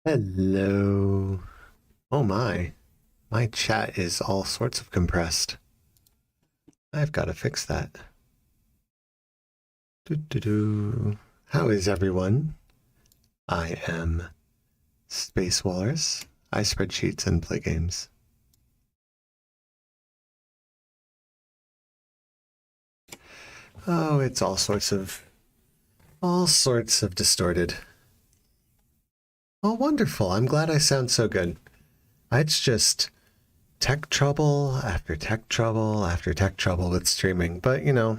Hello. Oh my chat is all sorts of compressed. I've got to fix that. Doo-doo-doo. How is everyone? I am Space Walrus. I spread sheets and play games. Oh, it's all sorts of distorted. Oh, wonderful. I'm glad I sound so good. It's just tech trouble after tech trouble after tech trouble with streaming. But, you know,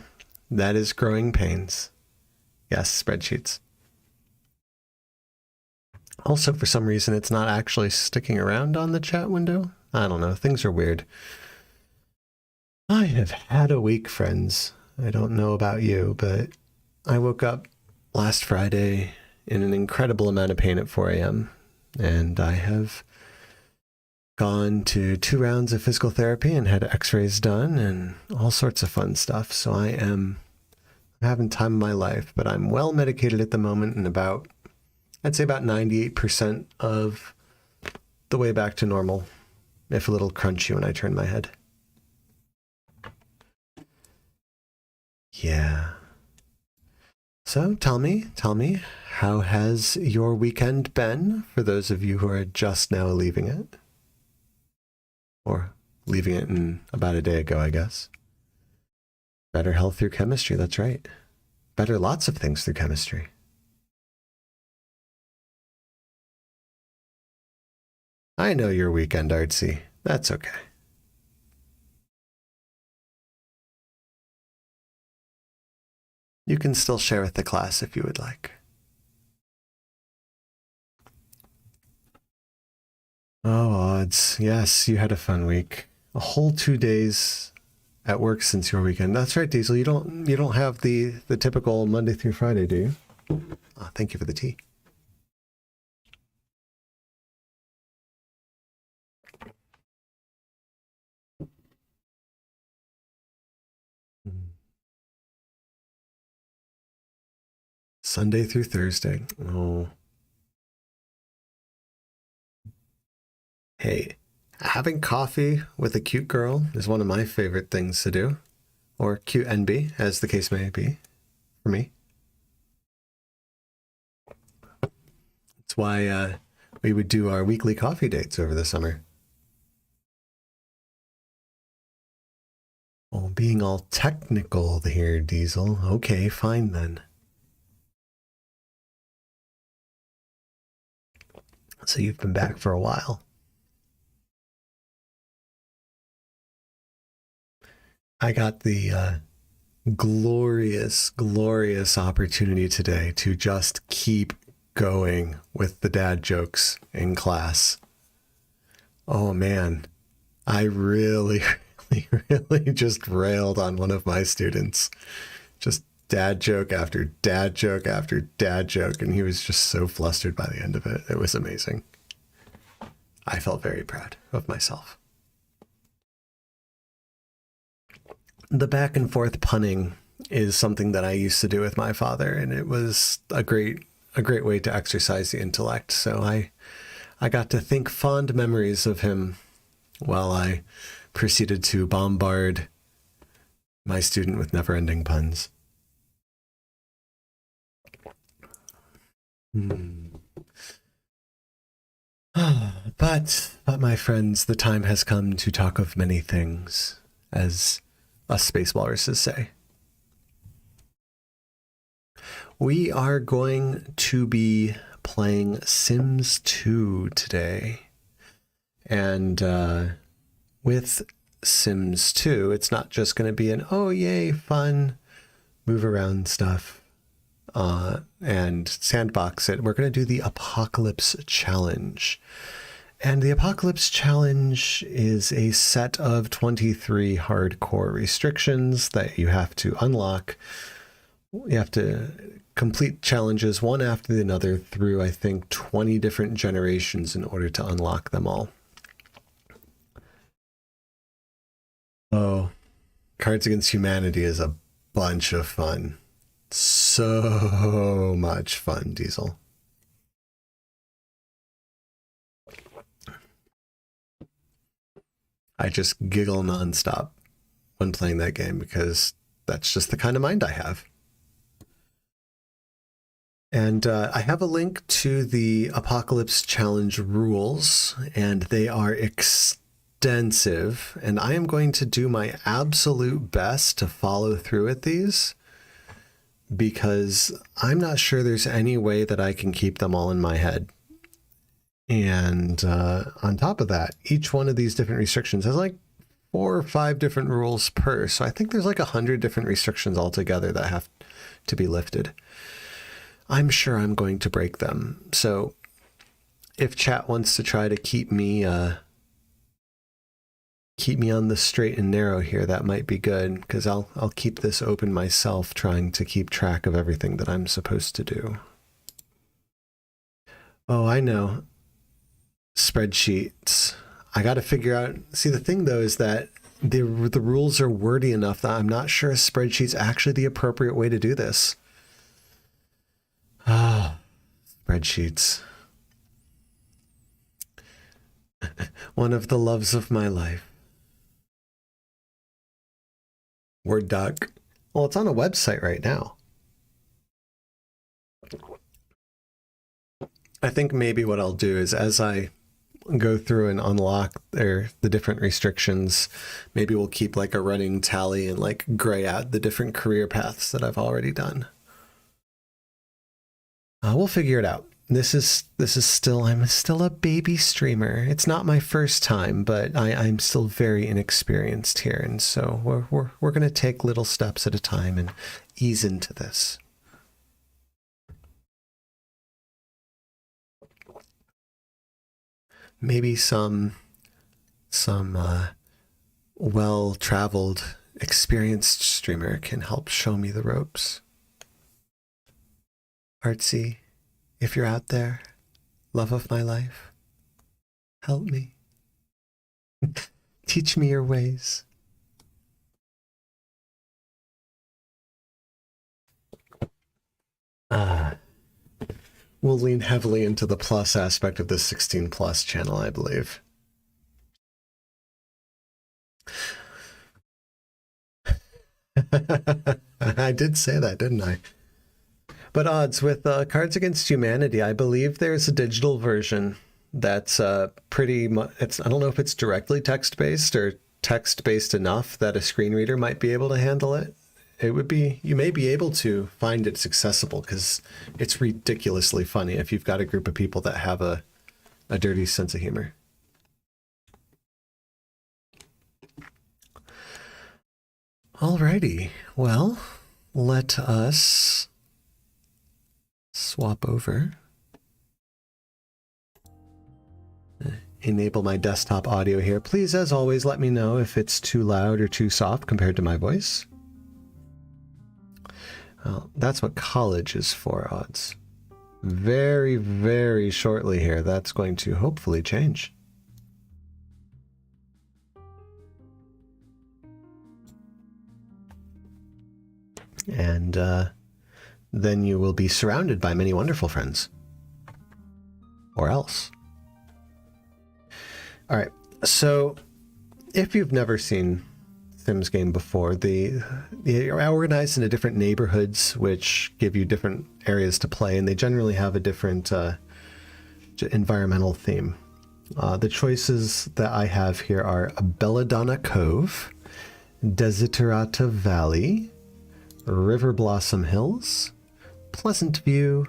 that is growing pains. Yes, spreadsheets. Also, for some reason, it's not actually sticking around on the chat window. I don't know. Things are weird. I have had a week, friends. I don't know about you, but I woke up last Friday in an incredible amount of pain at 4 a.m. And I have gone to 2 rounds of physical therapy and had x-rays done and all sorts of fun stuff. So I am having time of my life, but I'm well medicated at the moment and I'd say about 98% of the way back to normal, if a little crunchy when I turn my head. Yeah. So tell me, how has your weekend been for those of you who are just now leaving it? Or leaving it in about a day ago, I guess. Better health through chemistry, that's right. Better lots of things through chemistry. I know your weekend, artsy. That's okay. You can still share with the class if you would like. Oh, odds. Yes, you had a fun week. A whole 2 days at work since your weekend. That's right, Diesel. You don't have the typical Monday through Friday, do you? Oh, thank you for the tea. Sunday through Thursday. Oh. Hey, having coffee with a cute girl is one of my favorite things to do. Or cute NB, as the case may be, for me. That's why we would do our weekly coffee dates over the summer. Oh, being all technical here, Diesel. Okay, fine then. So you've been back for a while. I got the glorious opportunity today to just keep going with the dad jokes in class. Oh man, I really just railed on one of my students. Just dad joke after dad joke after dad joke, and he was just so flustered by the end of it. It was amazing. I felt very proud of myself. The back and forth punning is something that I used to do with my father, and it was a great way to exercise the intellect. So I got to think fond memories of him while I proceeded to bombard my student with never-ending puns. But my friends, the time has come to talk of many things, as us space walruses say. We are going to be playing Sims 2 today. And with Sims 2, it's not just going to be an, oh yay, fun, move around stuff, and sandbox it. We're going to do the Apocalypse Challenge. And the Apocalypse Challenge is a set of 23 hardcore restrictions that you have to unlock. You have to complete challenges one after another through, I think, 20 different generations in order to unlock them all. Oh, Cards Against Humanity is a bunch of fun. So much fun, Diesel. I just giggle nonstop when playing that game because that's just the kind of mind I have. And I have a link to the Apocalypse Challenge rules, and they are extensive, and I am going to do my absolute best to follow through with these because I'm not sure there's any way that I can keep them all in my head. And on top of that, each one of these different restrictions has like 4 or 5 different rules per. So I think there's like 100 different restrictions altogether that have to be lifted. I'm sure I'm going to break them. So if chat wants to try to keep me on the straight and narrow here, that might be good, because I'll keep this open myself, trying to keep track of everything that I'm supposed to do. Oh, I know. Spreadsheets. I got to figure out. See, the thing though is that the rules are wordy enough that I'm not sure a spreadsheet's actually the appropriate way to do this. Ah, spreadsheets. One of the loves of my life. Word doc. Well, it's on a website right now. I think maybe what I'll do is, as I go through and unlock the different restrictions, maybe we'll keep like a running tally and like gray out the different career paths that I've already done. We'll figure it out. This is still, I'm still a baby streamer. It's not my first time, but I'm still very inexperienced here, and so we're gonna take little steps at a time and ease into this. Maybe some well-traveled, experienced streamer can help show me the ropes. Artsy, if you're out there, love of my life, help me. Teach me your ways. We'll lean heavily into the plus aspect of the 16 plus channel, I believe. I did say that, didn't I? But odds with Cards Against Humanity, I believe there's a digital version that's pretty much, I don't know if it's directly text-based or text-based enough that a screen reader might be able to handle it. It would be, you may be able to find it's accessible because it's ridiculously funny if you've got a group of people that have a dirty sense of humor. Alrighty, well, let us swap over. Enable my desktop audio here. Please, as always, let me know if it's too loud or too soft compared to my voice. Well, that's what college is for, odds. Very, very shortly here, that's going to hopefully change. And then you will be surrounded by many wonderful friends. Or else. All right, so if you've never seen Sims game before, they are organized into different neighborhoods, which give you different areas to play, and they generally have a different environmental theme. The choices that I have here are Belladonna Cove, Desiderata Valley, River Blossom Hills, Pleasant View,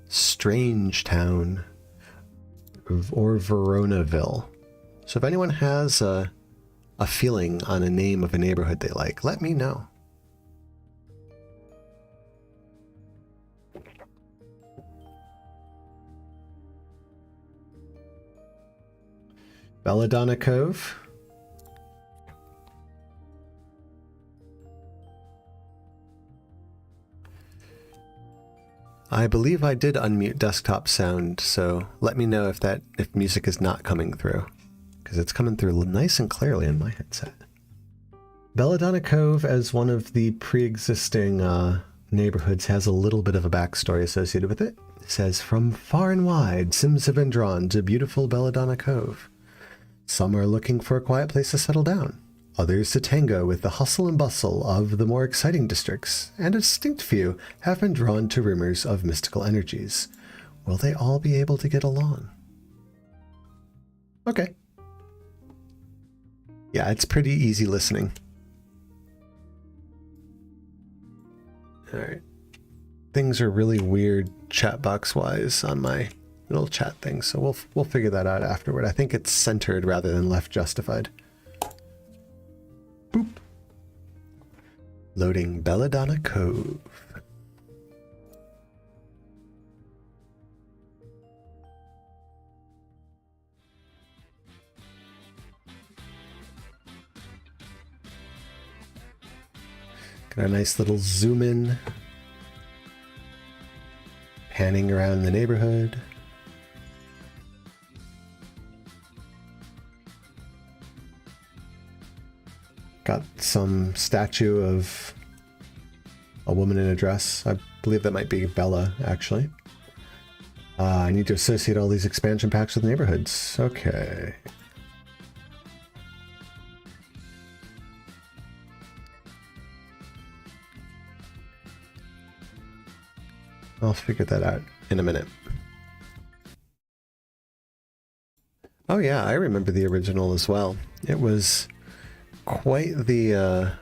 Strange Town, or Veronaville. So if anyone has a feeling on a name of a neighborhood they like, let me know. Belladonna Cove. I believe I did unmute desktop sound, so let me know if music is not coming through, because it's coming through nice and clearly in my headset. Belladonna Cove, as one of the pre-existing neighborhoods, has a little bit of a backstory associated with it. It says, from far and wide, Sims have been drawn to beautiful Belladonna Cove. Some are looking for a quiet place to settle down, others to tango with the hustle and bustle of the more exciting districts, and a distinct few have been drawn to rumors of mystical energies. Will they all be able to get along? Okay. Yeah, it's pretty easy listening. Alright. Things are really weird chat box wise on my little chat thing, so we'll figure that out afterward. I think it's centered rather than left justified. Boop. Loading Belladonna Cove. Got a nice little zoom in, panning around the neighborhood. Got some statue of a woman in a dress. I believe that might be Bella, actually. I need to associate all these expansion packs with neighborhoods. Okay. I'll figure that out in a minute. Oh yeah, I remember the original as well. It was quite the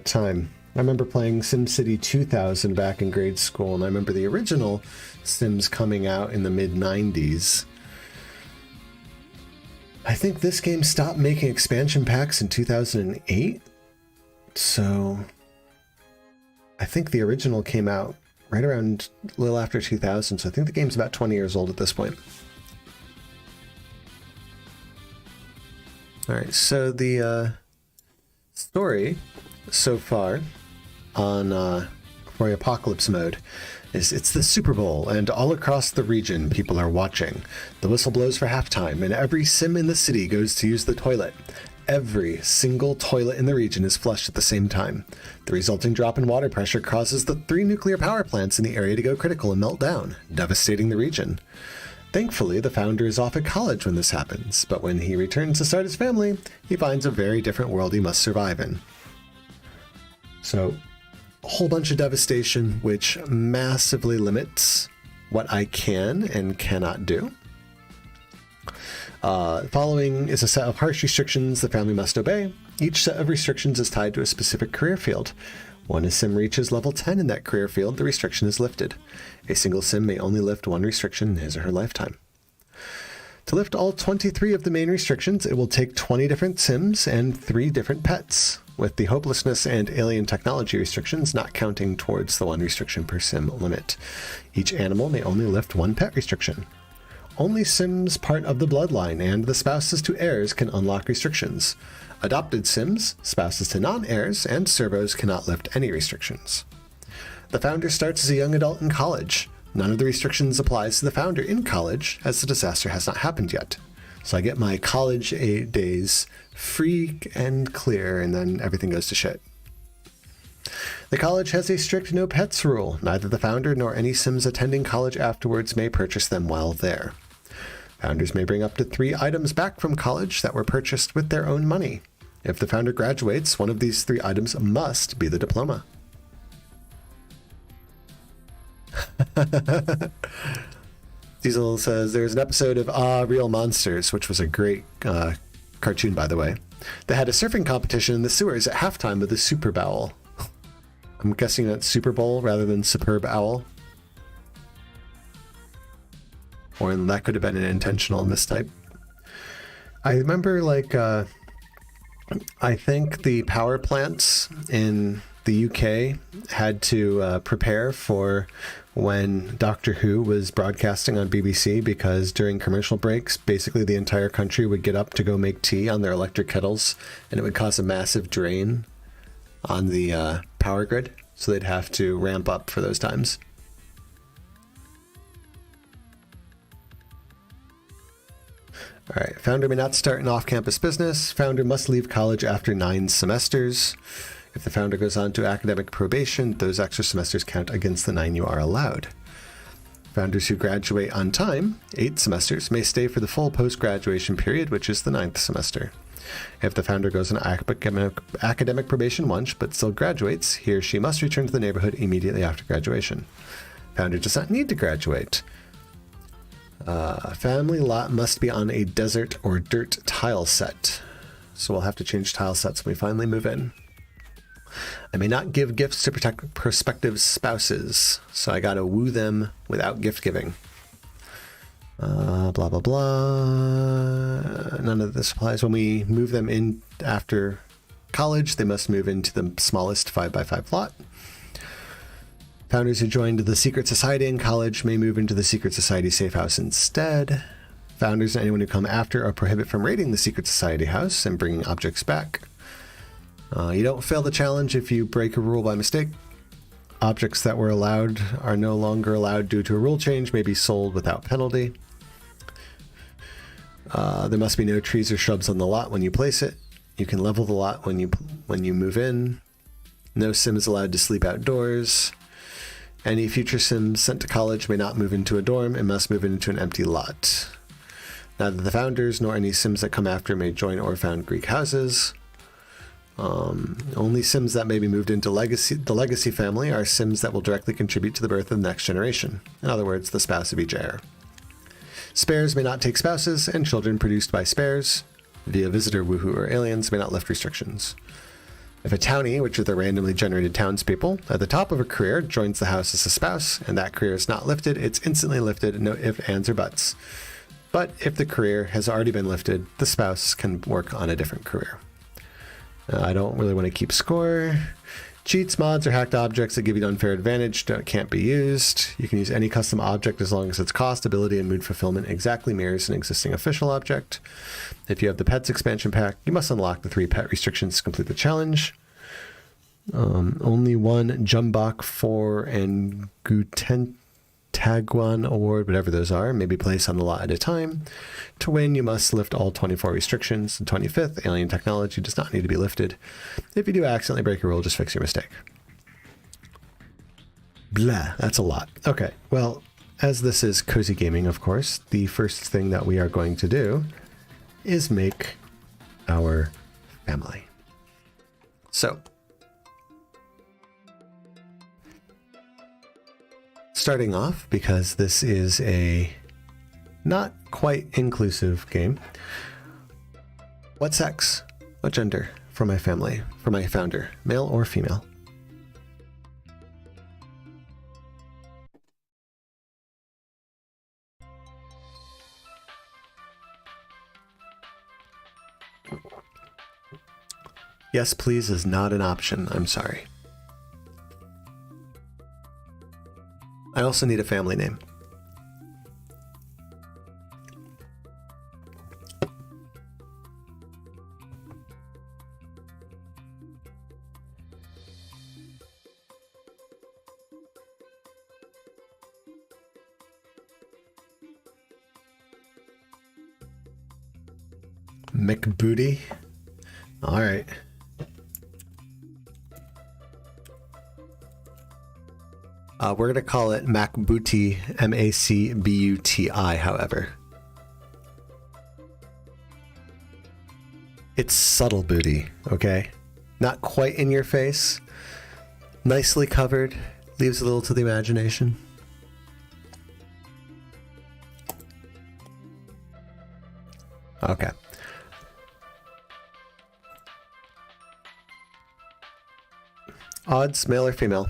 time. I remember playing SimCity 2000 back in grade school, and I remember the original Sims coming out in the mid-90s. I think this game stopped making expansion packs in 2008, so I think the original came out right around a little after 2000, so I think the game's about 20 years old at this point. Alright, so the story so far on for Apocalypse mode is it's the Super Bowl, and all across the region people are watching. The whistle blows for halftime, and every sim in the city goes to use the toilet. Every single toilet in the region is flushed at the same time. The resulting drop in water pressure causes the 3 nuclear power plants in the area to go critical and melt down, devastating the region. Thankfully, the founder is off at college when this happens, but when he returns to start his family, he finds a very different world he must survive in. So, a whole bunch of devastation, which massively limits what I can and cannot do. Following is a set of harsh restrictions the family must obey. Each set of restrictions is tied to a specific career field. When a sim reaches level 10 in that career field, the restriction is lifted. A single sim may only lift one restriction in his or her lifetime. To lift all 23 of the main restrictions, it will take 20 different sims and 3 different pets, with the hopelessness and alien technology restrictions not counting towards the 1 restriction per sim limit. Each animal may only lift 1 pet restriction. Only sims part of the bloodline and the spouses to heirs can unlock restrictions. Adopted sims, spouses to non-heirs, and servos cannot lift any restrictions. The founder starts as a young adult in college. None of the restrictions applies to the founder in college, as the disaster has not happened yet. So I get my college days free and clear, and then everything goes to shit. The college has a strict no pets rule. Neither the founder nor any sims attending college afterwards may purchase them while there. Founders may bring up to 3 items back from college that were purchased with their own money. If the founder graduates, one of these 3 items must be the diploma. Diesel says, there's an episode of Real Monsters, which was a great cartoon, by the way, that had a surfing competition in the sewers at halftime with the Super Bowl. I'm guessing that's Super Bowl rather than Superb Owl. Or that could have been an intentional mistype. I remember, like, I think the power plants in the UK had to prepare for when Doctor Who was broadcasting on BBC, because during commercial breaks, basically the entire country would get up to go make tea on their electric kettles, and it would cause a massive drain on the power grid, so they'd have to ramp up for those times. All right, founder may not start an off-campus business. Founder must leave college after 9 semesters. If the founder goes on to academic probation, those extra semesters count against the 9 you are allowed. Founders who graduate on time, 8 semesters, may stay for the full post-graduation period, which is the 9th semester. If the founder goes on academic probation once, but still graduates, he or she must return to the neighborhood immediately after graduation. Founder does not need to graduate. Family lot must be on a desert or dirt tile set. So we'll have to change tile sets when we finally move in. I may not give gifts to prospective spouses, so I gotta woo them without gift giving. Blah, blah, blah. None of this applies. When we move them in after college, they must move into the smallest 5x5 lot. Founders who joined the secret society in college may move into the secret society safe house instead. Founders and anyone who come after are prohibited from raiding the secret society house and bringing objects back. You don't fail the challenge if you break a rule by mistake. Objects that were allowed are no longer allowed due to a rule change, may be sold without penalty. There must be no trees or shrubs on the lot when you place it. You can level the lot when you move in. No sim is allowed to sleep outdoors. Any future sim sent to college may not move into a dorm and must move into an empty lot. Neither the founders nor any sims that come after may join or found Greek houses. Only sims that may be moved into the legacy family are sims that will directly contribute to the birth of the next generation. In other words, the spouse of each heir. Spares may not take spouses, and children produced by spares via visitor, woohoo, or aliens may not lift restrictions. If a townie, which are the randomly generated townspeople, at the top of a career joins the house as a spouse, and that career is not lifted, it's instantly lifted, no ifs, ands, or buts. But if the career has already been lifted, the spouse can work on a different career. I don't really want to keep score. Cheats, mods, or hacked objects that give you an unfair advantage can't be used. You can use any custom object as long as its cost, ability, and mood fulfillment exactly mirrors an existing official object. If you have the pets expansion pack, you must unlock the 3 pet restrictions to complete the challenge. Only one Jumbach 4 and Gutentaguan award, whatever those are, may be placed on the lot at a time. To win, you must lift all 24 restrictions. The 25th, alien technology does not need to be lifted. If you do accidentally break a rule, just fix your mistake. Blah, that's a lot. Okay, well, as this is cozy gaming, of course, the first thing that we are going to do is make our family. So, starting off, because this is a not quite inclusive game. What sex? What gender for my family? For my founder? Male or female? Yes, please is not an option. I'm sorry. I also need a family name. McBooty. All right. We're going to call it MacBooty, M-A-C-B-U-T-I, however. It's subtle booty, okay? Not quite in your face. Nicely covered. Leaves a little to the imagination. Okay. Odds, male or female?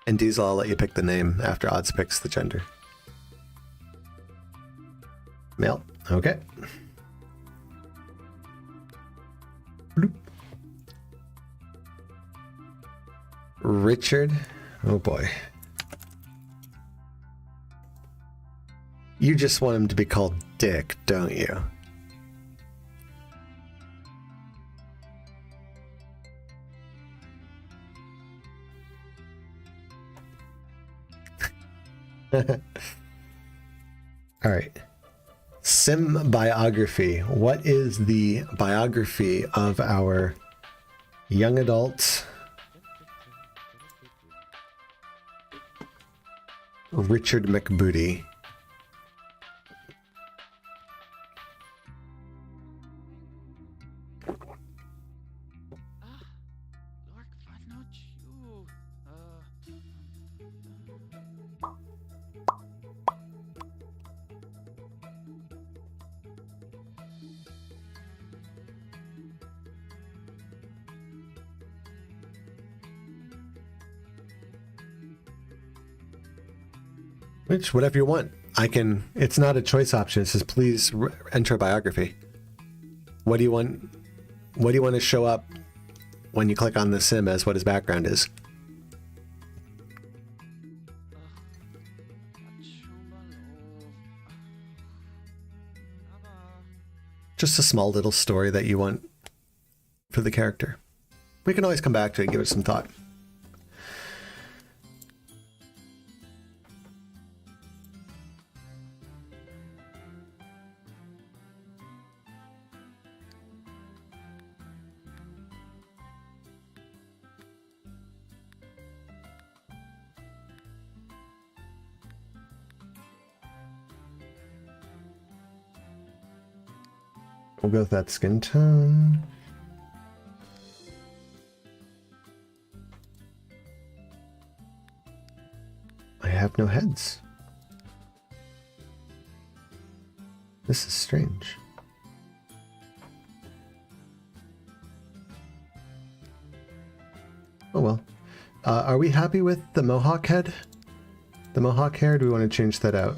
And Diesel, I'll let you pick the name after Odds picks the gender. Male. Okay. Bloop. Richard. Oh boy. You just want him to be called Dick, don't you? All right. Sim biography. What is the biography of our young adult Richard McBooty. Which, whatever you want. It's not a choice option. It says, please enter a biography. What do you want? What do you want to show up when you click on the sim as what his background is? Just a small little story that you want for the character. We can always come back to it and give it some thought. We'll go with that skin tone. I have no heads. This is strange. Oh well. Are we happy with the mohawk head? The mohawk hair? Do we want to change that out?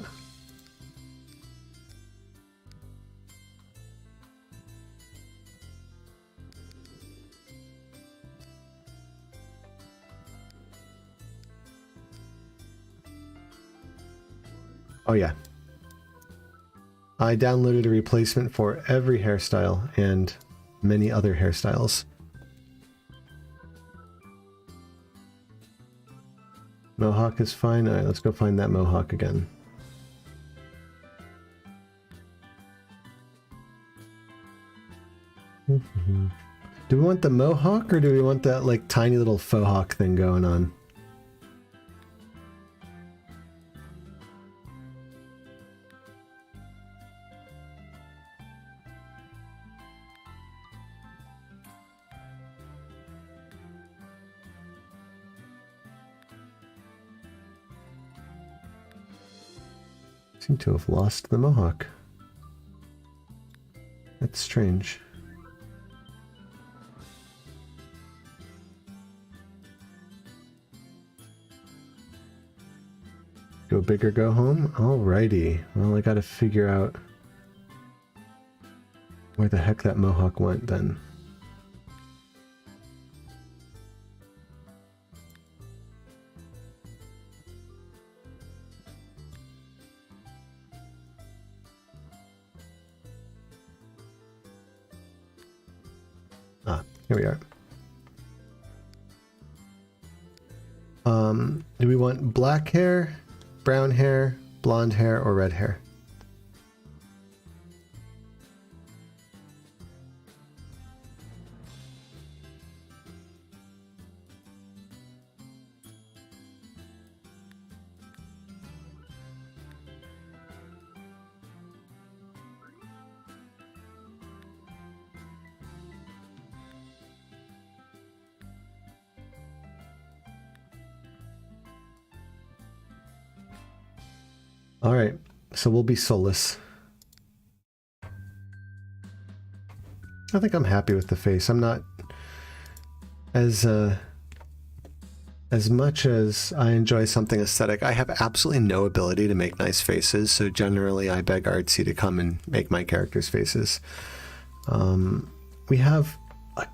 Oh yeah. I downloaded a replacement for every hairstyle and many other hairstyles. Mohawk is fine. All right, let's go find that mohawk again. Do we want the mohawk or do we want that like tiny little faux hawk thing going on? Seem to have lost the mohawk. That's strange. Go big or go home? Alrighty. Well, I gotta figure out where the heck that mohawk went then. Here we are. Do we want black hair, brown hair, blonde hair, or red hair? All right, so we'll be soulless. I think I'm happy with the face. I'm not as much as I enjoy something aesthetic. I have absolutely no ability to make nice faces, so generally I beg Artsy to come and make my characters' faces. We have a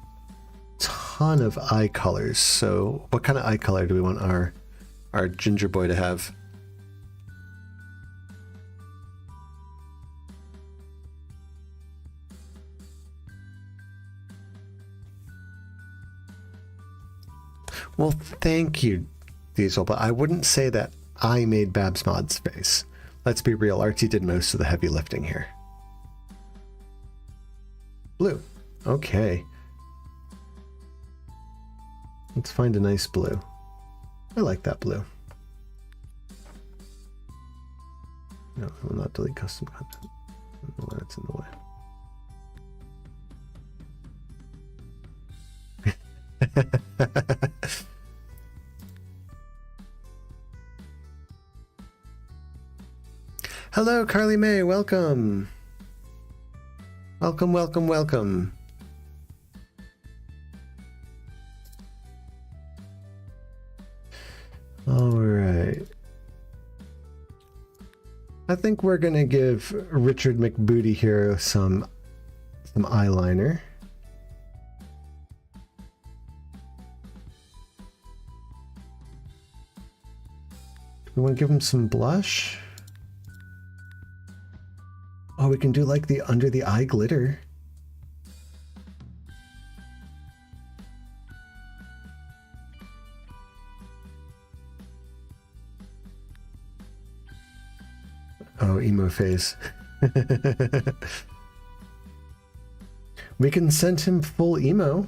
ton of eye colors, so what kind of eye color do we want our ginger boy to have? Well, thank you, Diesel, but I wouldn't say that I made Babs Mod's face. Let's be real, Artsy did most of the heavy lifting here. Blue. Okay. Let's find a nice blue. I like that blue. No, I will not delete custom content. I don't know why that's in the way. Hello, Carly May. Welcome. Welcome, welcome, welcome. All right. I think we're gonna give Richard McBooty here some eyeliner. We want to give him some blush. Oh, we can do like the under the eye glitter. Oh, emo face. We can send him full emo.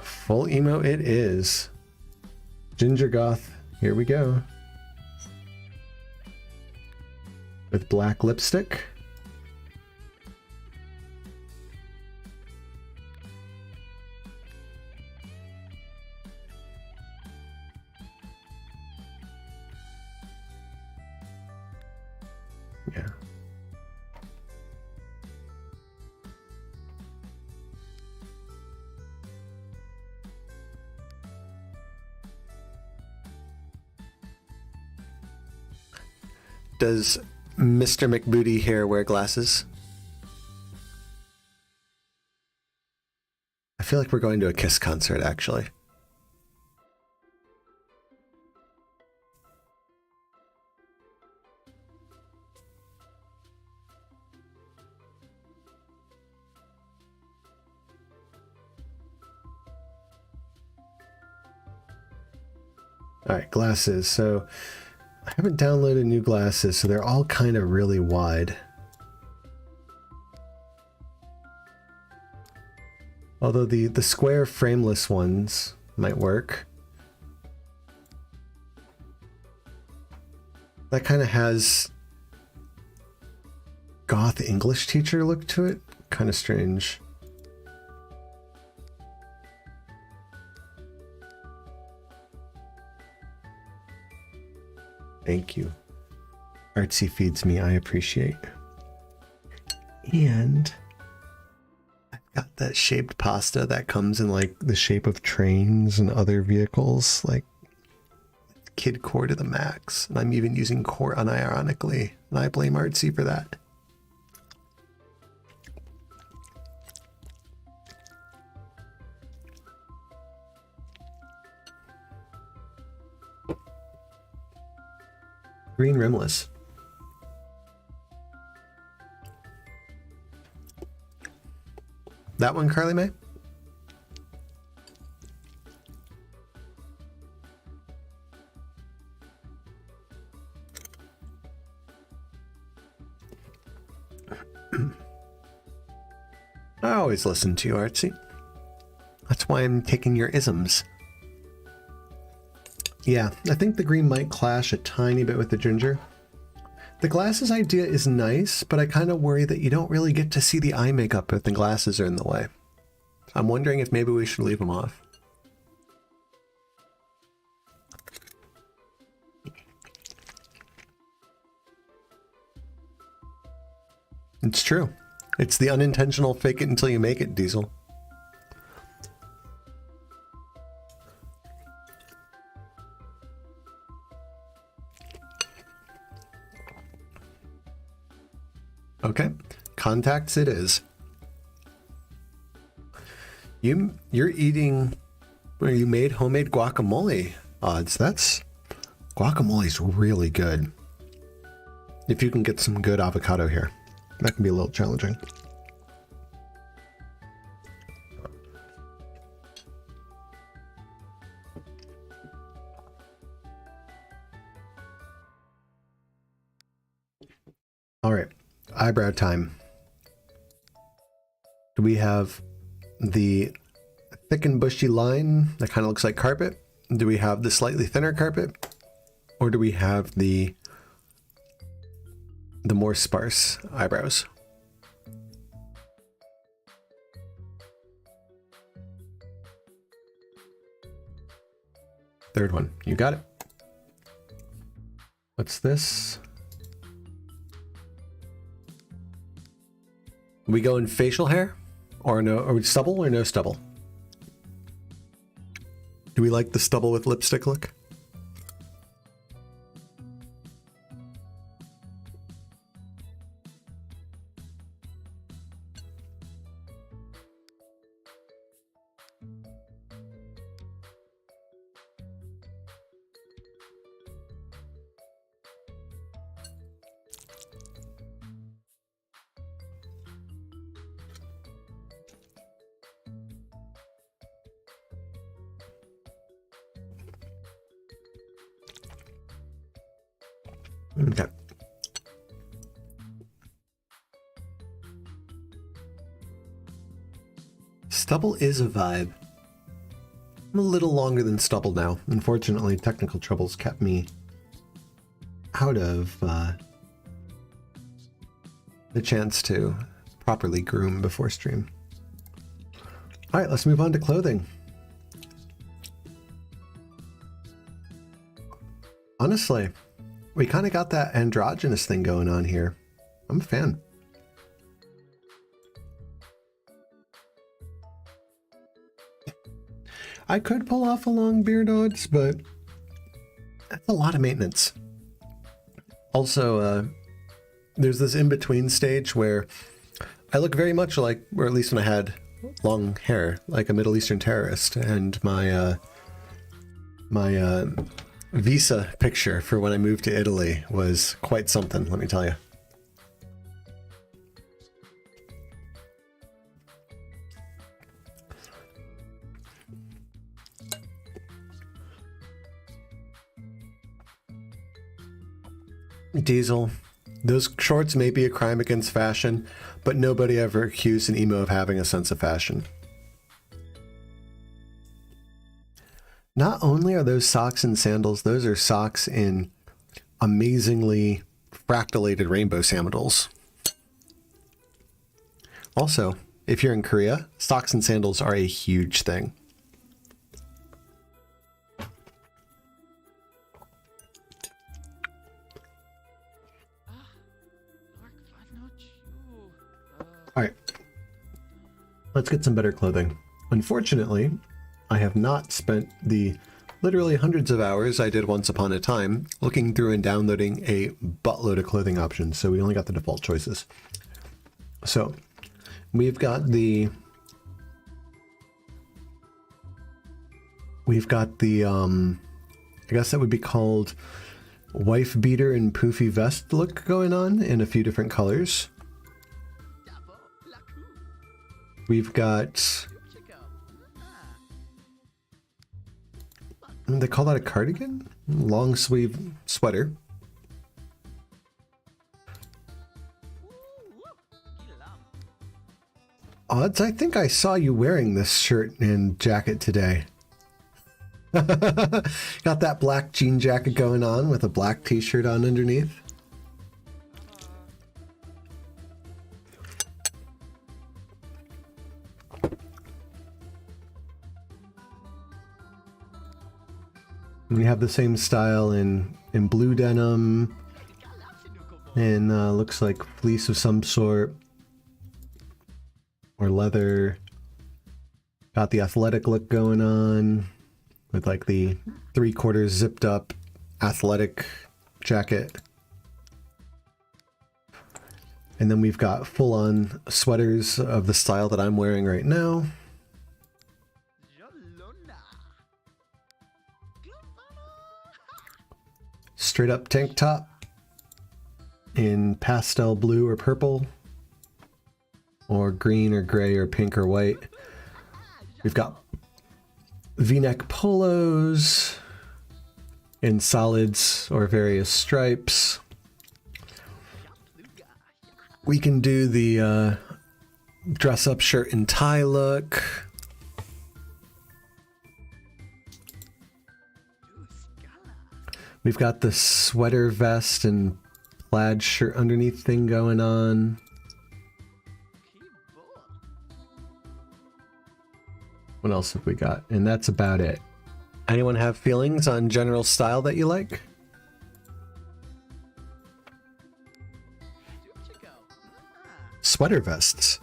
Full emo it is. Ginger goth, here we go. With black lipstick. Yeah. Does Mr. McBooty here wear glasses? I feel like we're going to a Kiss concert, actually. All right, glasses. So I haven't downloaded new glasses, so they're all kind of really wide. Although the square frameless ones might work. That kind of has goth English teacher look to it. Kind of strange. Thank you. Artsy feeds me, I appreciate. And I've got that shaped pasta that comes in like the shape of trains and other vehicles, like kid core to the max. And I'm even using core unironically, and I blame Artsy for that. Green rimless. That one, Carly May? I always listen to you, Artsy. That's why I'm taking your isms. Yeah, I think the green might clash a tiny bit with the ginger. The glasses idea is nice, but I kind of worry that you don't really get to see the eye makeup if the glasses are in the way. I'm wondering if maybe we should leave them off. It's true. It's the unintentional fake it until you make it, Diesel. Okay, contacts it is. You're eating, or you made homemade guacamole odds. Guacamole's really good. If you can get some good avocado here. That can be a little challenging. All right, eyebrow time. we have the thick and bushy line that kind of looks like carpet? Do we have the slightly thinner carpet? Or do we have the more sparse eyebrows? Third one, you got it. What's this? We go in facial hair or no, or stubble or no stubble? Do we like the stubble with lipstick look? Okay. Stubble is a vibe. I'm a little longer than stubble now. Unfortunately, technical troubles kept me out of the chance to properly groom before stream. All right, let's move on to clothing. Honestly, we kind of got that androgynous thing going on here. I'm a fan. I could pull off a long beard odds, but that's a lot of maintenance. Also, there's this in-between stage where I look very much like, or at least when I had long hair, like a Middle Eastern terrorist, and my visa picture for when I moved to Italy was quite something, let me tell you. Diesel, those shorts may be a crime against fashion, but nobody ever accused an emo of having a sense of fashion. Not only are those socks and sandals, those are socks in amazingly fractalated rainbow sandals. Also, if you're in Korea, socks and sandals are a huge thing. All right, let's get some better clothing. Unfortunately, I have not spent the literally hundreds of hours I did once upon a time looking through and downloading a buttload of clothing options, so we only got the default choices. So we've got the I guess that would be called wife beater and poofy vest look going on in a few different colors. We've got, they call that a cardigan? Long sleeve sweater. Odds, I think I saw you wearing this shirt and jacket today. Got that black jean jacket going on with a black t-shirt on underneath. We have the same style in blue denim and looks like fleece of some sort or leather. Got the athletic look going on with like the 3/4 zipped up athletic jacket. And then we've got full on sweaters of the style that I'm wearing right now. Straight up tank top in pastel blue or purple, or green or gray or pink or white. We've got V-neck polos in solids or various stripes. We can do the dress up shirt and tie look. We've got the sweater vest and plaid shirt underneath thing going on. What else have we got? And that's about it. Anyone have feelings on general style that you like? Sweater vests.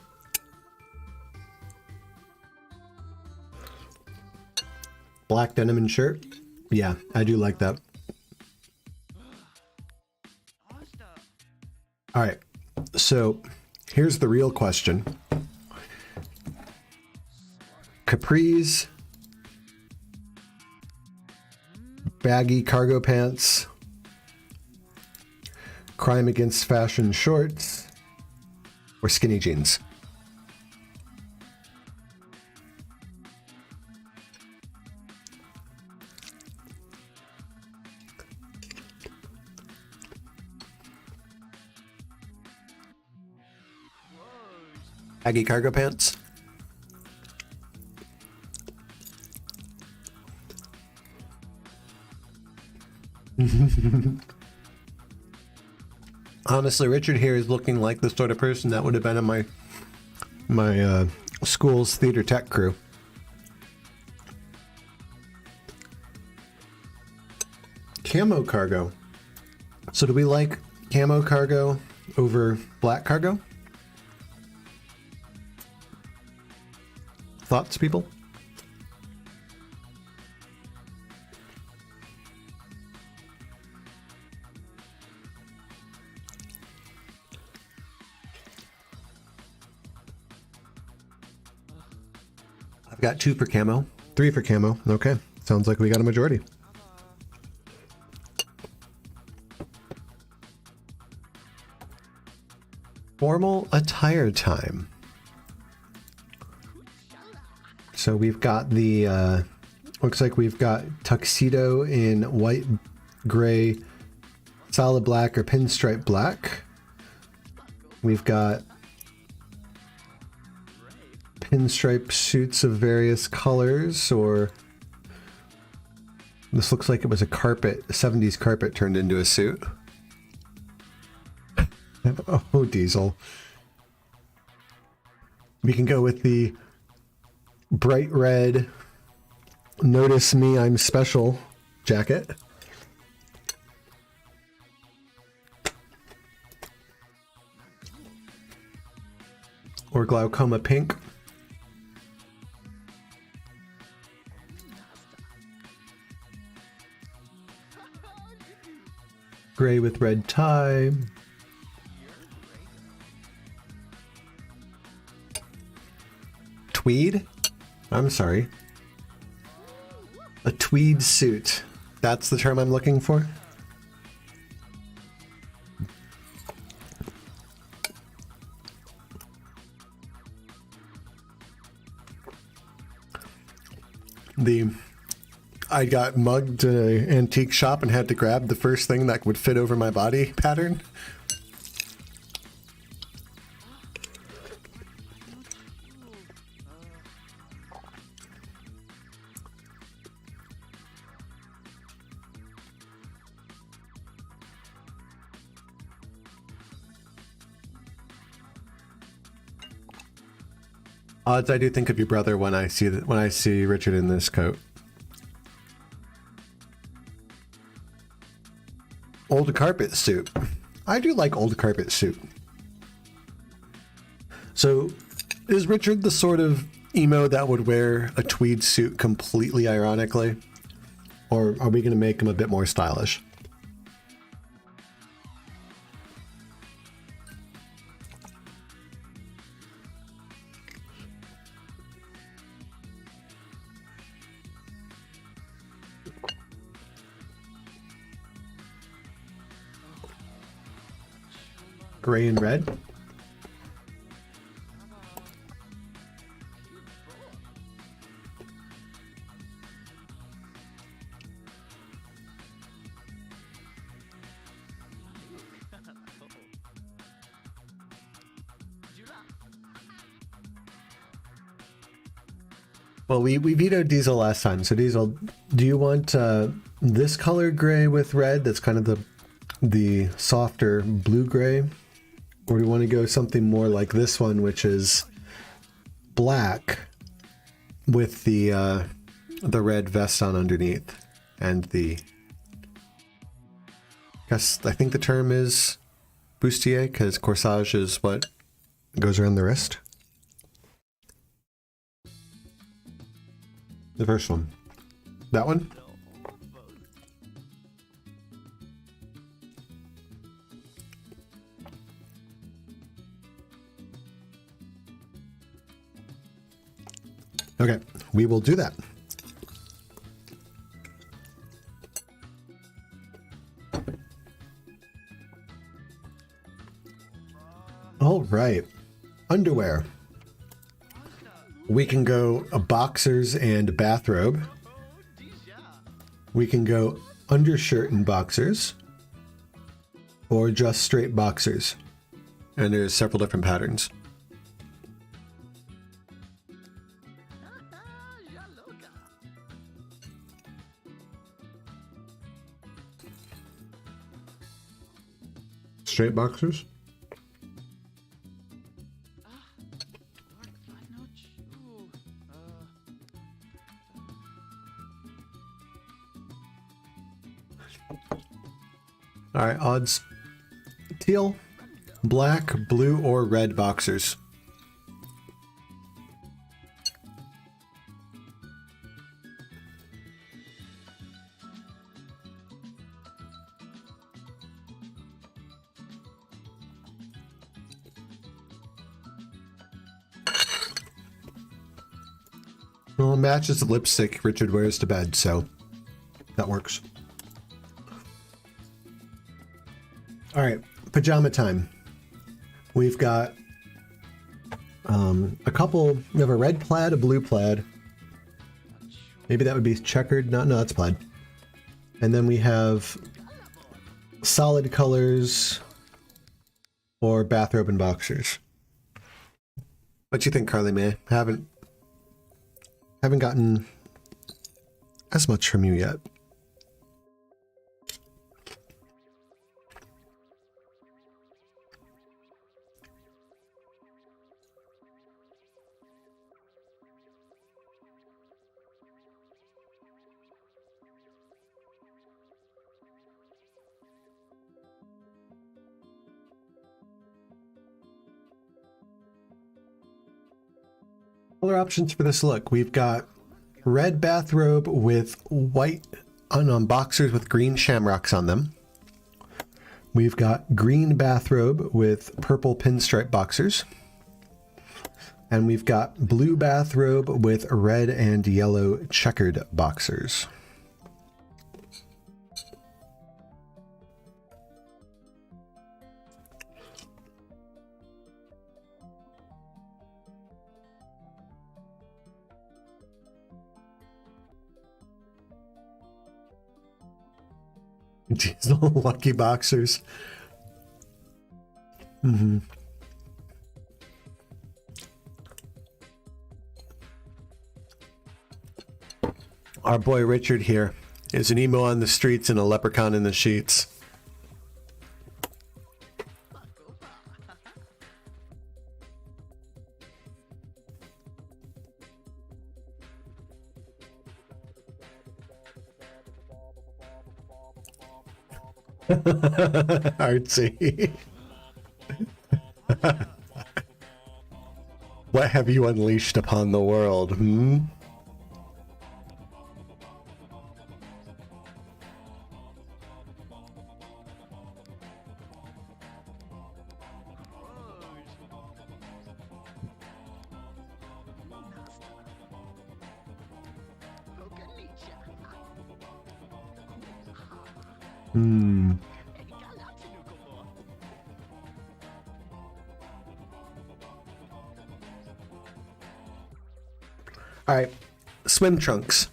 Black denim and shirt. Yeah, I do like that. All right, so here's the real question. Capris, baggy cargo pants, crime against fashion shorts, or skinny jeans? Baggy cargo pants. Honestly, Richard here is looking like the sort of person that would have been in my school's theater tech crew. Camo cargo. So do we like camo cargo over black cargo? Thoughts, people? I've got 2 for camo, 3 for camo. Okay, sounds like we got a majority. Formal attire time. So we've got the, looks like we've got tuxedo in white, gray, solid black, or pinstripe black. We've got pinstripe suits of various colors, or this looks like it was a carpet, a 70s carpet turned into a suit. Oh, Diesel. We can go with the bright red "Notice Me, I'm Special" jacket. Or glaucoma pink. Gray with red tie. Tweed? I'm sorry. A tweed suit. That's the term I'm looking for? I got mugged in an antique shop and had to grab the first thing that would fit over my body pattern. Odds I do think of your brother when I see Richard in this coat. Old carpet suit. I do like old carpet suit. So, is Richard the sort of emo that would wear a tweed suit completely ironically? Or are we going to make him a bit more stylish? Gray and red. Well, we vetoed Diesel last time. So Diesel, do you want this color gray with red? That's kind of the softer blue gray, or do you want to go something more like this one, which is black with the red vest on underneath and the. I think the term is bustier because corsage is what goes around the wrist. The first one. That one? Okay, we will do that. All right, underwear. We can go boxers and bathrobe. We can go undershirt and boxers, or just straight boxers. And there's several different patterns. Straight boxers? All right, odds. Teal, black, blue, or red boxers. Well, it matches the lipstick Richard wears to bed, so that works. All right, pajama time. We've got a couple. We have a red plaid, a blue plaid. Maybe that would be checkered. No, that's plaid. And then we have solid colors or bathrobe and boxers. What do you think, Carly Mae? Haven't gotten as much from you yet. Color options for this look. We've got red bathrobe with white boxers with green shamrocks on them. We've got green bathrobe with purple pinstripe boxers. And we've got blue bathrobe with red and yellow checkered boxers. Diesel lucky boxers. Our boy Richard here is an emo on the streets and a leprechaun in the sheets. Artsy. What have you unleashed upon the world, hmm? All right, swim trunks.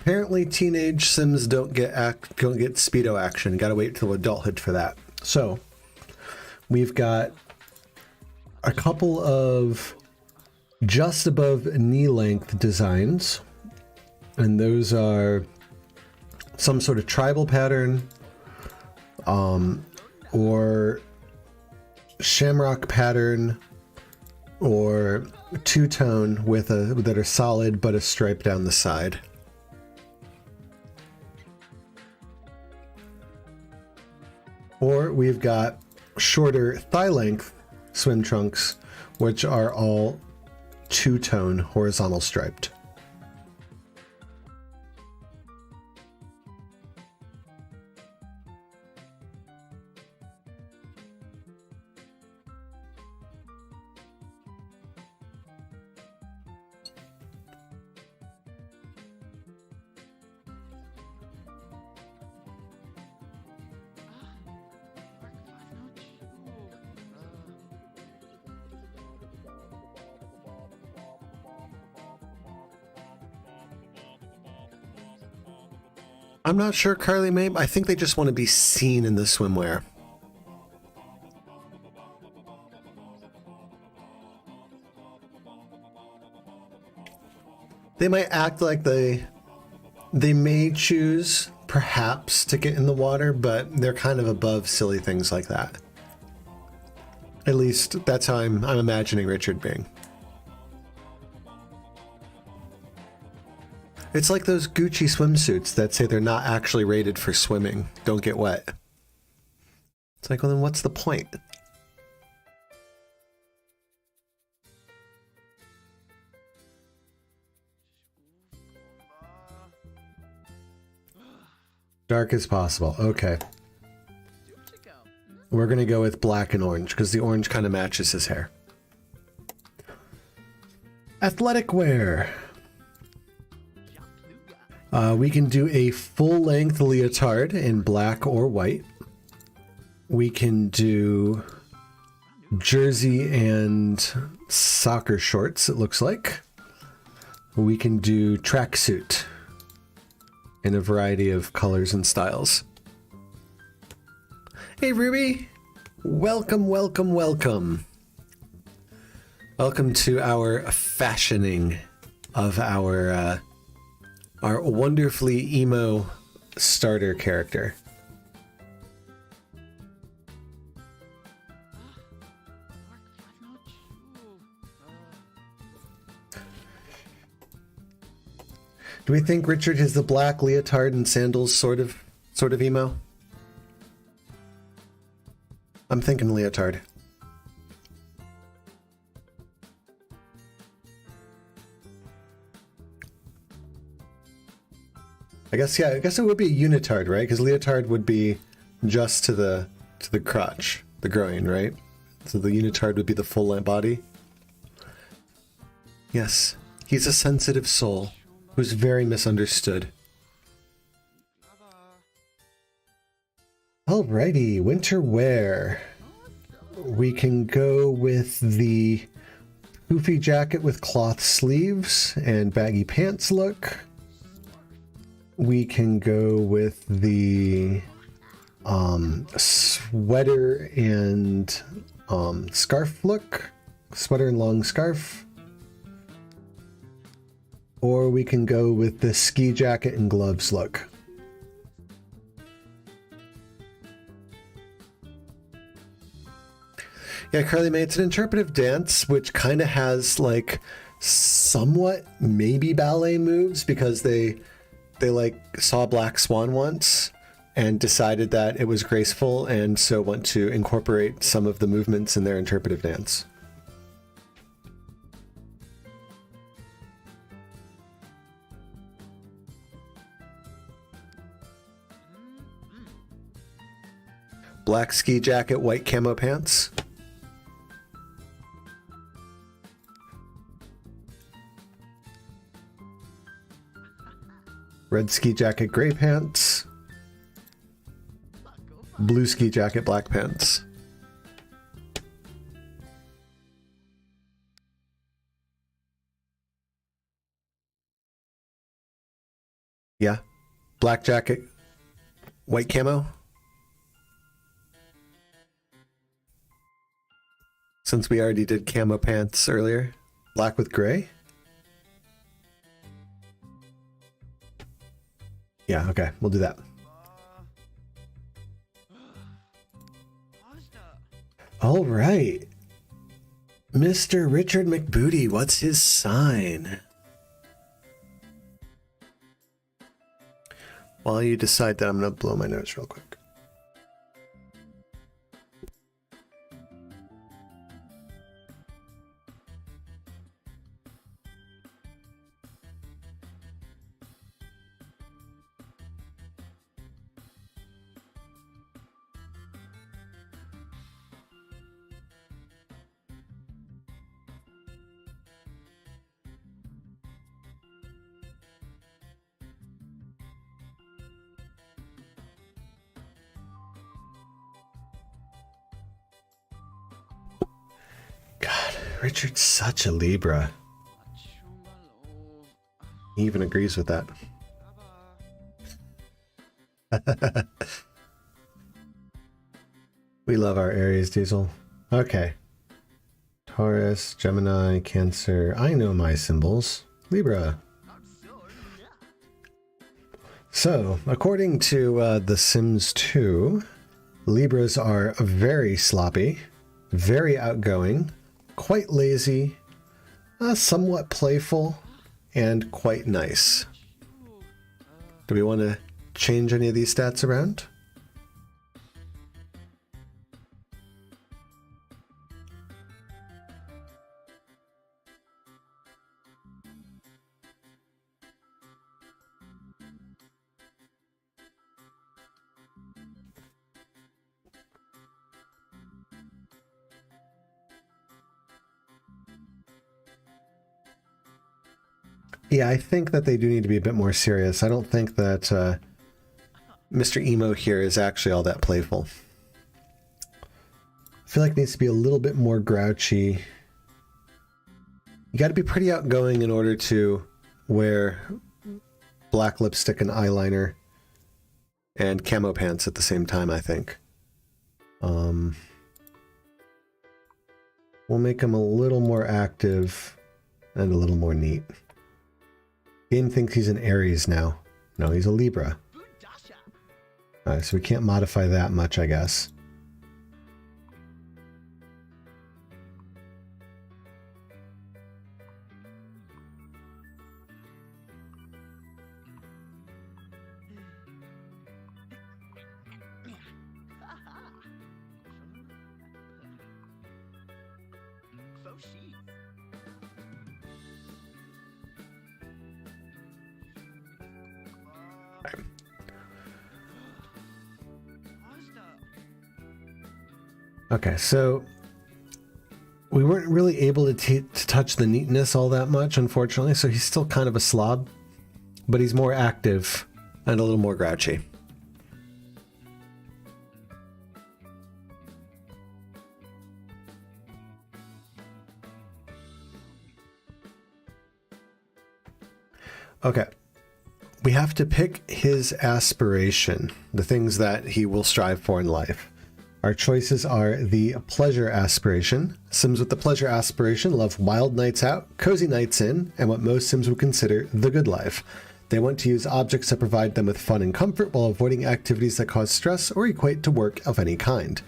Apparently, teenage Sims don't get Speedo action. Got to wait till adulthood for that. So, we've got a couple of just above knee length designs. And those are some sort of tribal pattern, or shamrock pattern, or two-tone with that are solid but a stripe down the side. Or we've got shorter thigh-length swim trunks, which are all two-tone horizontal striped. I'm not sure, Carly Mae. I think they just want to be seen in the swimwear. They might act like they may choose, perhaps, to get in the water, but they're kind of above silly things like that. At least that's how I'm imagining Richard being. It's like those Gucci swimsuits that say they're not actually rated for swimming. Don't get wet. It's like, well, then what's the point? Dark as possible. Okay. We're going to go with black and orange because the orange kind of matches his hair. Athletic wear. We can do a full-length leotard in black or white. We can do jersey and soccer shorts, it looks like. We can do tracksuit in a variety of colors and styles. Hey, Ruby! Welcome, welcome, welcome. Welcome to our fashioning of our wonderfully emo starter character. Do we think Richard has the black leotard and sandals sort of emo? I'm thinking leotard. I guess, yeah, I guess it would be a unitard, right? Because leotard would be just to the crotch, the groin, right? So the unitard would be the full body. Yes, he's a sensitive soul who's very misunderstood. Alrighty, winter wear. We can go with the poofy jacket with cloth sleeves and baggy pants look. We can go with the sweater and scarf look. Sweater and long scarf. Or we can go with the ski jacket and gloves look. Yeah, Carly Mae, it's an interpretive dance, which kind of has like somewhat maybe ballet moves because they like saw Black Swan once and decided that it was graceful and so want to incorporate some of the movements in their interpretive dance. Black ski jacket, white camo pants. Red ski jacket, gray pants. Blue ski jacket, black pants. Yeah. Black jacket, white camo. Since we already did camo pants earlier. Black with gray? Yeah, okay, we'll do that. All right. Mr. Richard McBooty, what's his sign? While you decide that, I'm going to blow my nose real quick. Richard's such a Libra. He even agrees with that. We love our Aries, Diesel. Okay. Taurus, Gemini, Cancer. I know my symbols. Libra. So, according to The Sims 2, Libras are very sloppy, very outgoing, quite lazy, somewhat playful, and quite nice. Do we want to change any of these stats around? Yeah, I think that they do need to be a bit more serious. I don't think that Mr. Emo here is actually all that playful. I feel like it needs to be a little bit more grouchy. You got to be pretty outgoing in order to wear black lipstick and eyeliner and camo pants at the same time, I think. We'll make him a little more active and a little more neat. Game thinks he's an Aries now. No, he's a Libra. Alright, so we can't modify that much, I guess. Okay, so we weren't really able to touch the neatness all that much, unfortunately, so he's still kind of a slob, but he's more active and a little more grouchy. Okay, we have to pick his aspiration, the things that he will strive for in life. Our choices are the pleasure aspiration. Sims with the pleasure aspiration love wild nights out, cozy nights in, and what most Sims would consider the good life. They want to use objects that provide them with fun and comfort while avoiding activities that cause stress or equate to work of any kind.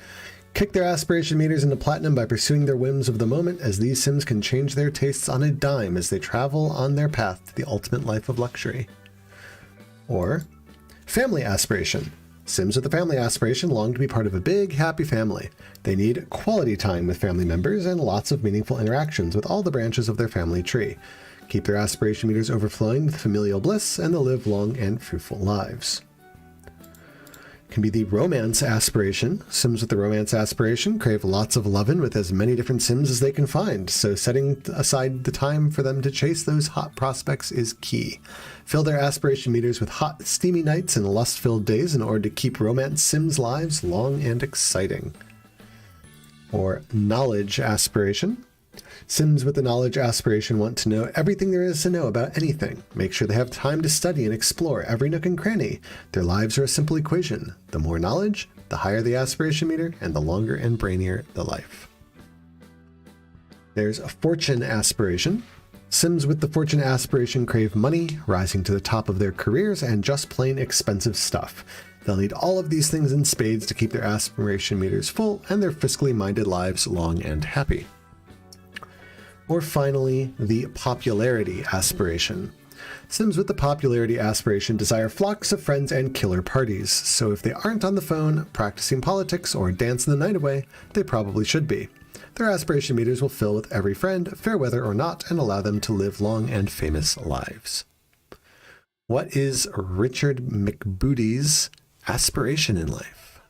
Kick their aspiration meters into platinum by pursuing their whims of the moment, as these Sims can change their tastes on a dime as they travel on their path to the ultimate life of luxury. Or family aspiration. Sims with the family aspiration long to be part of a big, happy family. They need quality time with family members and lots of meaningful interactions with all the branches of their family tree. Keep their aspiration meters overflowing with familial bliss, and they'll live long and fruitful lives. Can be the romance aspiration. Sims with the romance aspiration crave lots of lovin' with as many different Sims as they can find, so setting aside the time for them to chase those hot prospects is key. Fill their aspiration meters with hot, steamy nights and lust-filled days in order to keep romance Sims' lives long and exciting. Or knowledge aspiration. Sims with the knowledge aspiration want to know everything there is to know about anything. Make sure they have time to study and explore every nook and cranny. Their lives are a simple equation. The more knowledge, the higher the aspiration meter, and the longer and brainier the life. There's a fortune aspiration. Sims with the fortune aspiration crave money, rising to the top of their careers, and just plain expensive stuff. They'll need all of these things in spades to keep their aspiration meters full and their fiscally minded lives long and happy. Or finally, the popularity aspiration. Sims with the popularity aspiration desire flocks of friends and killer parties, so if they aren't on the phone, practicing politics, or dancing the night away, they probably should be. Their aspiration meters will fill with every friend, fair weather or not, and allow them to live long and famous lives. What is Richard McBooty's aspiration in life?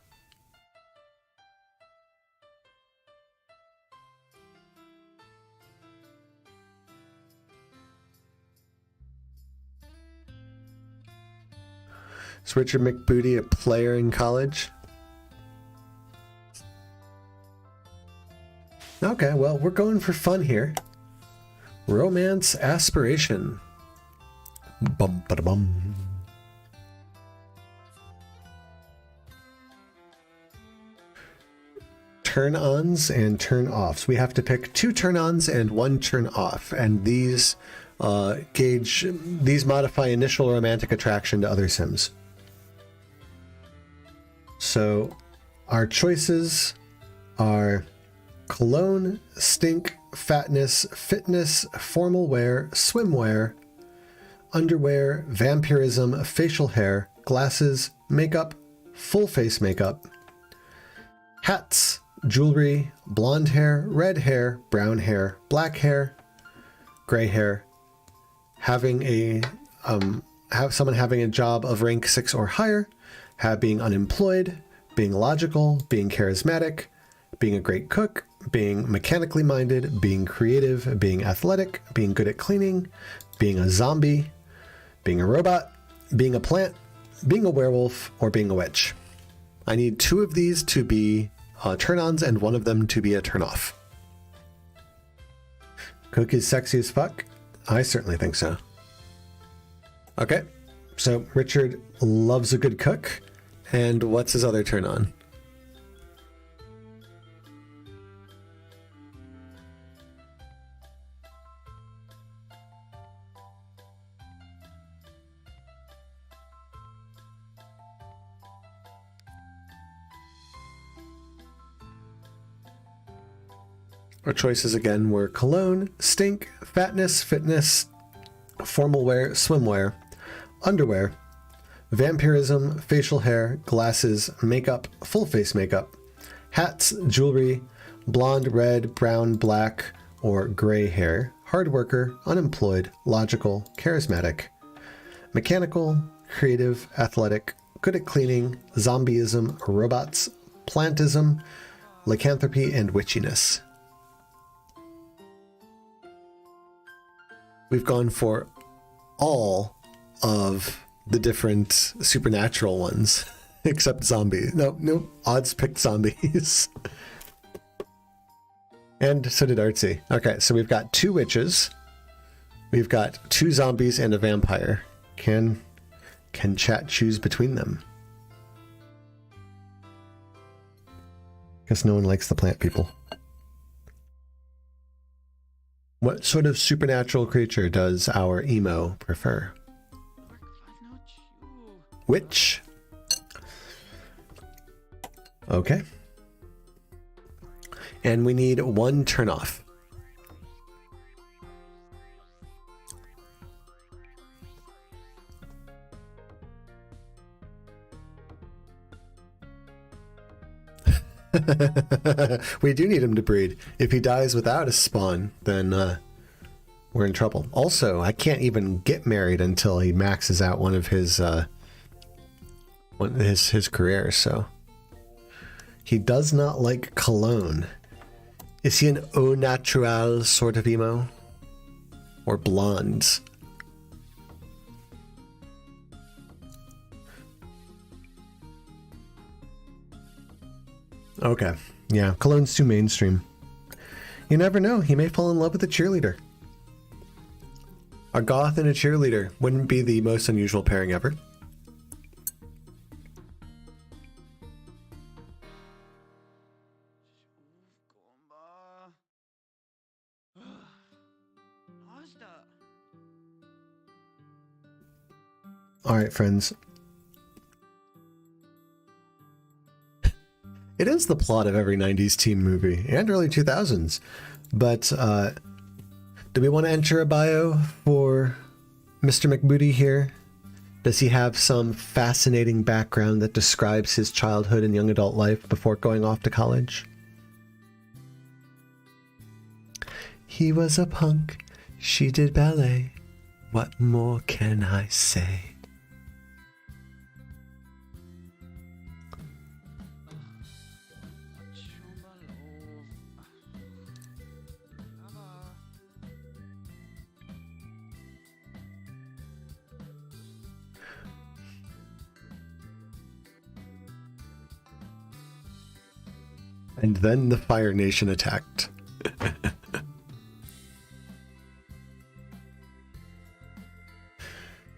Is Richard McBooty a player in college? Okay, well, we're going for fun here. Romance aspiration. Bum ba da bum. Turn-ons and turn-offs. We have to pick 2 turn-ons and 1 turn-off, and these modify initial romantic attraction to other Sims. So our choices are cologne, stink, fatness, fitness, formal wear, swimwear, underwear, vampirism, facial hair, glasses, makeup, full face makeup, hats, jewelry, blonde hair, red hair, brown hair, black hair, gray hair, having someone having a job of rank 6 or higher, being unemployed, being logical, being charismatic, being a great cook, being mechanically minded, being creative, being athletic, being good at cleaning, being a zombie, being a robot, being a plant, being a werewolf, or being a witch. I need 2 of these to be turn-ons and 1 of them to be a turn-off. Cook is sexy as fuck? I certainly think so. Okay, so Richard loves a good cook, and what's his other turn-on? Our choices again were cologne, stink, fatness, fitness, formal wear, swimwear, underwear, vampirism, facial hair, glasses, makeup, full face makeup, hats, jewelry, blonde, red, brown, black, or gray hair, hard worker, unemployed, logical, charismatic, mechanical, creative, athletic, good at cleaning, zombieism, robots, plantism, lycanthropy, and witchiness. We've gone for all of the different supernatural ones, except zombies. No, odds picked zombies. And so did Artsy. Okay, so we've got 2 witches. We've got 2 zombies and a vampire. Can chat choose between them? Guess no one likes the plant people. What sort of supernatural creature does our emo prefer? Witch. Okay. And we need 1 turn-off. We do need him to breed. If he dies without a spawn, then we're in trouble. Also, I can't even get married until he maxes out one of his careers. So he does not like cologne. Is he an au naturel sort of emo, or blondes? Okay, yeah, cologne's too mainstream. You never know, he may fall in love with a cheerleader. A goth and a cheerleader wouldn't be the most unusual pairing ever. All right, friends. It is the plot of every 90s teen movie and early 2000s. But do we want to enter a bio for Mr. McBooty here? Does he have some fascinating background that describes his childhood and young adult life before going off to college? He was a punk. She did ballet. What more can I say? And then the Fire Nation attacked.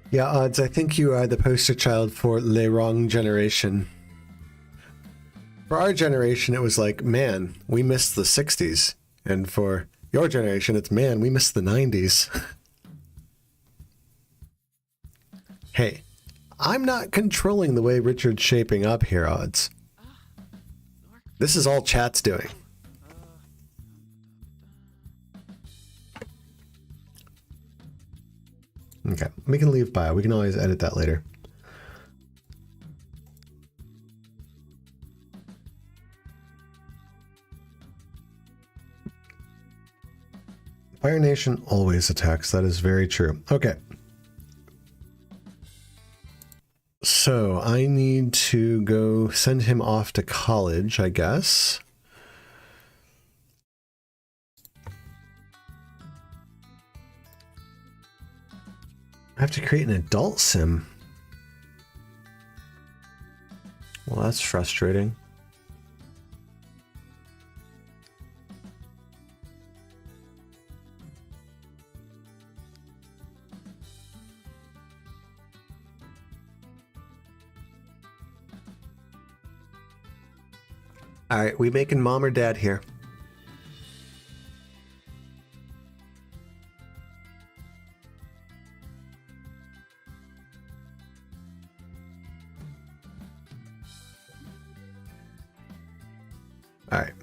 Yeah, Odds, I think you are the poster child for le wrong generation. For our generation, it was like, man, we missed the 60s. And for your generation, it's, man, we missed the 90s. Hey, I'm not controlling the way Richard's shaping up here, Odds. This is all chat's doing. Okay, we can leave bio. We can always edit that later. Fire Nation always attacks. That is very true. Okay. So I need to go send him off to college, I guess. I have to create an adult sim. Well, that's frustrating. All right, we making mom or dad here? All right.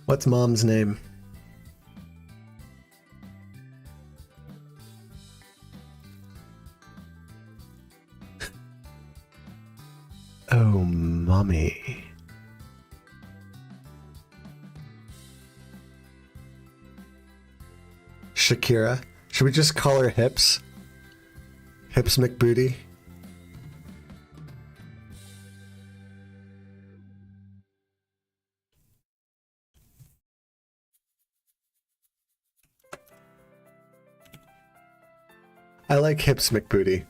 What's mom's name? Oh, mommy. Shakira. Should we just call her Hips? Hips McBooty? I like Hips McBooty.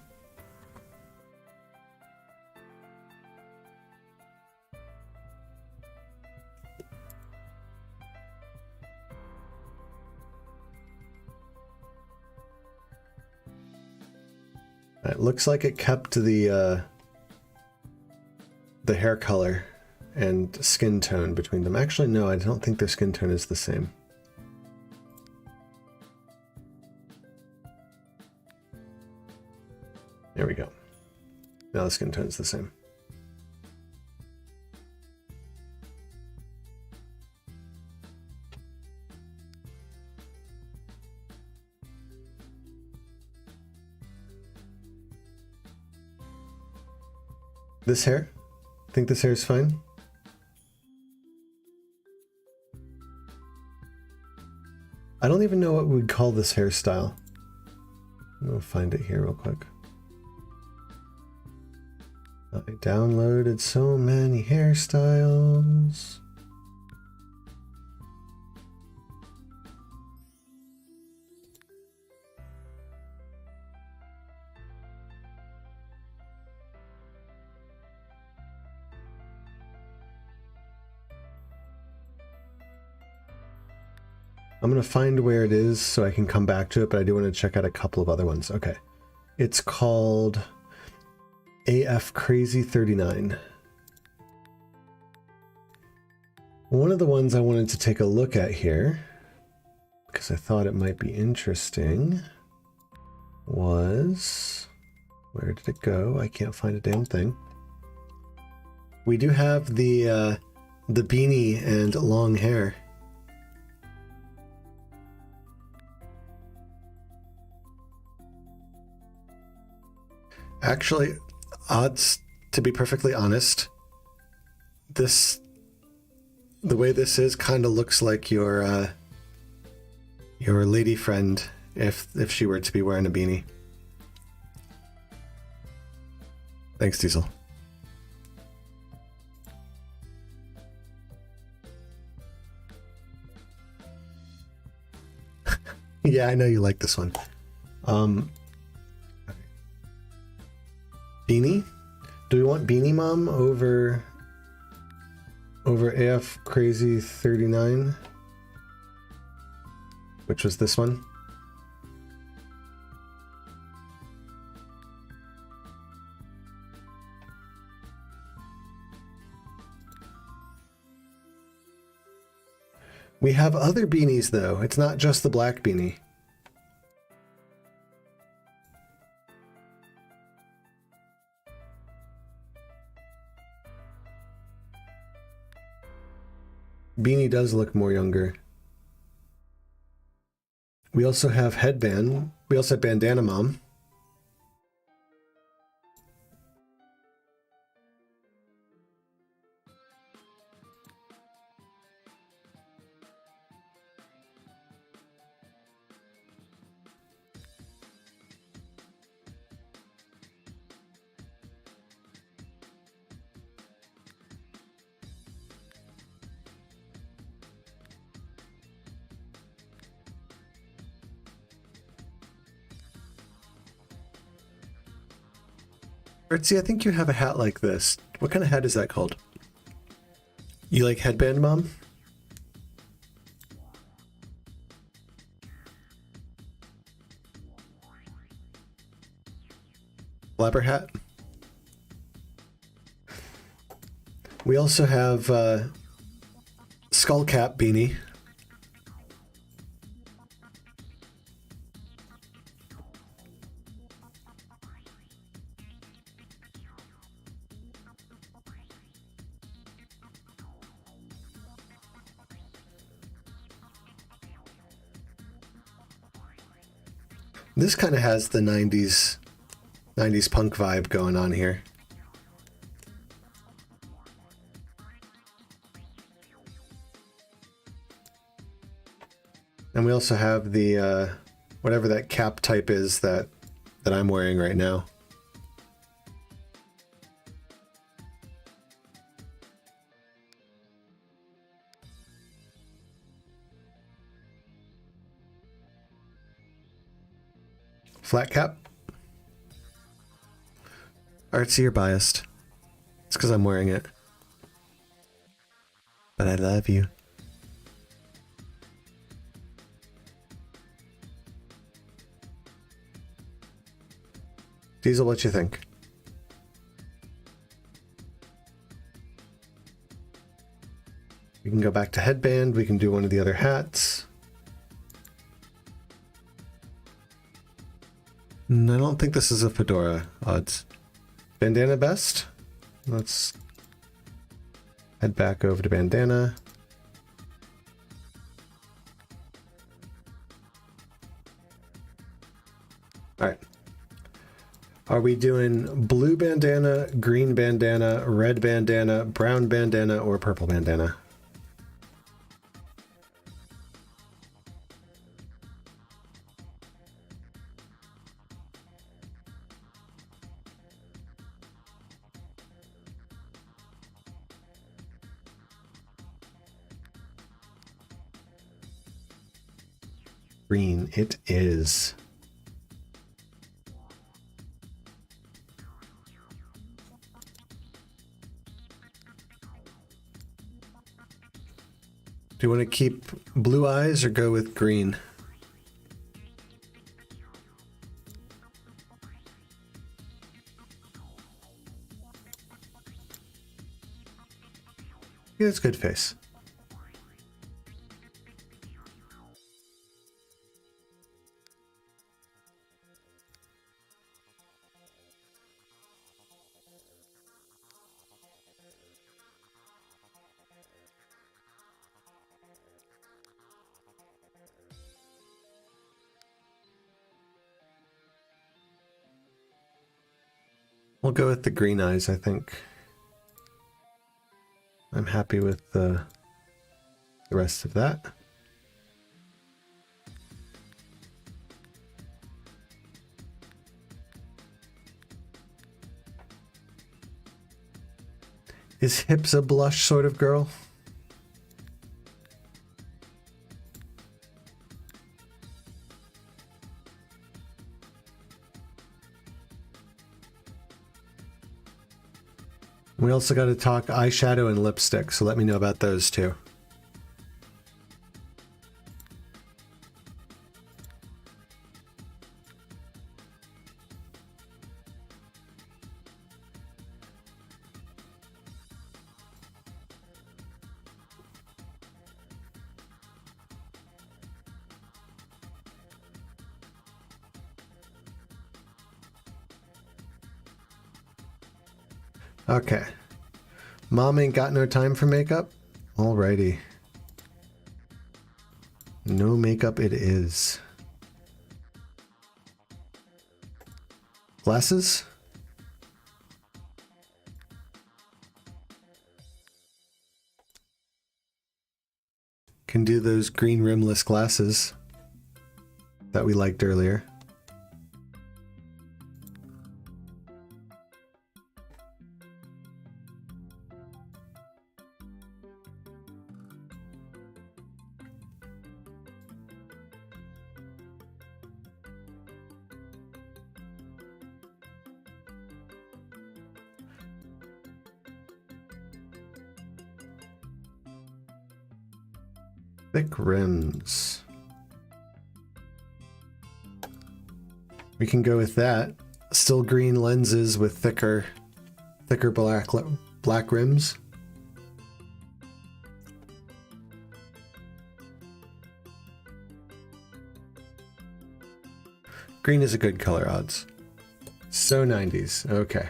It looks like it kept the hair color and skin tone between them. Actually, no, I don't think their skin tone is the same. There we go. Now the skin tone's the same. This hair? Think this hair is fine? I don't even know what we'd call this hairstyle. We'll find it here real quick. I downloaded so many hairstyles. I'm going to find where it is so I can come back to it, but I do want to check out a couple of other ones. Okay. It's called AF Crazy 39. One of the ones I wanted to take a look at here, because I thought it might be interesting, was Where did it go? I can't find a damn thing. We do have the beanie and long hair. Actually, odds, to be perfectly honest, the way this is kind of looks like your lady friend if she were to be wearing a beanie. Thanks, Diesel. Yeah, I know you like this one. Beanie? Do we want Beanie Mom over AF Crazy 39? Which was this one? We have other beanies though. It's not just the black beanie. Beanie does look more younger. We also have headband. We also have bandana mom. Artsy, I think you have a hat like this. What kind of hat is that called? You like headband mom? Flapper hat? We also have skull cap beanie. This kind of has the 90s punk vibe going on here. And we also have the whatever that cap type is that I'm wearing right now. Flat cap? Artsy, you're biased. It's because I'm wearing it. But I love you. Diesel, what you think? We can go back to headband. We can do one of the other hats. I don't think this is a fedora, odds. Bandana best? Let's head back over to bandana. All right. Are we doing blue bandana, green bandana, red bandana, brown bandana, or purple bandana? Green it is. Do you want to keep blue eyes or go with green? Yeah, it's a good face. We'll go with the green eyes, I think. I'm happy with the rest of that. Is Hips a blush sort of girl? We also got to talk eyeshadow and lipstick, so let me know about those too. Okay. Mom ain't got no time for makeup? Alrighty. No makeup it is. Glasses? Can do those green rimless glasses that we liked earlier. Thick rims. We can go with that. Still green lenses with thicker black rims. Green is a good color, odds. So 90s. Okay.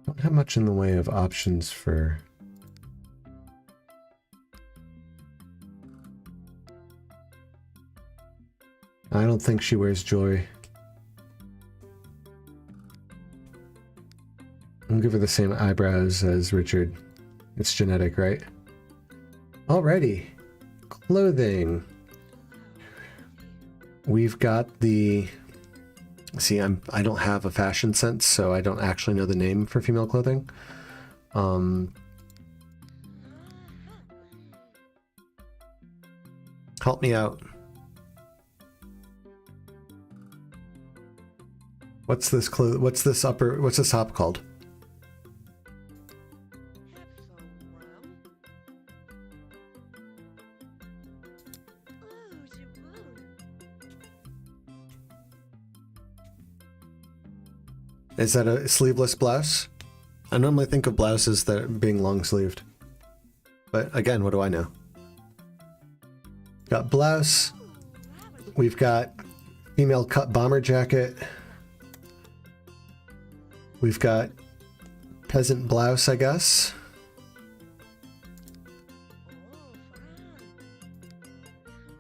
Don't have much in the way of options for... I don't think she wears jewelry. I'll give her the same eyebrows as Richard. It's genetic, right? Alrighty. Clothing. We've got the... See, I don't have a fashion sense, so I don't actually know the name for female clothing. Help me out. What's this top called? Is that a sleeveless blouse? I normally think of blouses that are being long-sleeved. But again, what do I know? Got blouse. We've got female cut bomber jacket. We've got peasant blouse, I guess.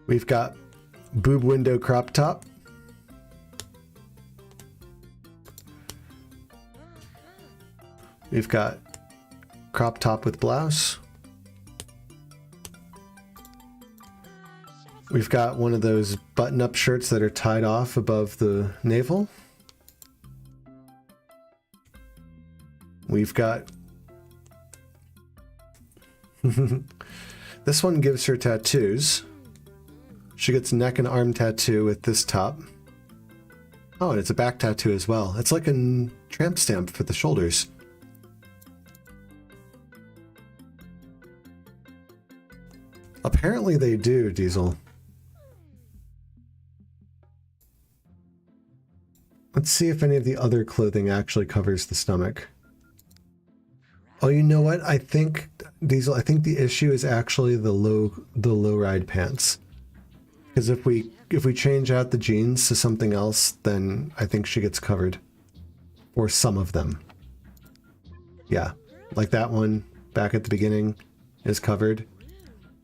We've got boob window crop top. We've got crop top with blouse. We've got one of those button-up shirts that are tied off above the navel. We've got... This one gives her tattoos. She gets neck and arm tattoo with this top. Oh, and it's a back tattoo as well. It's like a tramp stamp for the shoulders. Apparently they do, Diesel. Let's see if any of the other clothing actually covers the stomach. Oh, you know what? I think, Diesel, I think the issue is actually the low ride pants. Because if we if we change out the jeans to something else, then I think she gets covered. Or some of them. Yeah, like that one back at the beginning is covered,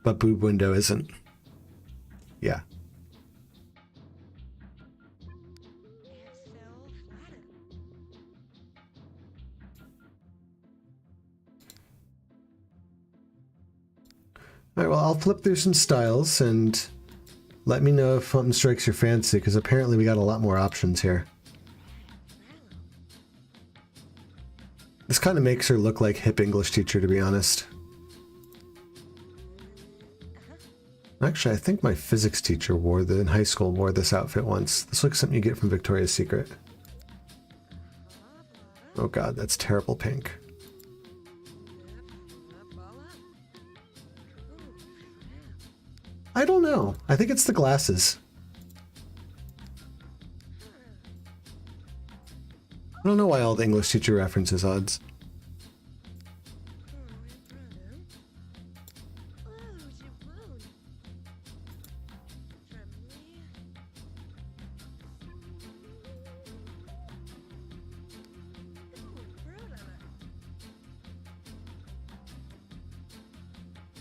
but boob window isn't. Yeah. All right, well, I'll flip through some styles and let me know if something strikes your fancy, because apparently we got a lot more options here. This kind of makes her look like hip English teacher, to be honest. Actually, I think my physics teacher in high school wore this outfit once. This looks like something you get from Victoria's Secret. Oh god, that's terrible pink. I don't know. I think it's the glasses. I don't know why all the English teacher references odds.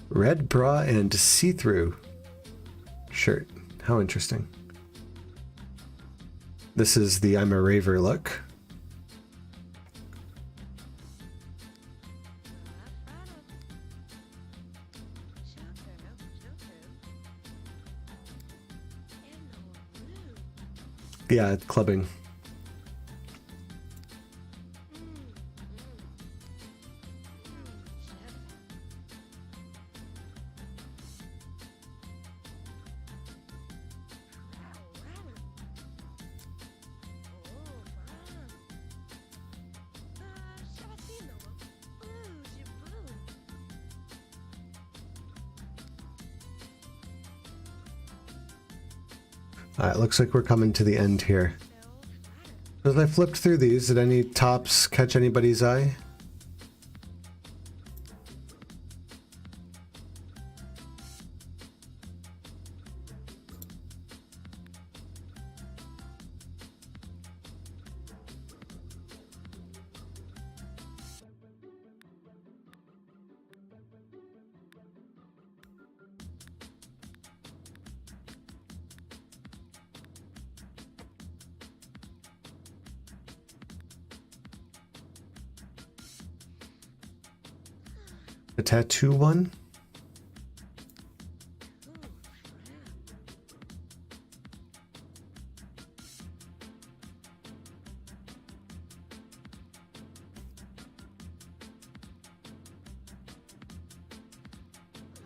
Red bra and see-through shirt. How interesting. This is the I'm a raver look. Yeah, clubbing. Alright, looks like we're coming to the end here. As I flipped through these, did any tops catch anybody's eye? The tattoo one?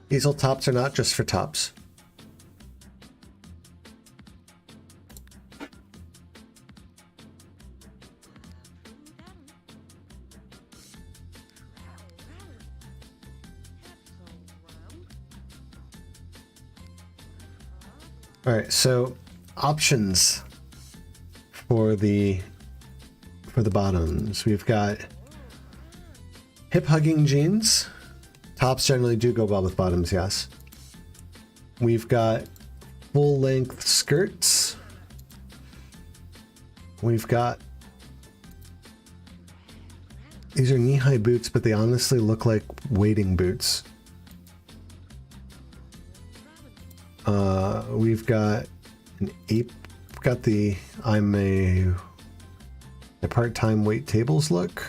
Easel tops are not just for tops. All right, so options for the bottoms. We've got hip hugging jeans. Tops generally do go well with bottoms, yes. We've got full length skirts. We've got, these are knee-high boots, but they honestly look like wading boots. We've got an ape, got the I'm a part-time wait tables look.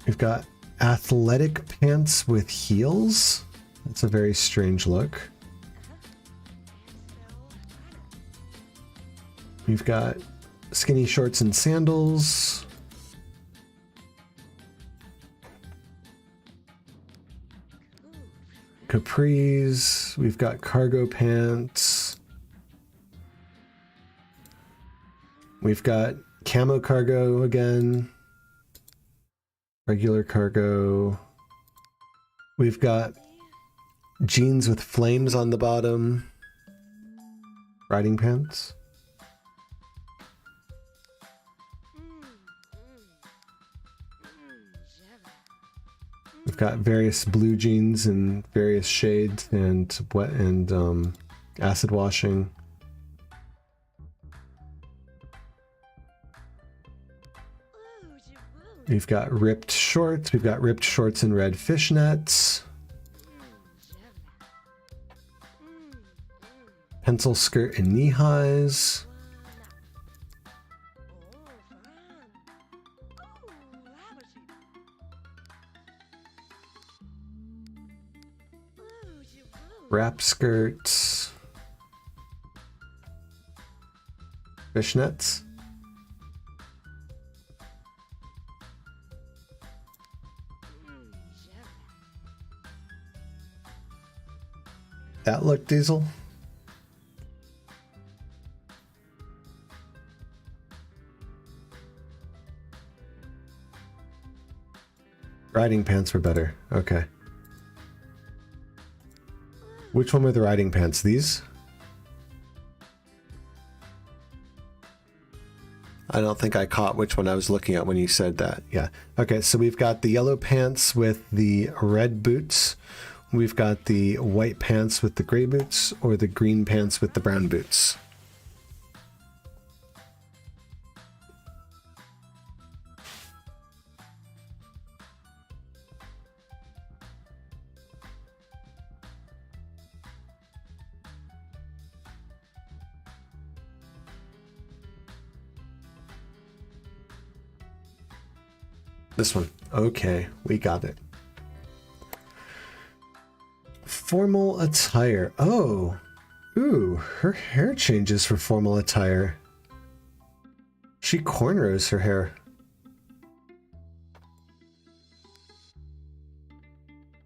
We've got athletic pants with heels. That's a very strange look. We've got skinny shorts and sandals. Capris, we've got cargo pants. We've got camo cargo again. Regular cargo. We've got jeans with flames on the bottom. Riding pants. We've got various blue jeans in various shades and Acid washing. We've got ripped shorts. We've got ripped shorts and red fishnets. Pencil skirt and knee highs. Wrap skirts. Fishnets. That look, Diesel? Riding pants were better. Okay. Which one were the riding pants? These? I don't think I caught which one I was looking at when you said that. Yeah. Okay, so we've got the yellow pants with the red boots. We've got the white pants with the gray boots, or the green pants with the brown boots. This one. Okay, we got it. Formal attire. Oh. Ooh, her hair changes for formal attire. She cornrows her hair.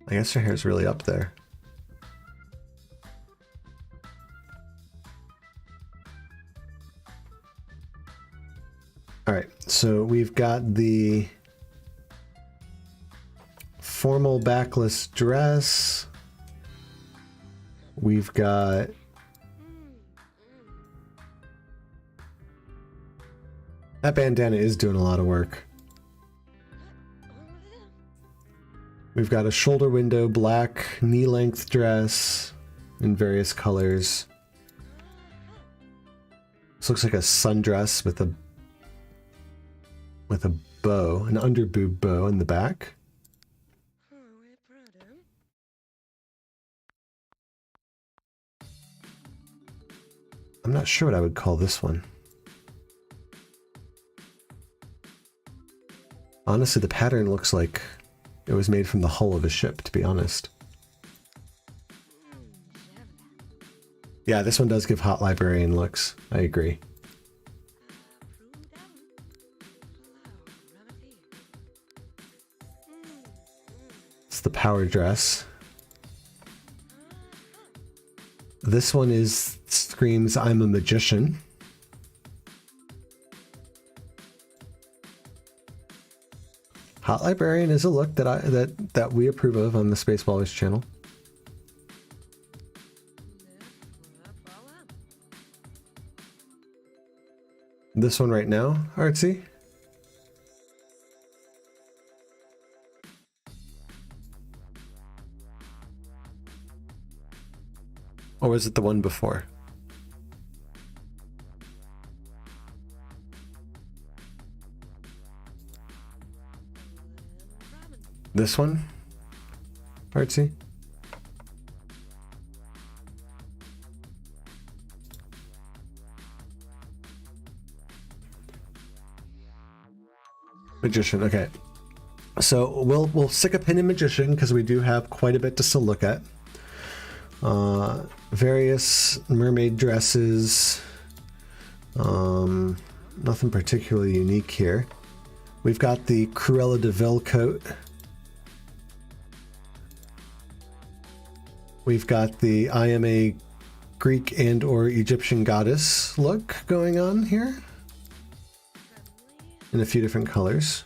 I guess her hair's really up there. All right, so we've got the formal backless dress. We've got that bandana is doing a lot of work. We've got a shoulder window black knee-length dress in various colors. This looks like a sundress with a bow, an underboob bow in the back. I'm not sure what I would call this one. Honestly, the pattern looks like it was made from the hull of a ship, to be honest. Yeah, this one does give hot librarian looks. I agree. It's the power dress. This one screams, I'm a magician. Hot librarian is a look that we approve of on the Spaceballers channel. This one right now, artsy. Or was it the one before? This one? Artsy? Magician, okay. So we'll stick a pin in magician because we do have quite a bit to still look at. Various mermaid dresses. Nothing particularly unique here. We've got the Cruella de Vil coat. We've got the I am a Greek and or Egyptian goddess look going on here. In a few different colors.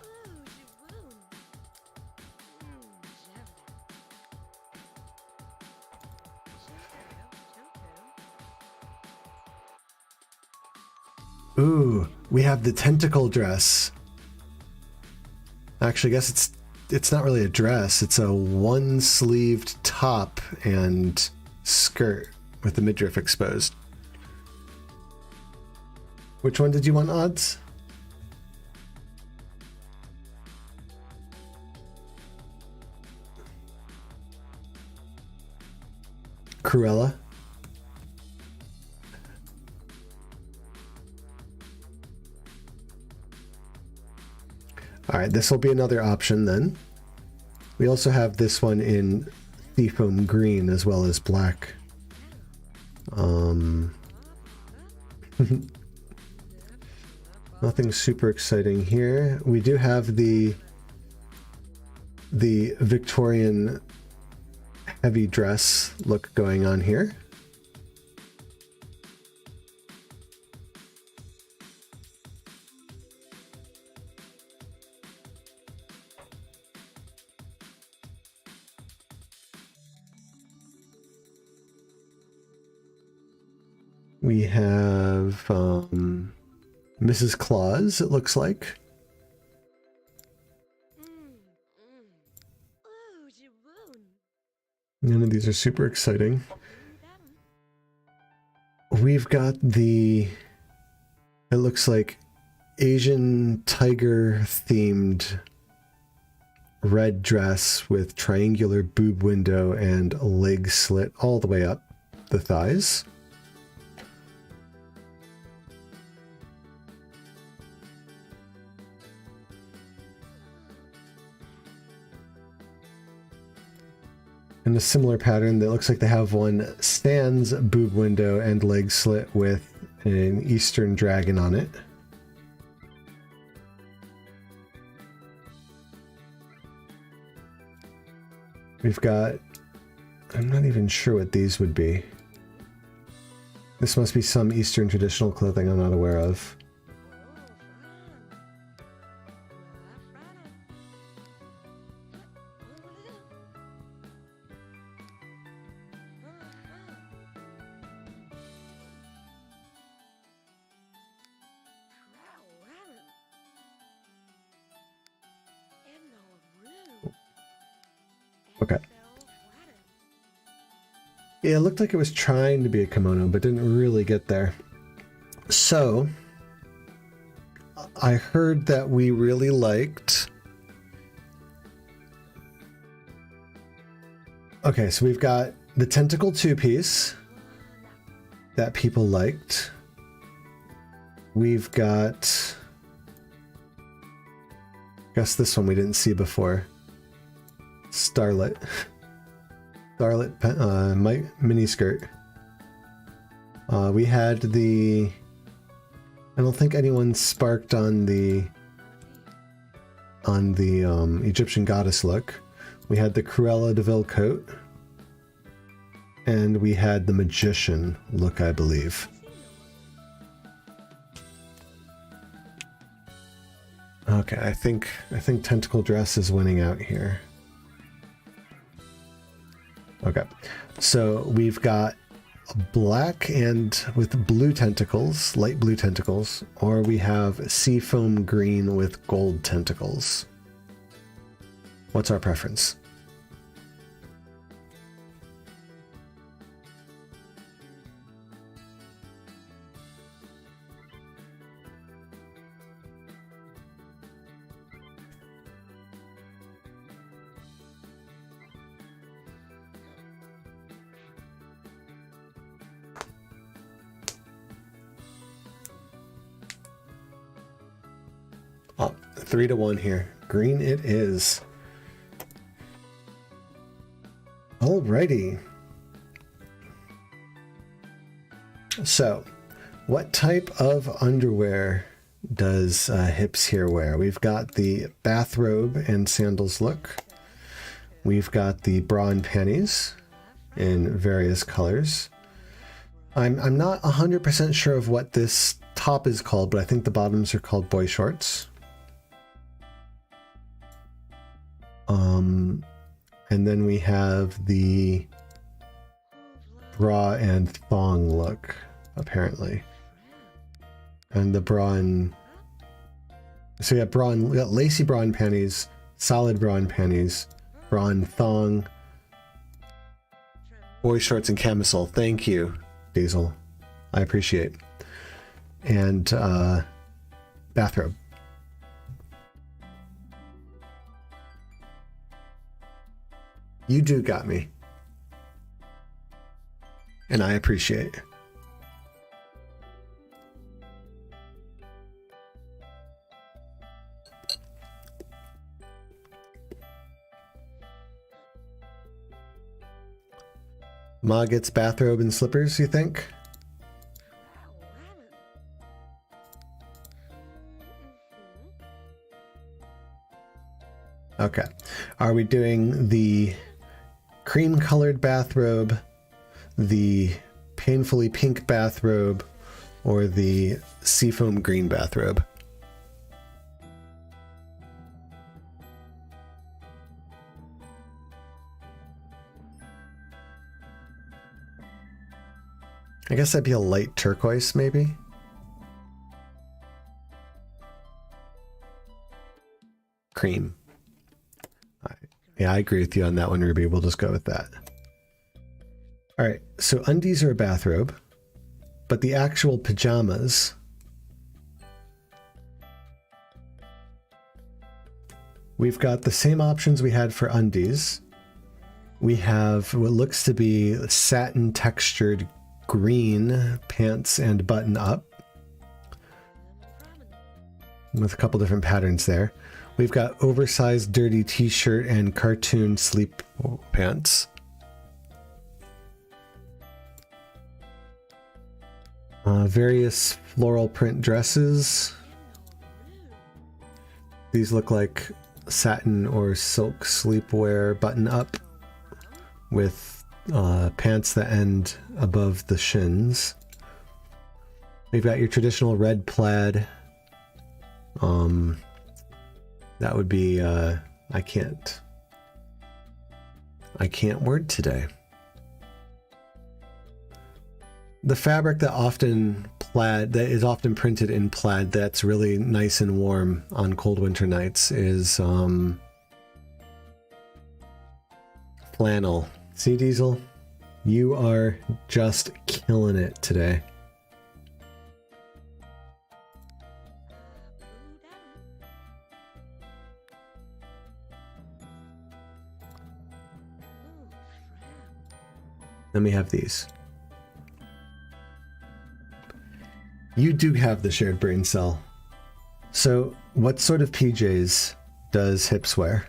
Ooh, we have the tentacle dress. Actually, I guess it's not really a dress. It's a one-sleeved top and skirt with the midriff exposed. Which one did you want, Odds? Cruella. All right, this will be another option then. We also have this one in seafoam green as well as black. Nothing super exciting here. We do have the Victorian heavy dress look going on here. We have Mrs. Claus, it looks like. None of these are super exciting. We've got the, it looks like Asian tiger themed red dress with triangular boob window and a leg slit all the way up the thighs. And a similar pattern that looks like they have one sans boob window and leg slit with an Eastern dragon on it. We've got, I'm not even sure what these would be. This must be some Eastern traditional clothing I'm not aware of. Okay. Yeah, it looked like it was trying to be a kimono, but didn't really get there. So, I heard that we really liked... Okay, so we've got the tentacle two-piece that people liked. We've got... I guess this one we didn't see before. Starlet mini skirt. We had the, I don't think anyone sparked on the Egyptian goddess look. We had the Cruella de Vil coat, and we had the magician look, I believe. Okay, I think tentacle dress is winning out here. Okay, so we've got black and with blue tentacles, light blue tentacles, or we have seafoam green with gold tentacles. What's our preference? Oh, 3-1 here. Green it is. Alrighty. So, what type of underwear does Hips here wear? We've got the bathrobe and sandals look. We've got the bra and panties in various colors. I'm not 100% sure of what this top is called, but I think the bottoms are called boy shorts. And then we have the bra and thong look, apparently. And the bra and... So yeah, we got lacy bra and panties, solid bra and panties, bra and thong, Boy shorts and camisole. Thank you, Diesel. I appreciate. And bathrobe. You do got me. And I appreciate. Ma gets bathrobe and slippers, you think? Okay. Are we doing the cream-colored bathrobe, the painfully pink bathrobe, or the seafoam green bathrobe? I guess that'd be a light turquoise, maybe? Cream. Yeah, I agree with you on that one, Ruby. We'll just go with that. All right, so undies are a bathrobe, but the actual pajamas, we've got the same options we had for undies. We have what looks to be satin textured green pants and button up with a couple different patterns there. We've got oversized dirty t-shirt and cartoon sleep pants. Various floral print dresses. These look like satin or silk sleepwear button up with pants that end above the shins. We've got your traditional red plaid. That would be, I can't word today. The fabric that is often printed in plaid that's really nice and warm on cold winter nights is flannel. See, Diesel? You are just killing it today. Then we have these. You do have the shared brain cell. So what sort of PJs does Hips wear?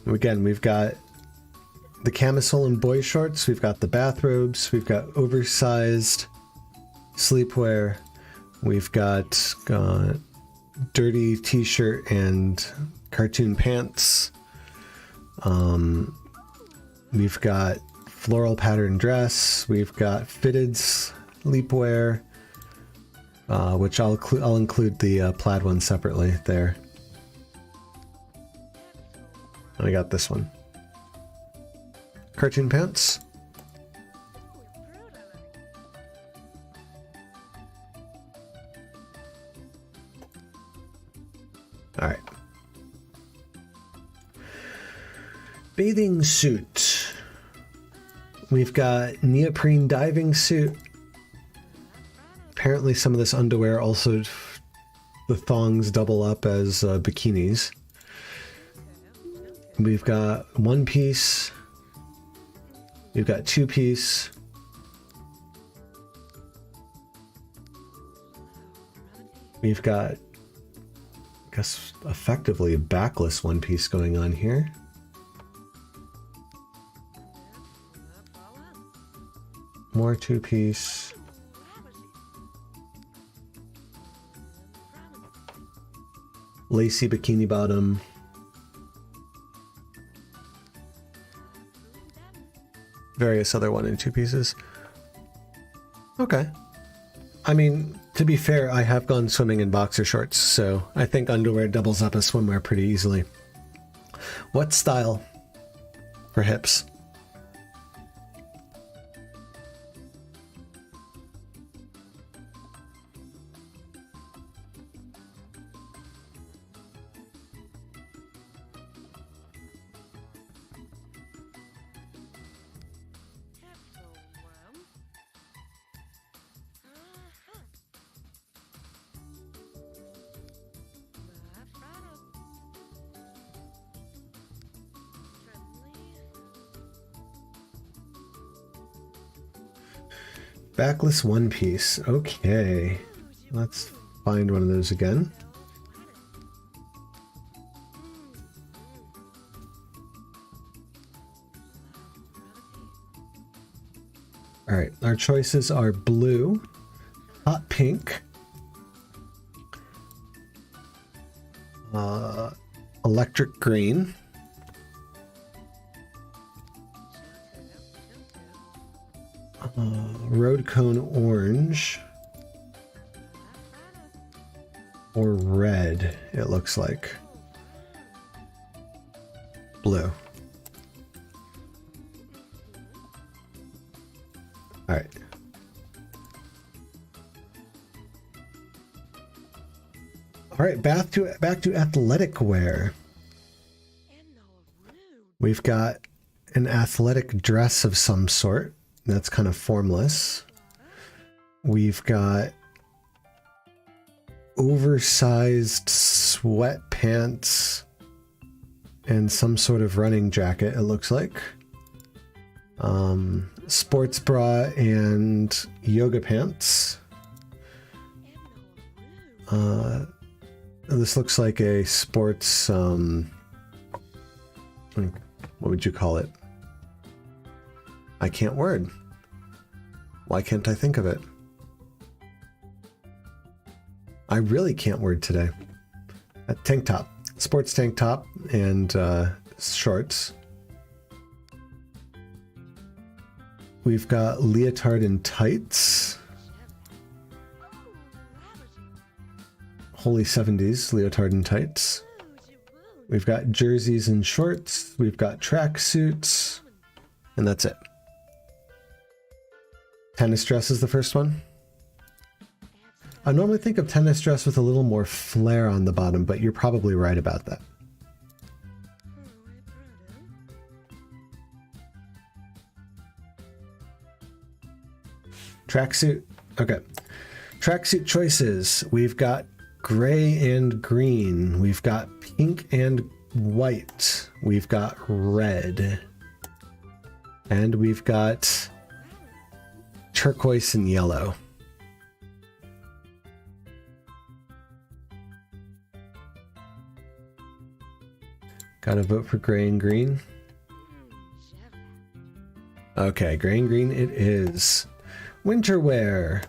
Again, we've got the camisole and boy shorts, we've got the bathrobes, we've got oversized sleepwear, we've got dirty t-shirt and cartoon pants, we've got floral pattern dress, we've got fitted sleepwear, which I'll include the plaid one separately there. And I got this one. Cartoon pants. All right. Bathing suit. We've got neoprene diving suit. Apparently some of this underwear also, the thongs double up as bikinis. We've got one piece. We've got two piece. We've got, I guess, effectively a backless one piece going on here. More two piece. Lacy bikini bottom. Various other 1 and 2 pieces. Okay. I mean, To be fair, I have gone swimming in boxer shorts, so I think underwear doubles up as swimwear pretty easily. What style for hips? Backless one piece. Okay. Let's find one of those again. All right, our choices are blue, hot pink, electric green, road cone orange, or red, it looks like. Blue. All right. All right, back to athletic wear. We've got an athletic dress of some sort. That's kind of formless. We've got oversized sweatpants and some sort of running jacket, it looks like. Sports bra and yoga pants. This looks like a sports, what would you call it? I can't word. Why can't I think of it? I really can't word today. A tank top. Sports tank top and shorts. We've got leotard and tights. Holy 70s, leotard and tights. We've got jerseys and shorts. We've got track suits. And that's it. Tennis dress is the first one. I normally think of tennis dress with a little more flare on the bottom, but you're probably right about that. Tracksuit. Okay. Tracksuit choices. We've got gray and green. We've got pink and white. We've got red. And we've got turquoise and yellow. Gotta vote for gray and green. Okay, gray and green it is. Winter wear.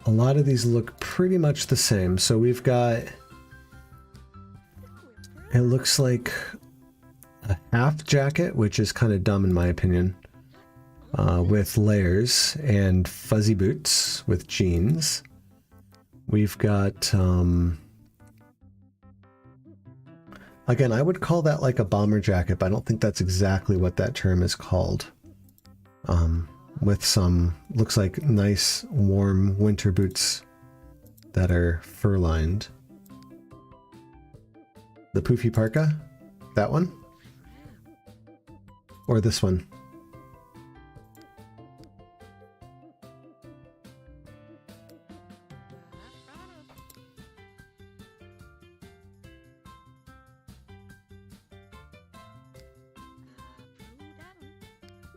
A lot of these look pretty much the same. So we've got, it looks like a half jacket, which is kind of dumb in my opinion, with layers, and fuzzy boots with jeans. We've got, again, I would call that like a bomber jacket, but I don't think that's exactly what that term is called. With some, looks like nice warm winter boots that are fur-lined. The poofy parka, that one? Or this one?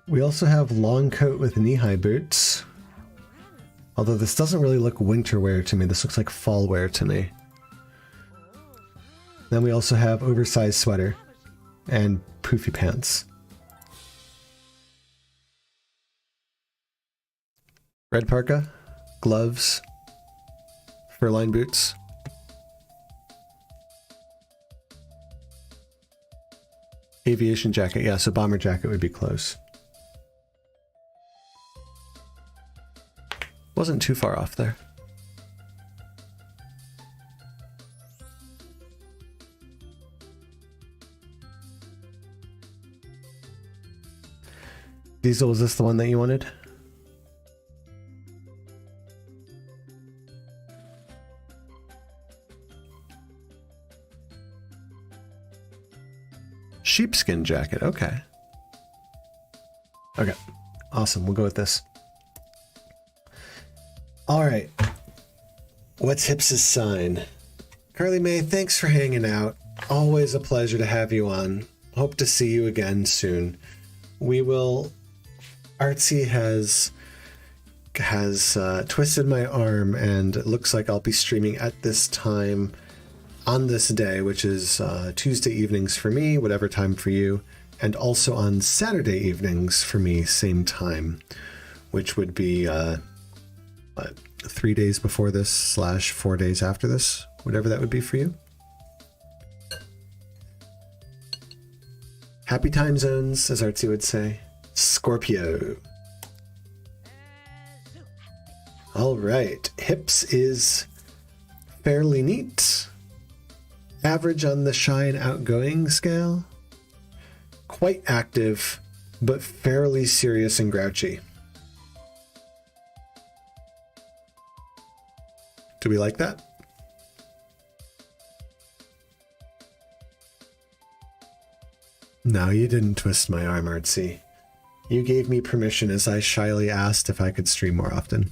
We also have long coat with knee-high boots. Although this doesn't really look winter wear to me. This looks like fall wear to me. Then we also have oversized sweater and poofy pants. Red parka, gloves, fur-lined boots. Aviation jacket, yeah, so bomber jacket would be close. Wasn't too far off there. Diesel, was this the one that you wanted? Sheepskin jacket, okay. Okay, awesome, we'll go with this. All right, what's Hips's sign? Carly Mae, thanks for hanging out. Always a pleasure to have you on. Hope to see you again soon. We will... Artsy has twisted my arm, and it looks like I'll be streaming at this time on this day, which is Tuesday evenings for me, whatever time for you, and also on Saturday evenings for me, same time, which would be 3 days before this / 4 days after this, whatever that would be for you. Happy time zones, as Artsy would say. Scorpio. All right, Hips is fairly neat. Average on the shy and outgoing scale. Quite active, but fairly serious and grouchy. Do we like that? No, you didn't twist my arm, Artsy. You gave me permission as I shyly asked if I could stream more often.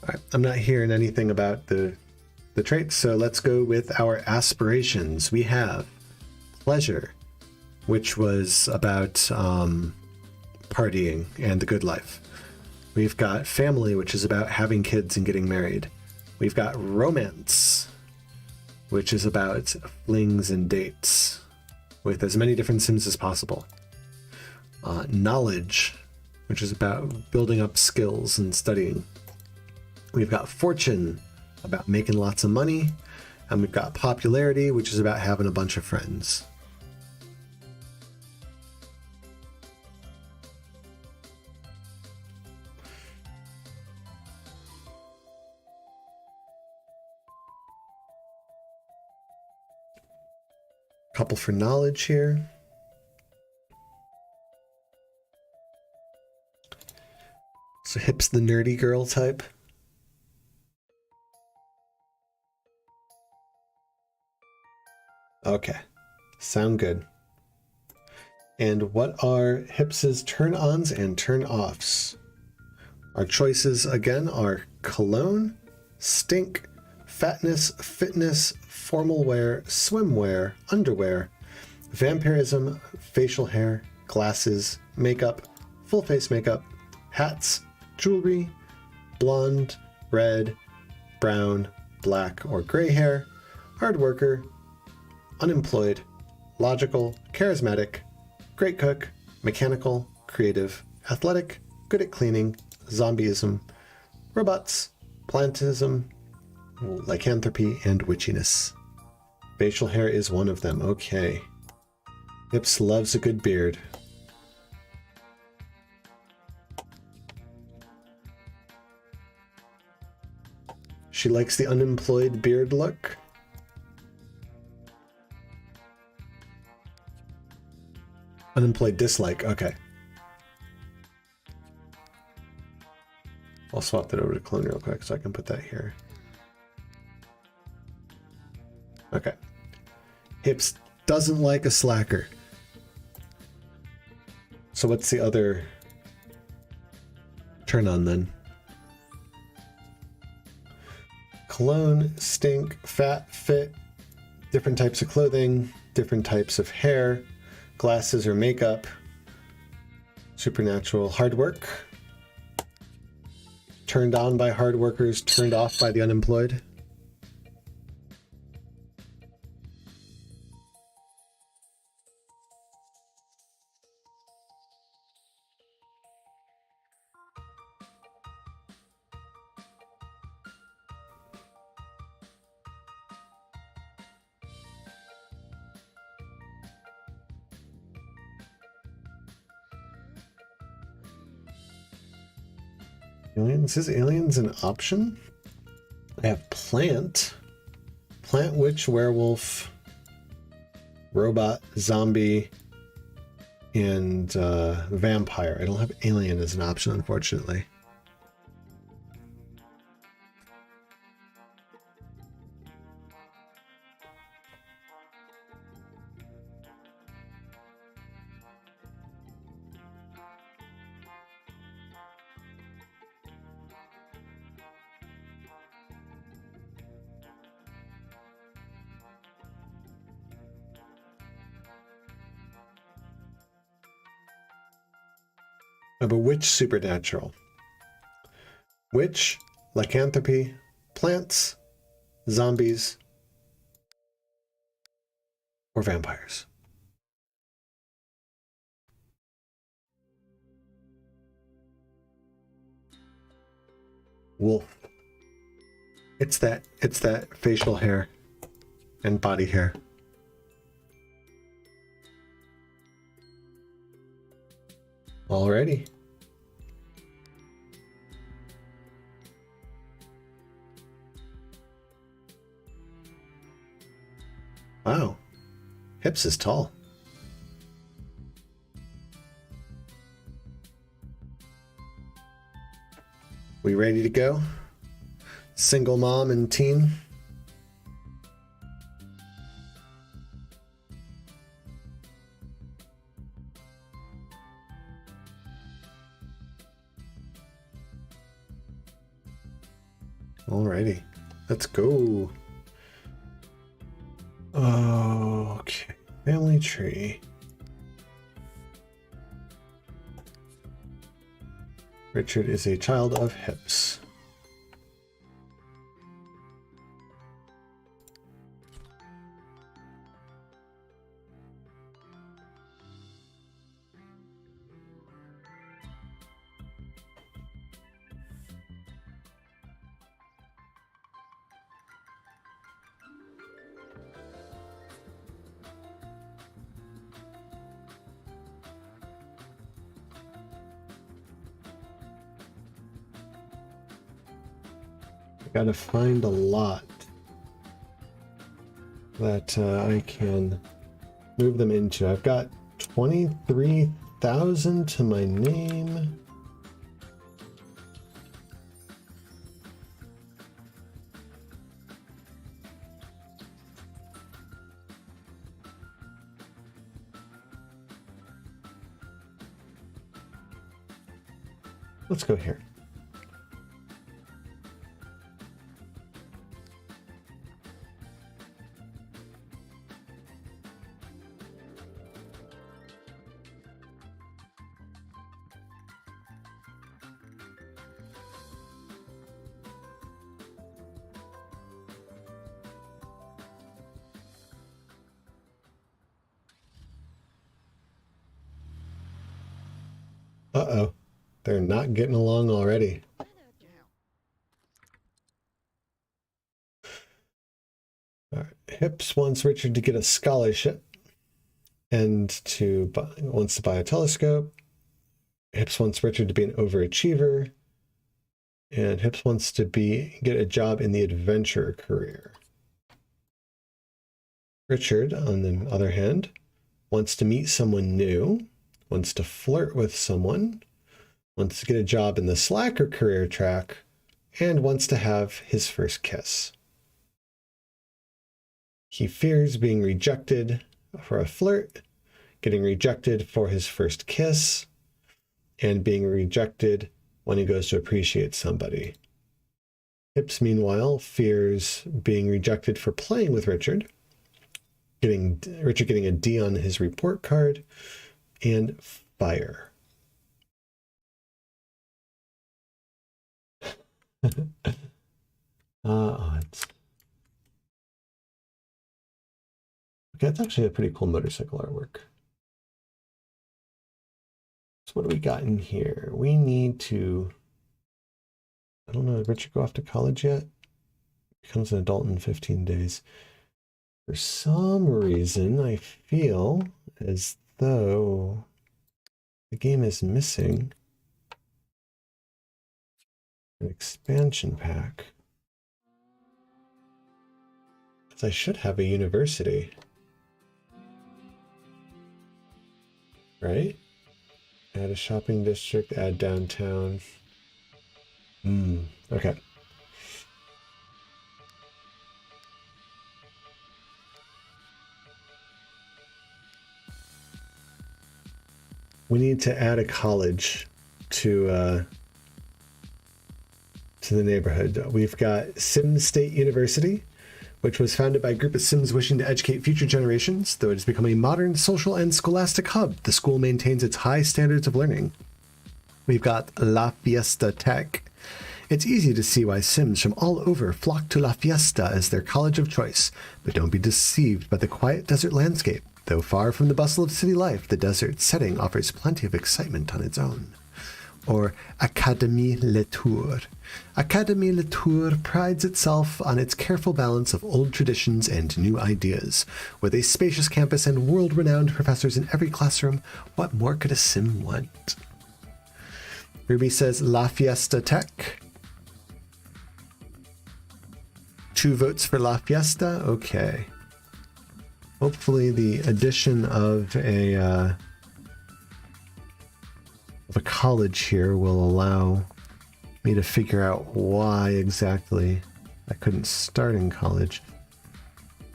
All right, I'm not hearing anything about the traits, so let's go with our aspirations. We have pleasure, which was about partying and the good life. We've got family, which is about having kids and getting married. We've got romance, which is about flings and dates with as many different Sims as possible. Knowledge, which is about building up skills and studying. We've got fortune, about making lots of money, and we've got popularity, which is about having a bunch of friends. Couple for knowledge here. So Hip's the nerdy girl type. Okay, sound good. And what are Hips's turn-ons and turn-offs? Our choices, again, are cologne, stink, fatness, fitness, formal wear, swimwear, underwear, vampirism, facial hair, glasses, makeup, full face makeup, hats, jewelry, blonde, red, brown, black, or gray hair, hard worker, unemployed, logical, charismatic, great cook, mechanical, creative, athletic, good at cleaning, zombieism, robots, plantism, lycanthropy, and witchiness. Facial hair is one of them. Okay. Hips loves a good beard. She likes the unemployed beard look. Unemployed dislike, okay. I'll swap that over to clone real quick so I can put that here. Okay. Hips doesn't like a slacker. So what's the other turn on then? Cologne, stink, fat, fit, different types of clothing, different types of hair, glasses or makeup, supernatural, hard work, turned on by hard workers, turned off by the unemployed. Aliens? Is aliens an option? I have plant, witch, werewolf, robot, zombie, and vampire. I don't have alien as an option, unfortunately. But which supernatural? Witch, lycanthropy, plants, zombies, or vampires? Wolf. It's that facial hair and body hair. Alrighty. Wow. Hips is tall. We ready to go? Single mom and teen? Alrighty, let's go. Okay, family tree. Richard is a child of hips. Gotta find a lot that I can move them into. I've got 23,000 to my name. Let's go here. Uh-oh, they're not getting along already. All right. Hips wants Richard to get a scholarship and wants to buy a telescope. Hips wants Richard to be an overachiever, and Hips wants to get a job in the adventure career. Richard, on the other hand, wants to meet someone new, wants to flirt with someone, wants to get a job in the slacker career track, and wants to have his first kiss. He fears being rejected for a flirt, getting rejected for his first kiss, and being rejected when he goes to appreciate somebody. Hips, meanwhile, fears being rejected for playing with Richard, Richard getting a D on his report card, and fire. Odds. Okay, that's actually a pretty cool motorcycle artwork. So what do we got in here? We need to, I don't know, did Richard go off to college yet? Becomes an adult in 15 days. For some reason, I feel as though the game is missing An expansion pack. Because I should have a university. Right? Add a shopping district, add downtown. Okay. We need to add a college to the neighborhood. We've got Sim State University, which was founded by a group of Sims wishing to educate future generations. Though it has become a modern, social, and scholastic hub, the school maintains its high standards of learning. We've got La Fiesta Tech. It's easy to see why Sims from all over flock to La Fiesta as their college of choice, but don't be deceived by the quiet desert landscape. Though far from the bustle of city life, the desert setting offers plenty of excitement on its own. Or Académie Le Tour. Académie Le Tour prides itself on its careful balance of old traditions and new ideas. With a spacious campus and world-renowned professors in every classroom, what more could a sim want? Ruby says La Fiesta Tech. 2 votes for La Fiesta? Okay. Hopefully the addition of a college here will allow me to figure out why exactly I couldn't start in college.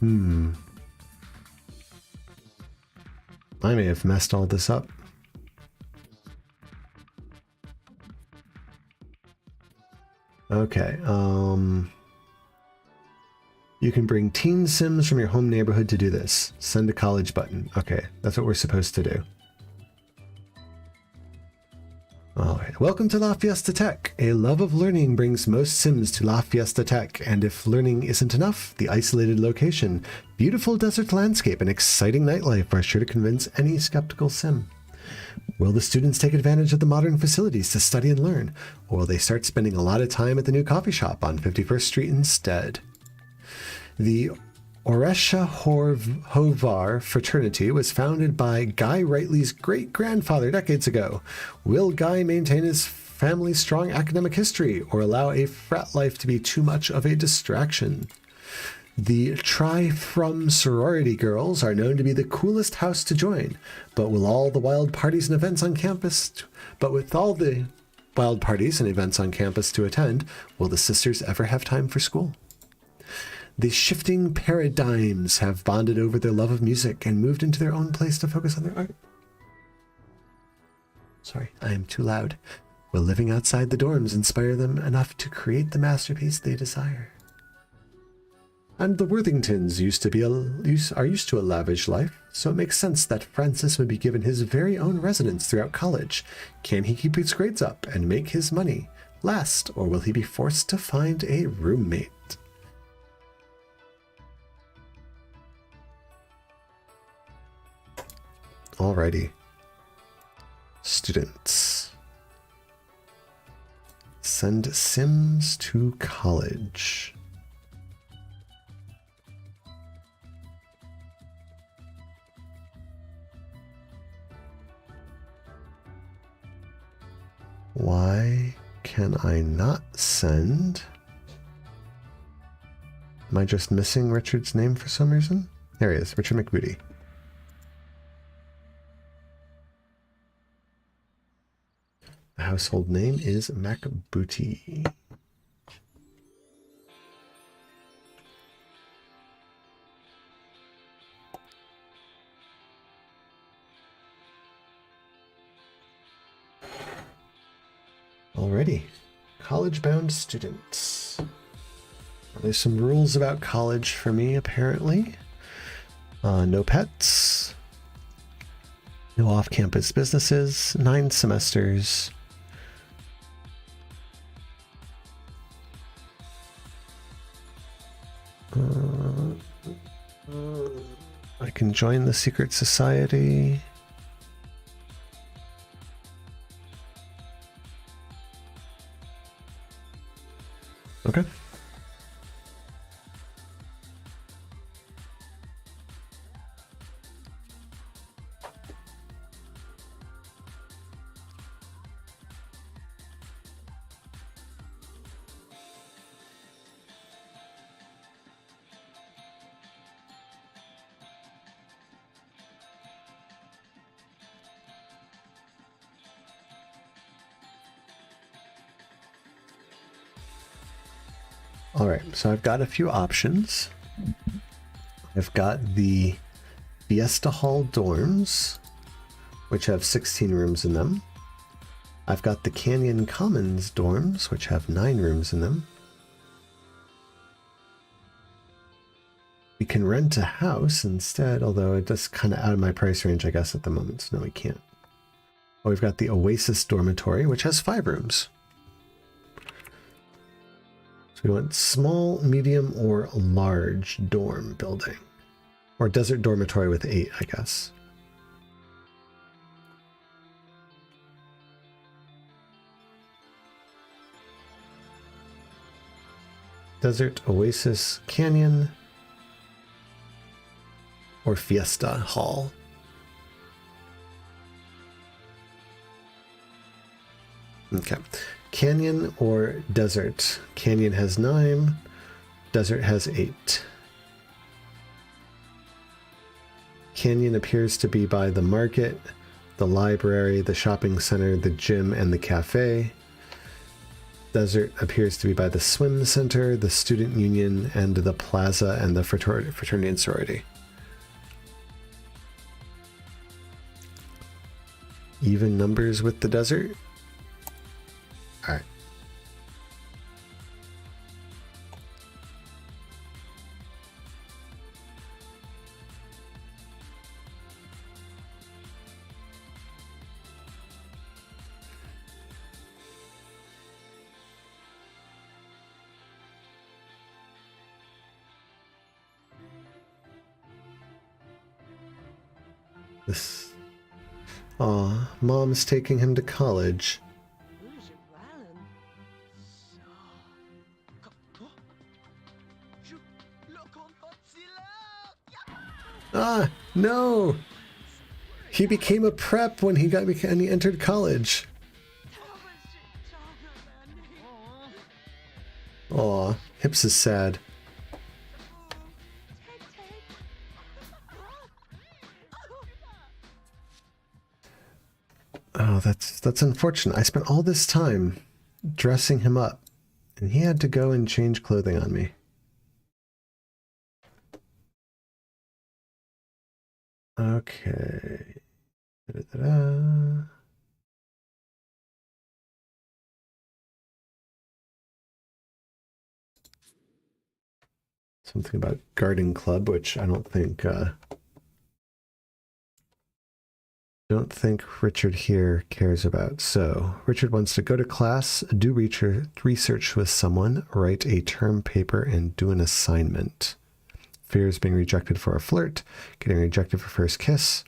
I may have messed all this up. Okay, you can bring teen sims from your home neighborhood to do this. Send a college button. Okay, that's what we're supposed to do. Alright, welcome to La Fiesta Tech. A love of learning brings most sims to La Fiesta Tech, and if learning isn't enough, the isolated location, beautiful desert landscape, and exciting nightlife are sure to convince any skeptical sim. Will the students take advantage of the modern facilities to study and learn, or will they start spending a lot of time at the new coffee shop on 51st Street instead? The Oresha Hovar fraternity was founded by Guy Wrightley's great-grandfather decades ago. Will Guy maintain his family's strong academic history, or allow a frat life to be too much of a distraction? The Tri-From sorority girls are known to be the coolest house to join, but with all the wild parties and events on campus to attend, will the sisters ever have time for school? The Shifting Paradigms have bonded over their love of music and moved into their own place to focus on their art. Sorry, I am too loud. Will living outside the dorms inspire them enough to create the masterpiece they desire? And the Worthingtons are used to a lavish life, so it makes sense that Francis would be given his very own residence throughout college. Can he keep his grades up and make his money last, or will he be forced to find a roommate? Alrighty. Students. Send Sims to college. Why can I not send? Am I just missing Richard's name for some reason? There he is, Richard McBooty. The household name is MacBooty. Alrighty, college-bound students. There's some rules about college for me, apparently. No pets. No off-campus businesses. 9 semesters. I can join the secret society. Okay. All right, so I've got a few options. I've got the Fiesta Hall dorms, which have 16 rooms in them. I've got the Canyon Commons dorms, which have 9 rooms in them. We can rent a house instead, although it's kind of out of my price range, I guess, at the moment, so no, we can't. Oh, we've got the Oasis Dormitory, which has 5 rooms. So we want small, medium, or large dorm building. Or desert dormitory with 8, I guess. Desert, Oasis, Canyon, or Fiesta Hall. Okay. Canyon or desert? Canyon has 9, desert has 8. Canyon appears to be by the market, the library, the shopping center, the gym, and the cafe. Desert appears to be by the swim center, the student union, and the plaza and the fraternity and sorority. Even numbers with the desert? All right. This. Aw, Mom's taking him to college. Ah, no! He became a prep when he entered college. Aw, Hips is sad. Oh, that's unfortunate. I spent all this time dressing him up, and he had to go and change clothing on me. Okay. Da-da-da-da. Something about garden club, which I don't think Richard here cares about. So Richard wants to go to class, do research with someone, write a term paper, and do an assignment. Fears being rejected for a flirt, getting rejected for first kiss,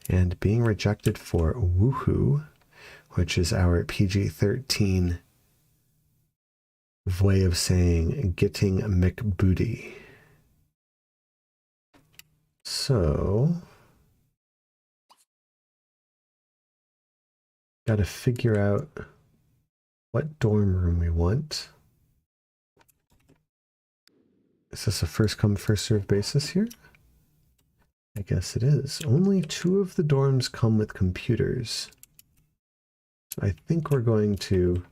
and being rejected for woohoo, which is our PG-13 way of saying getting McBooty. So got to figure out what dorm room we want. Is this a first come, first served basis here? I guess it is. Only 2 of the dorms come with computers. So I think we're going to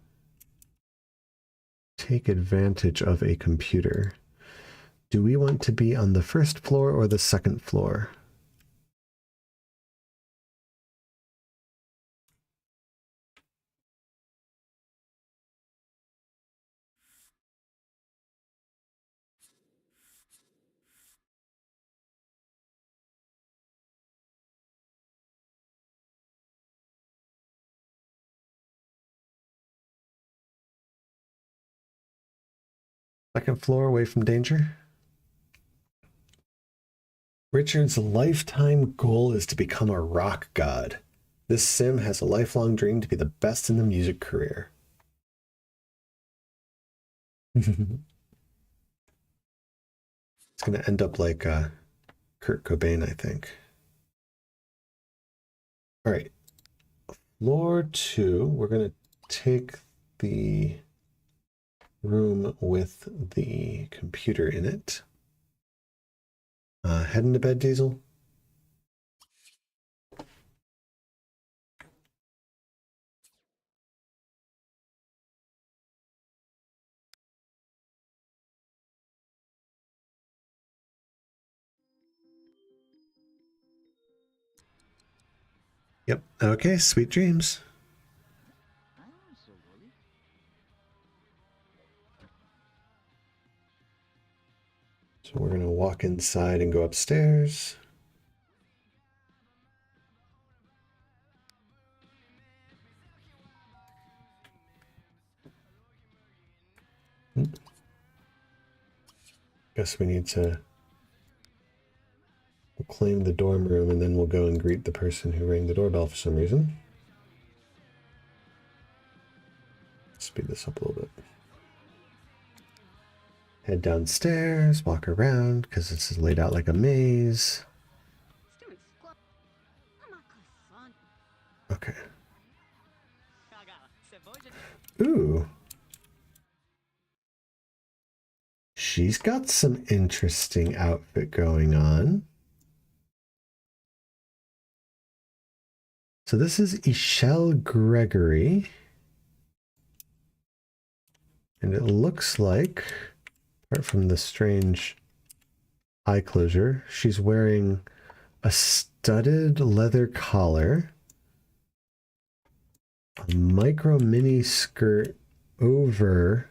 take advantage of a computer. Do we want to be on the first floor or the second floor? Second floor, away from danger. Richard's lifetime goal is to become a rock god. This sim has a lifelong dream to be the best in the music career. It's going to end up like Kurt Cobain, I think. All right. Floor 2, we're going to take the room with the computer in it. Head into bed, Diesel. Yep. Okay, sweet dreams. So we're going to walk inside and go upstairs. Guess we need to claim the dorm room and then we'll go and greet the person who rang the doorbell for some reason. Speed this up a little bit. Head downstairs, walk around, because this is laid out like a maze. Okay. Ooh. She's got some interesting outfit going on. So this is Ishelle Gregory. And it looks like, apart from the strange eye closure, she's wearing a studded leather collar, a micro mini skirt over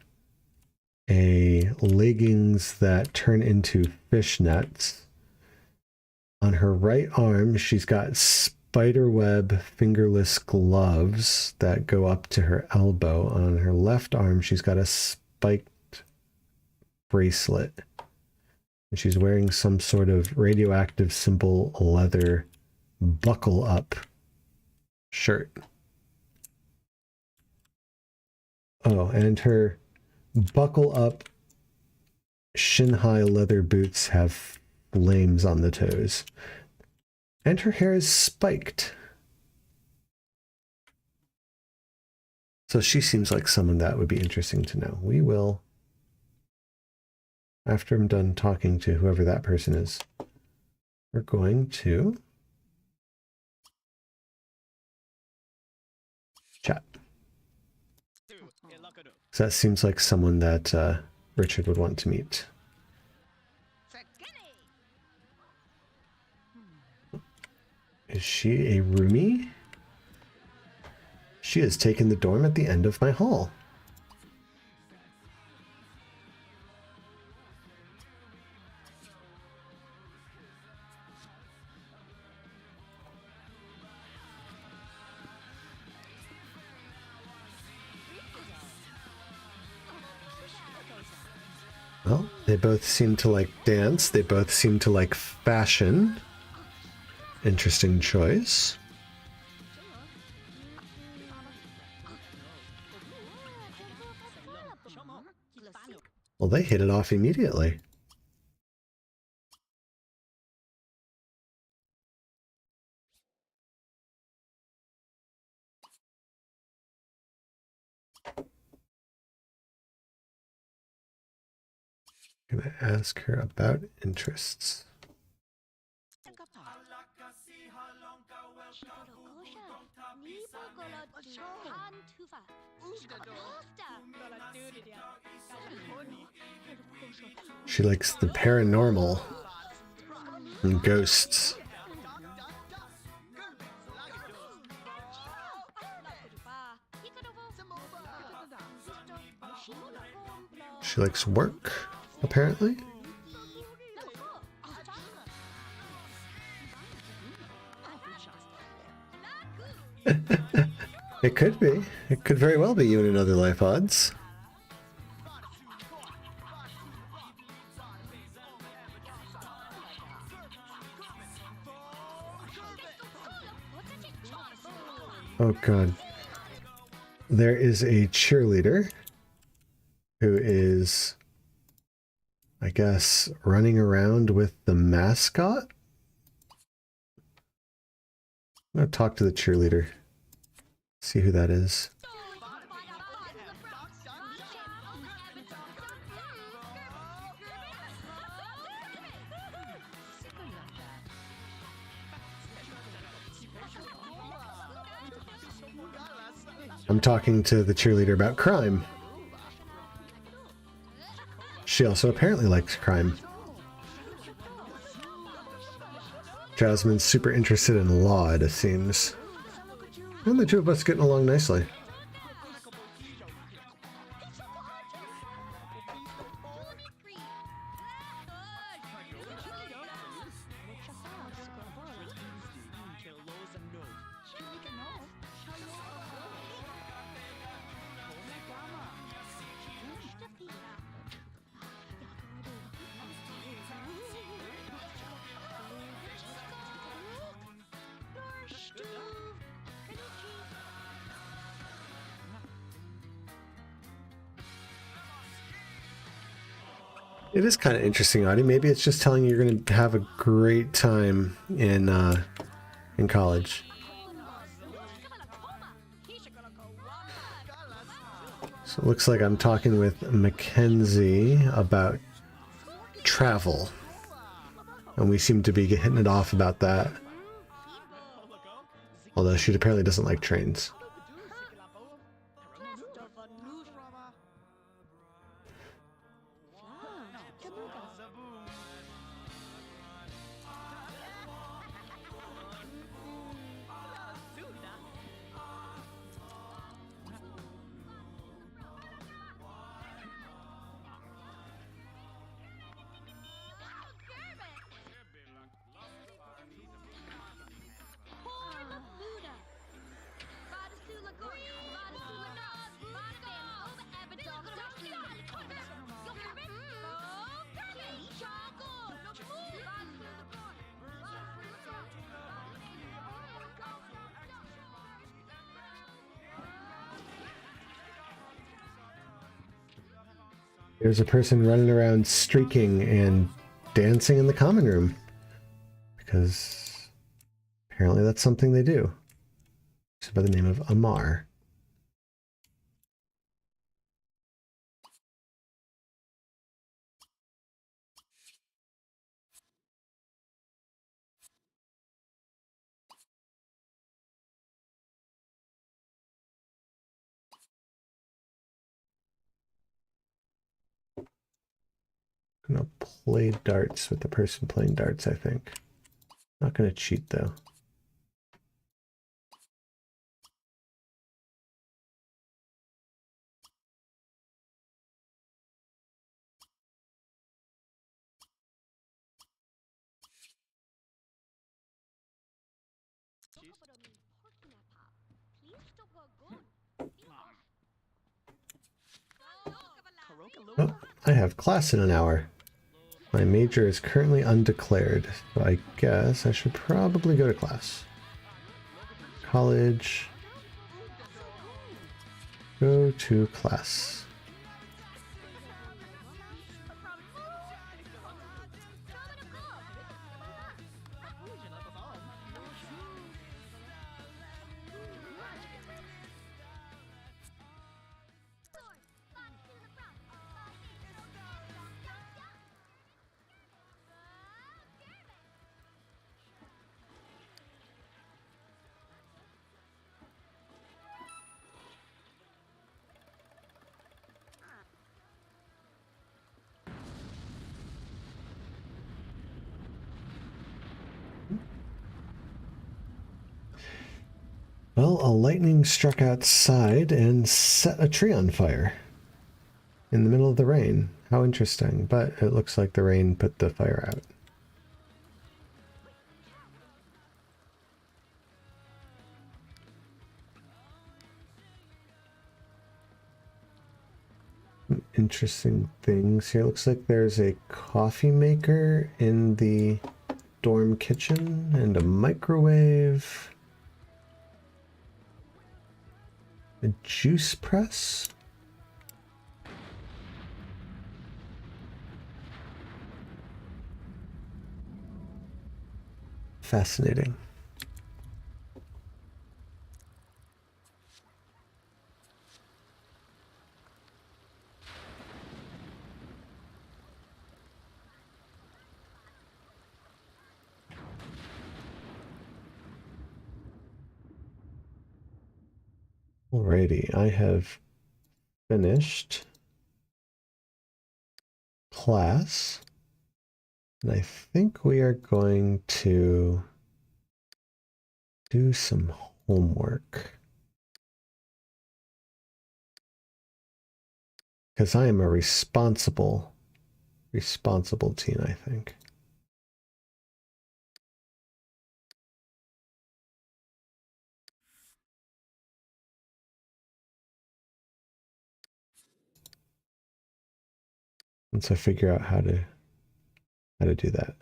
a leggings that turn into fishnets. On her right arm, she's got spiderweb fingerless gloves that go up to her elbow. On her left arm, she's got a spiked bracelet. And she's wearing some sort of radioactive simple leather buckle up shirt. Oh, and her buckle up shin high leather boots have flames on the toes. And her hair is spiked. So she seems like someone that would be interesting to know. We will, after I'm done talking to whoever that person is, we're going to chat. So that seems like someone that Richard would want to meet. Is she a roomie? She has taken the dorm at the end of my hall. Well, they both seem to like dance. They both seem to like fashion. Interesting choice. Well, they hit it off immediately. I'm gonna ask her about interests. She likes the paranormal and ghosts. She likes work, apparently. It could be. It could very well be you in another life, odds. Oh god. There is a cheerleader who is, I guess, running around with the mascot. I'm gonna talk to the cheerleader. See who that is. I'm talking to the cheerleader about crime. She also apparently likes crime. Jasmine's super interested in law, it seems. And the two of us getting along nicely. It is kind of interesting, Audie. Maybe it's just telling you you're going to have a great time in college. So it looks like I'm talking with Mackenzie about travel. And we seem to be hitting it off about that. Although she apparently doesn't like trains. There's a person running around streaking and dancing in the common room. Because apparently that's something they do. It's by the name of Amar. I'm gonna play darts with the person playing darts, I think. Not gonna cheat though. Oh, I have class in an hour. My major is currently undeclared, so I guess I should probably go to class. College. Go to class. Well, a lightning struck outside and set a tree on fire in the middle of the rain. How interesting, but it looks like the rain put the fire out. Interesting things here. Looks like there's a coffee maker in the dorm kitchen and a microwave. A juice press? Fascinating. Alrighty, I have finished class, and I think we are going to do some homework. Because I am a responsible teen, I think. Once I figure out how to do that.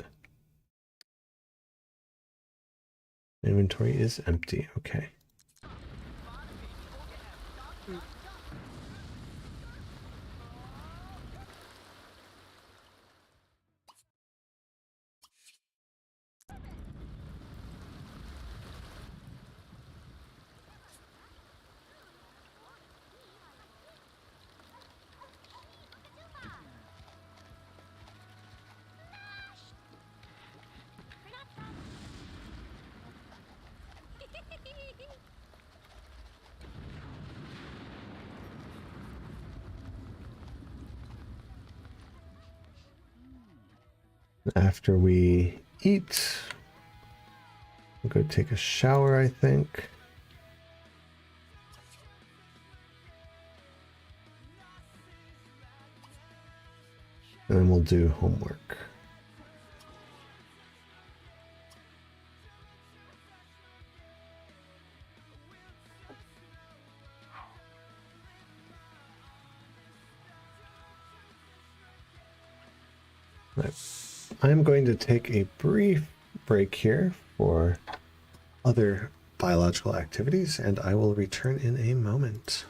Inventory is empty. Okay. After we eat, we'll go take a shower, I think. And then we'll do homework. I'm going to take a brief break here for other biological activities, and I will return in a moment.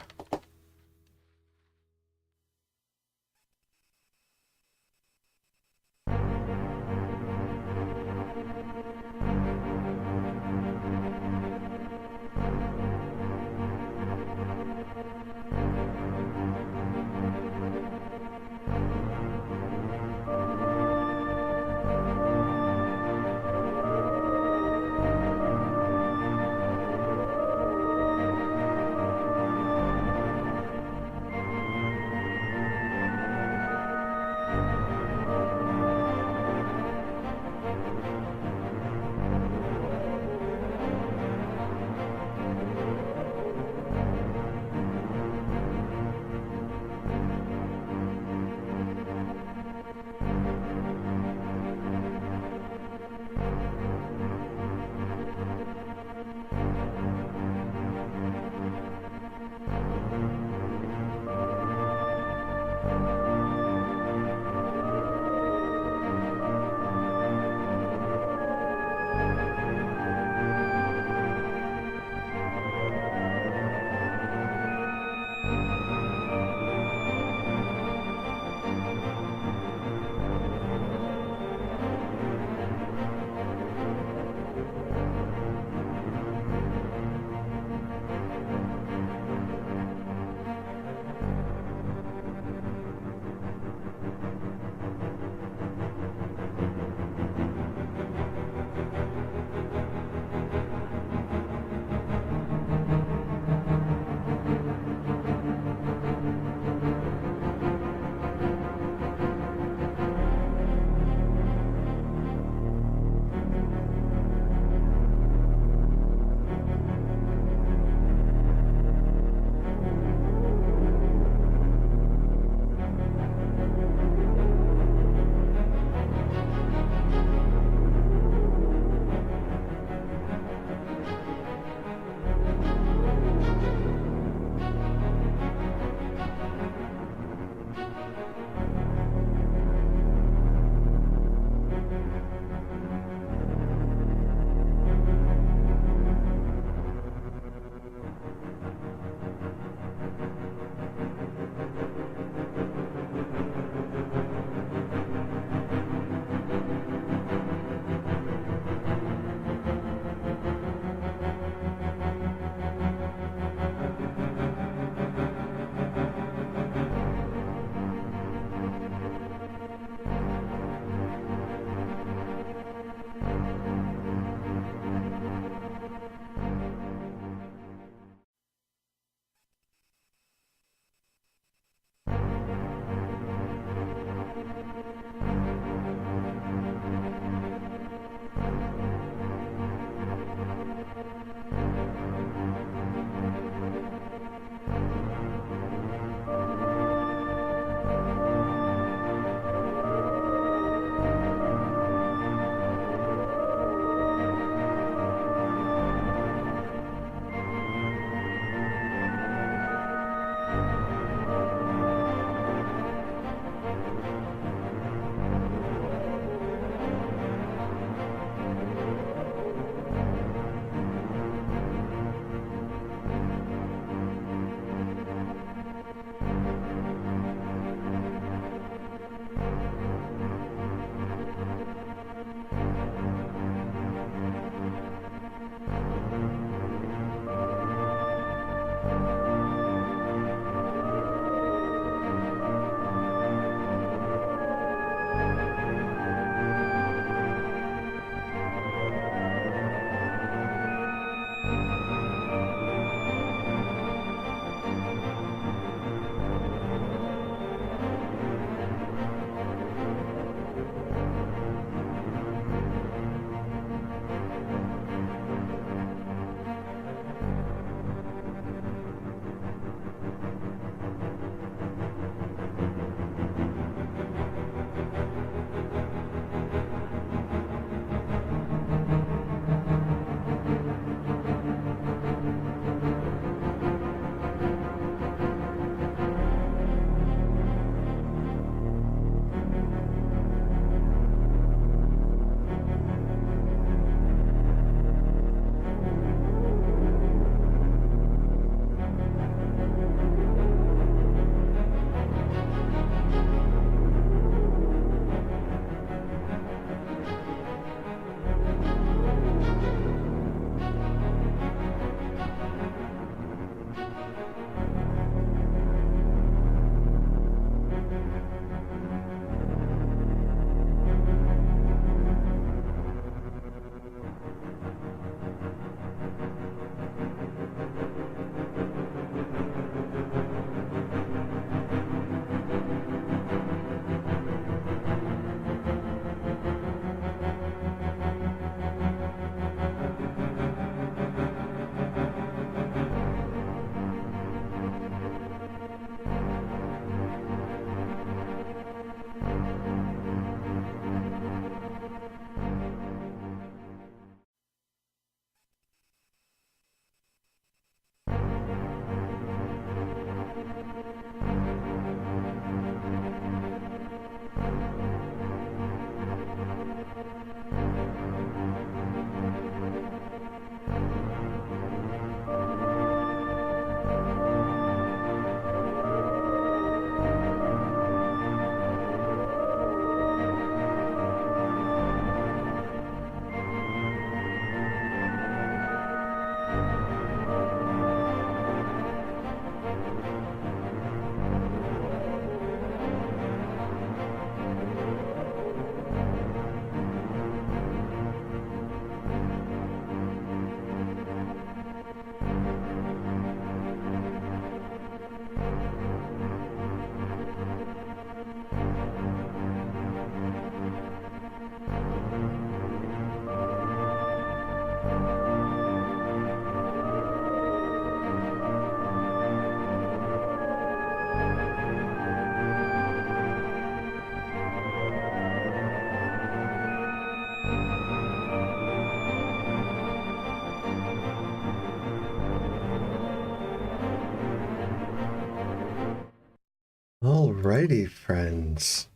Alrighty, friends.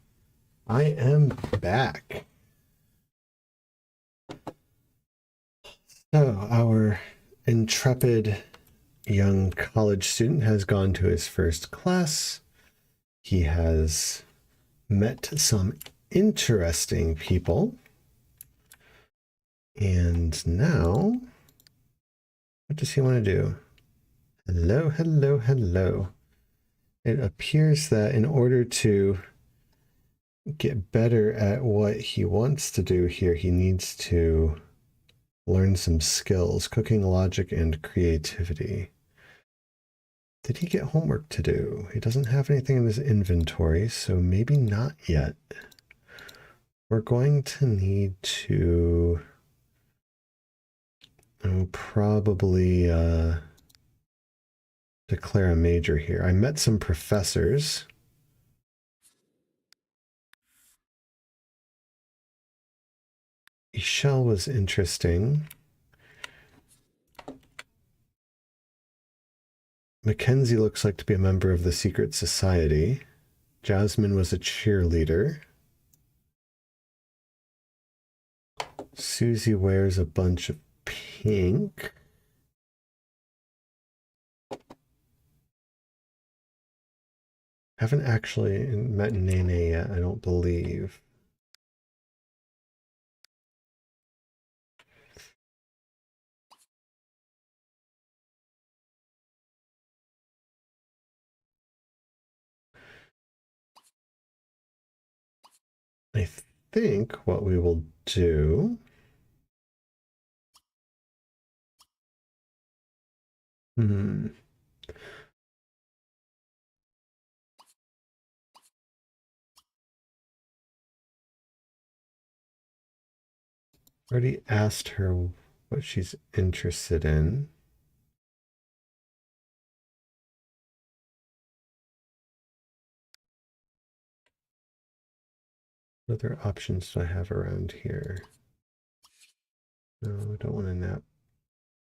I am back. So, our intrepid young college student has gone to his first class. He has met some interesting people. And now, what does he want to do? Hello, hello, hello. It appears that in order to get better at what he wants to do here, he needs to learn some skills, cooking, logic, and creativity. Did he get homework to do? He doesn't have anything in his inventory, so maybe not yet. We're going to need to probably declare a major here. I met some professors. Ishel was interesting. Mackenzie looks like to be a member of the secret society. Jasmine was a cheerleader. Susie wears a bunch of pink. Haven't actually met Nene yet, I don't believe. I think what we will do already asked her what she's interested in. What other options do I have around here? No, I don't want to nap.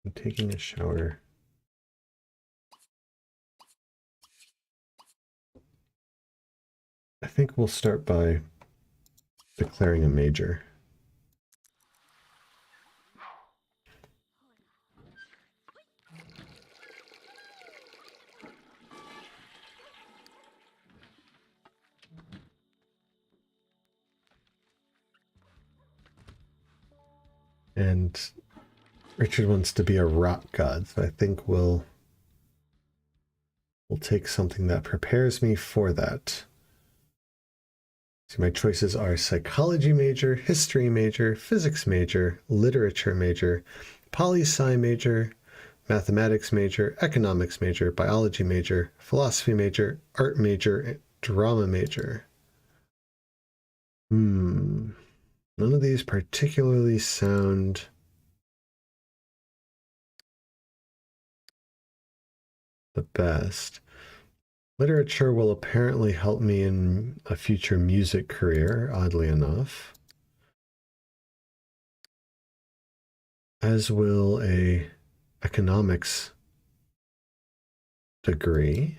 I'm taking a shower. I think we'll start by declaring a major. And Richard wants to be a rock god, so I think we'll take something that prepares me for that. So my choices are psychology major, history major, physics major, literature major, poli-sci major, mathematics major, economics major, biology major, philosophy major, art major, and drama major. None of these particularly sound the best. Literature will apparently help me in a future music career, oddly enough. As will a economics degree.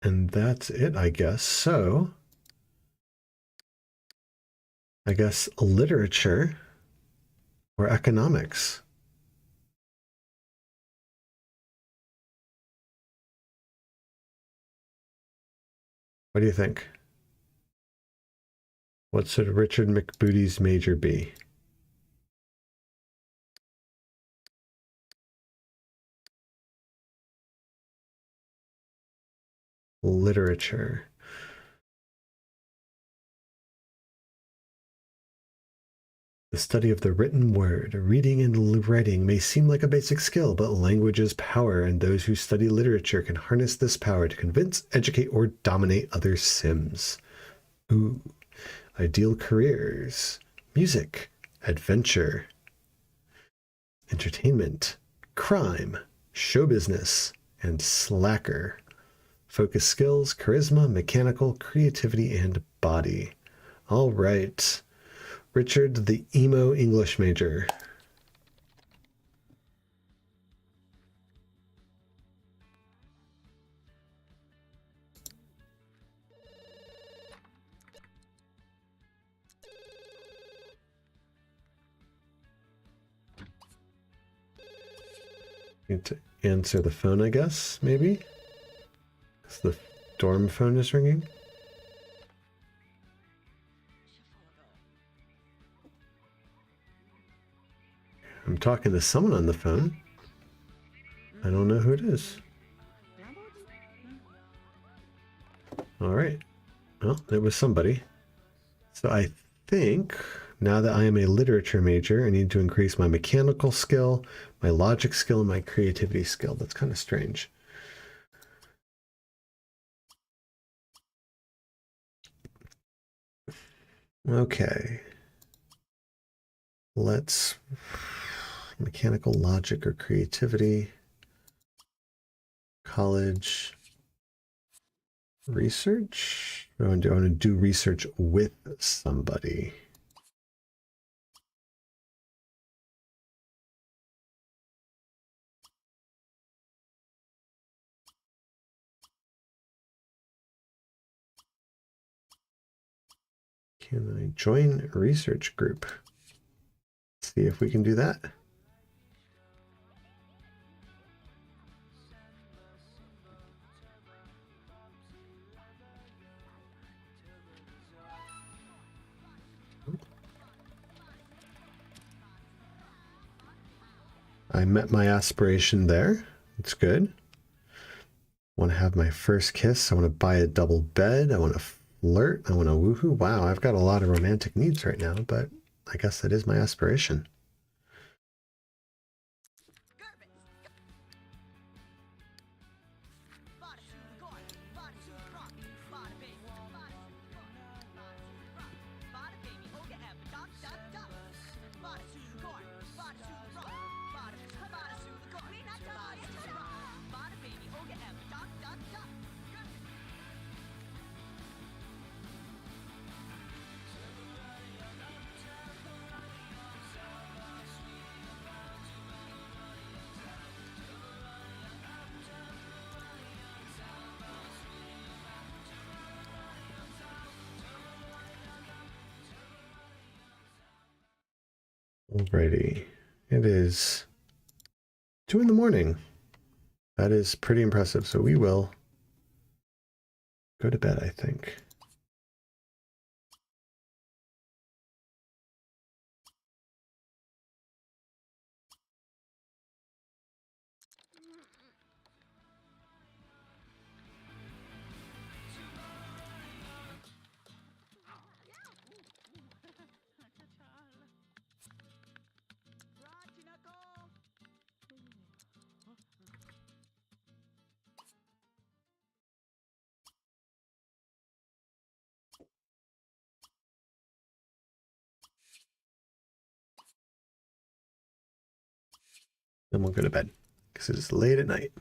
And that's it, I guess. So, I guess literature or economics. What do you think? What should Richard McBooty's major be? Literature. The study of the written word. Reading and writing may seem like a basic skill, but language is power, and those who study literature can harness this power to convince, educate, or dominate other Sims. Ooh. Ideal careers. Music. Adventure. Entertainment. Crime. Show business. And slacker. Focus skills, charisma, mechanical, creativity, and body. All right. Richard, the emo English major. Need to answer the phone, I guess, maybe? Because the dorm phone is ringing. I'm talking to someone on the phone. I don't know who it is. All right. Well, it was somebody. So I think now that I am a literature major, I need to increase my mechanical skill, my logic skill, and my creativity skill. That's kind of strange. Okay. Let's mechanical logic or creativity. College research. I want to do research with somebody. Can I join a research group? See if we can do that. I met my aspiration there. It's good. Want to have my first kiss. I want to buy a double bed. I want to flirt. I want to woohoo. Wow, I've got a lot of romantic needs right now, but I guess that is my aspiration. Alrighty, it is 2 in the morning. That is pretty impressive. So we will go to bed, I think. Then we'll go to bed because it is late at night.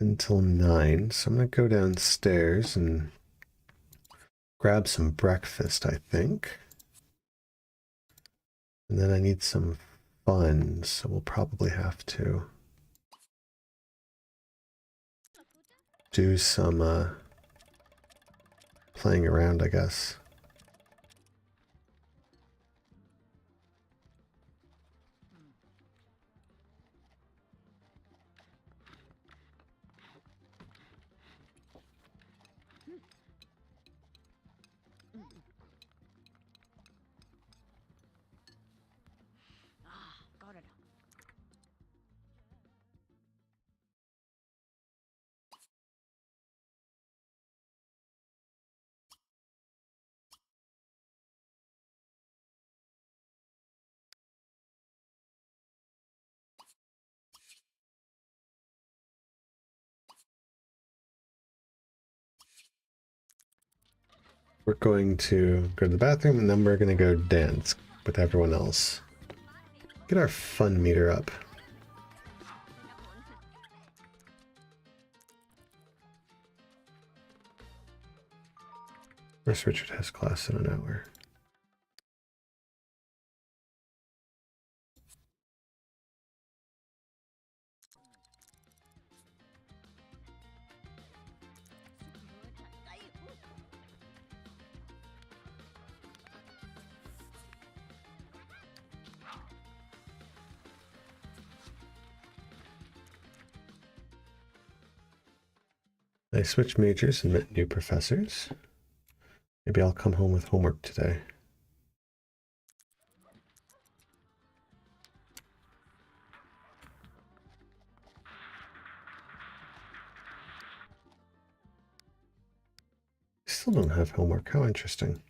Until 9, so I'm gonna go downstairs and grab some breakfast, I think. And then I need some fun, so we'll probably have to do some playing around, I guess. we're going to go to the bathroom and then we're going to go dance with everyone else. Get our fun meter up. Where's Richard has class in an hour? I switched majors and met new professors. Maybe I'll come home with homework today. I still don't have homework. How interesting.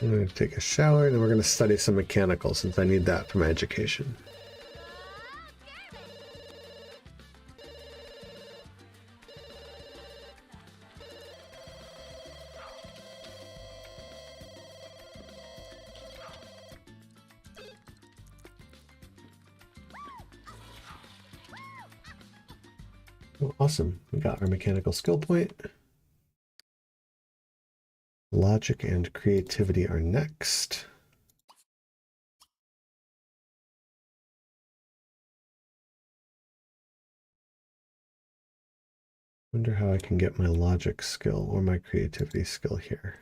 I'm going to take a shower, and then we're going to study some mechanical since I need that for my education. Oh, awesome. We got our mechanical skill point. Logic and creativity are next. Wonder how I can get my logic skill or my creativity skill here.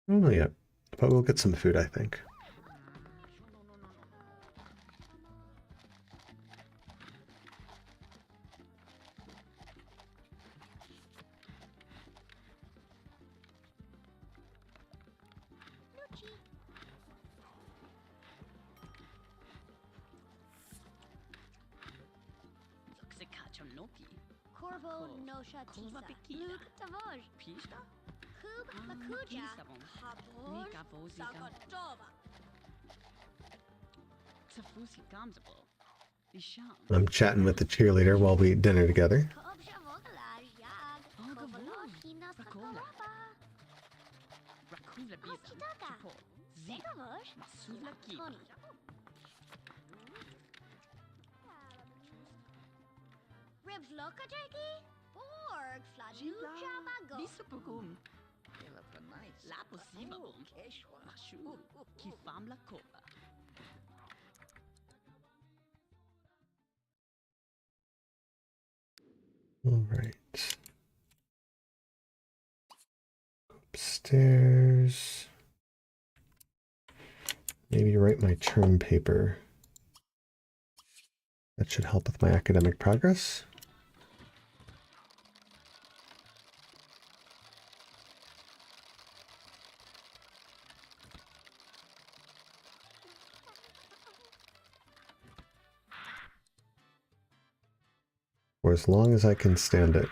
I don't know yet, but we'll get some food, I think. I'm chatting with the cheerleader while we eat dinner together. All right. Upstairs. Maybe write my term paper. That should help with my academic progress. For as long as I can stand it.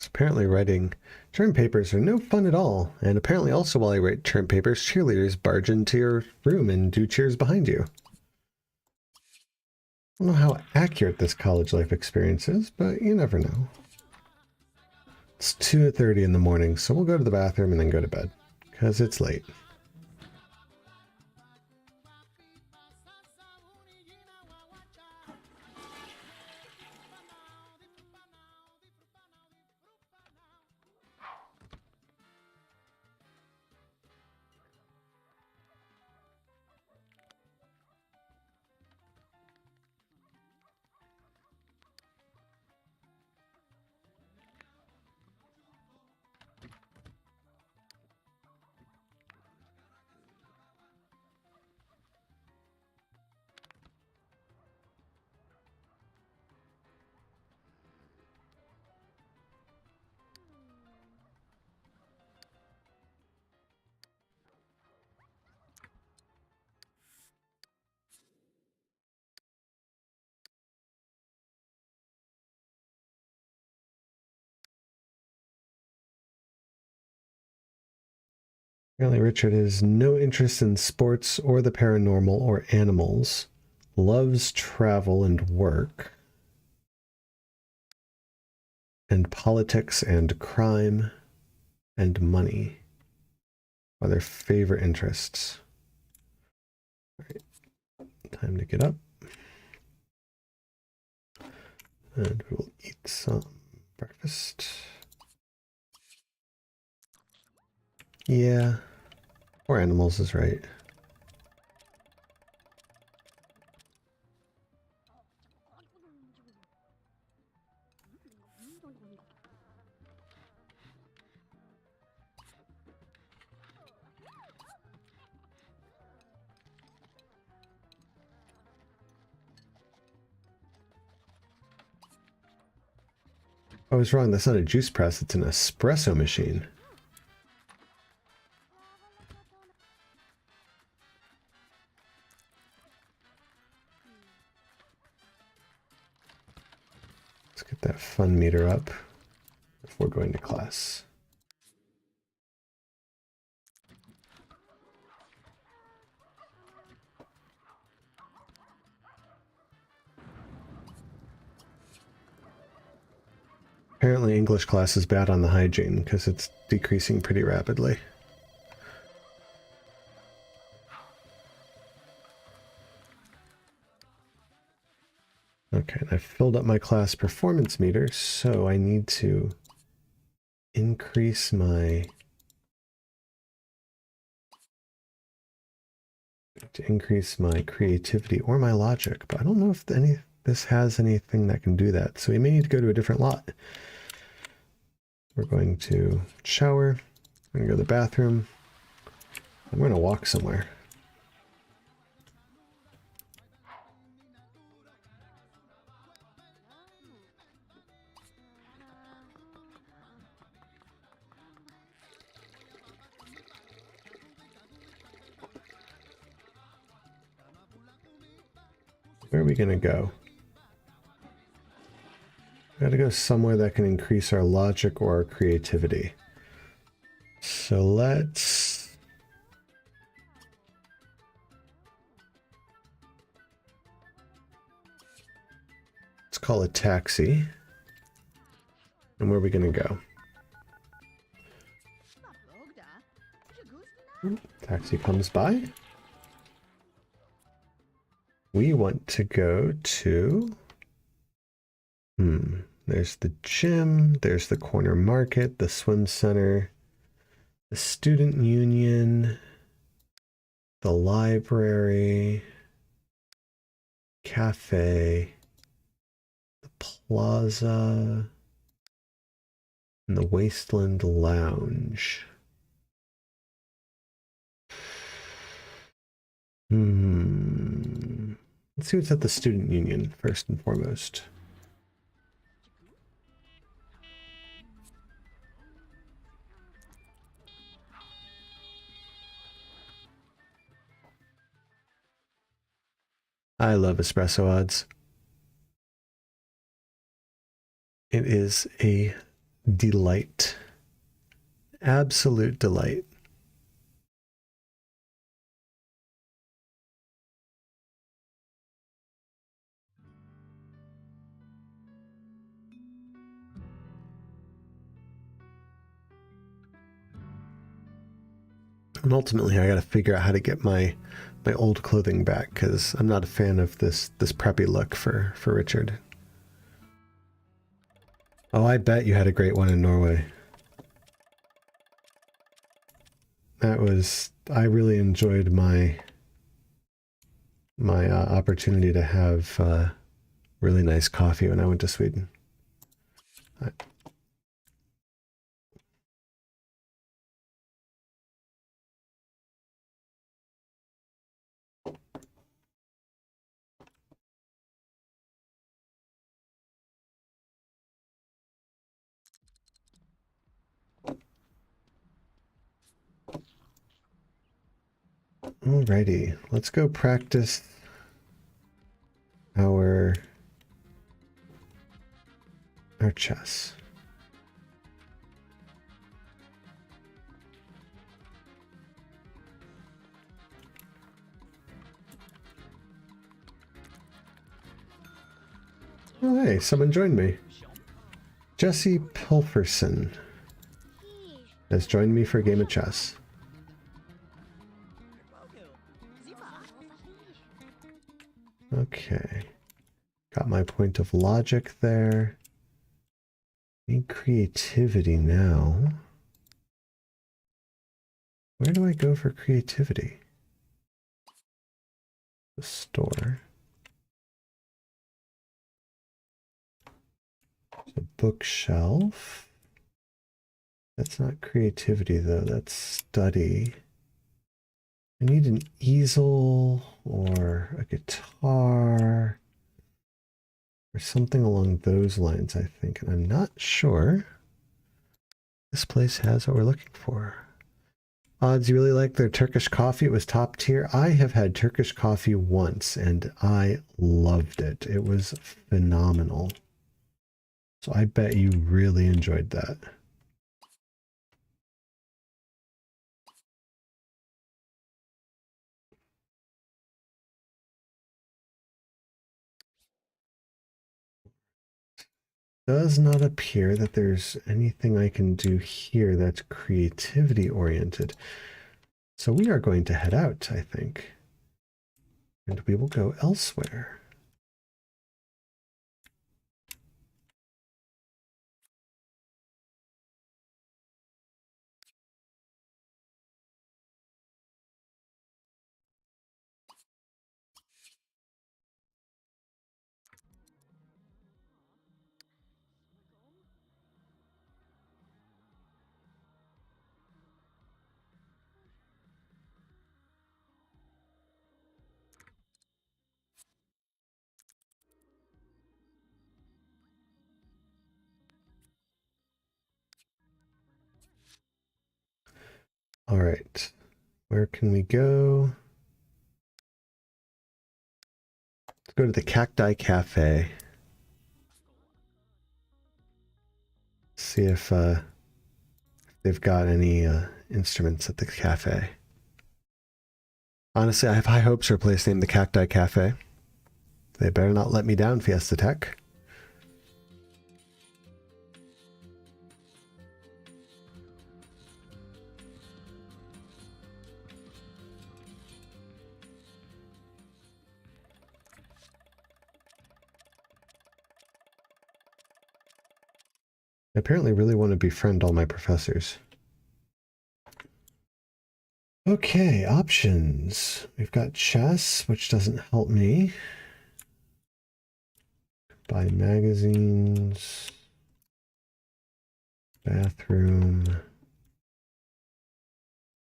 Apparently writing term papers are no fun at all, and apparently also while I write term papers, cheerleaders barge into your room and do cheers behind you. I don't know how accurate this college life experience is, but you never know. It's 2:30 in the morning, so we'll go to the bathroom and then go to bed, because it's late. Apparently Richard has no interest in sports or the paranormal or animals, loves travel and work, and politics and crime and money are their favorite interests. All right, time to get up. And we will eat some breakfast. Yeah, or animals is right. I was wrong, that's not a juice press, it's an espresso machine. Let's get that fun meter up before going to class. Apparently English class is bad on the hygiene because it's decreasing pretty rapidly. Okay, and I've filled up my class performance meter, so I need to increase my creativity or my logic, but I don't know if this has anything that can do that, so we may need to go to a different lot. We're going to shower, we're going to go to the bathroom, and we're going to walk somewhere. Where are we going to go? We got to go somewhere that can increase our logic or our creativity. So let's call a taxi. And where are we going to go? Taxi comes by. We want to go to... There's the gym, there's the corner market, the swim center, the student union, the library, cafe, the plaza, and the Wasteland Lounge. Let's see what's at the student union first and foremost. I love espresso odds. It is a delight. Absolute delight. And ultimately, I got to figure out how to get my old clothing back, because I'm not a fan of this preppy look for Richard. Oh, I bet you had a great one in Norway. That was, I really enjoyed my opportunity to have really nice coffee when I went to Sweden. Alrighty, let's go practice our chess. Oh, hey, someone joined me. Jesse Pilferson has joined me for a game of chess. Okay. Got my point of logic there. Need creativity now. Where do I go for creativity? The store. So bookshelf. That's not creativity though, that's study. I need an easel or a guitar or something along those lines, I think. And I'm not sure this place has what we're looking for. Odds, you really like their Turkish coffee? It was top tier. I have had Turkish coffee once and I loved it. It was phenomenal. So I bet you really enjoyed that. Does not appear that there's anything I can do here that's creativity oriented. So we are going to head out, I think. And we will go elsewhere. All right, where can we go? Let's go to the Cacti Cafe. See if they've got any instruments at the cafe. Honestly, I have high hopes for a place named the Cacti Cafe. They better not let me down, Fiesta Tech. I apparently really want to befriend all my professors. Okay, options. We've got chess, which doesn't help me. Buy magazines. Bathroom.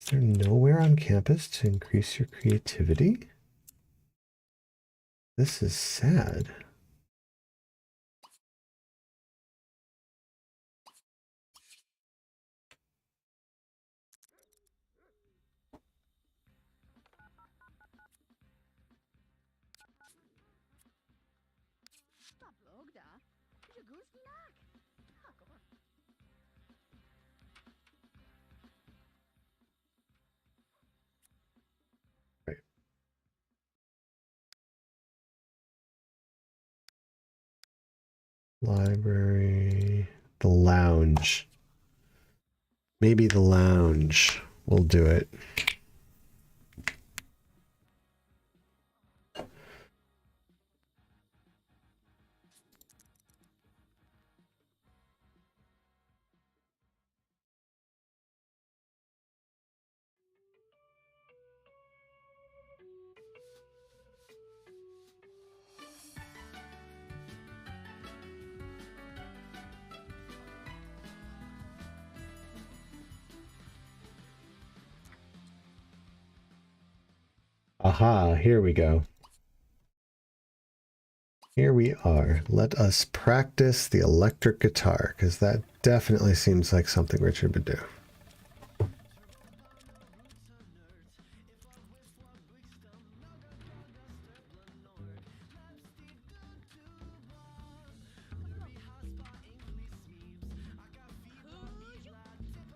Is there nowhere on campus to increase your creativity? This is sad. Right. Library. The lounge. Maybe the lounge. we'll do it. Aha, here we go. Here we are. Let us practice the electric guitar, because that definitely seems like something Richard would do.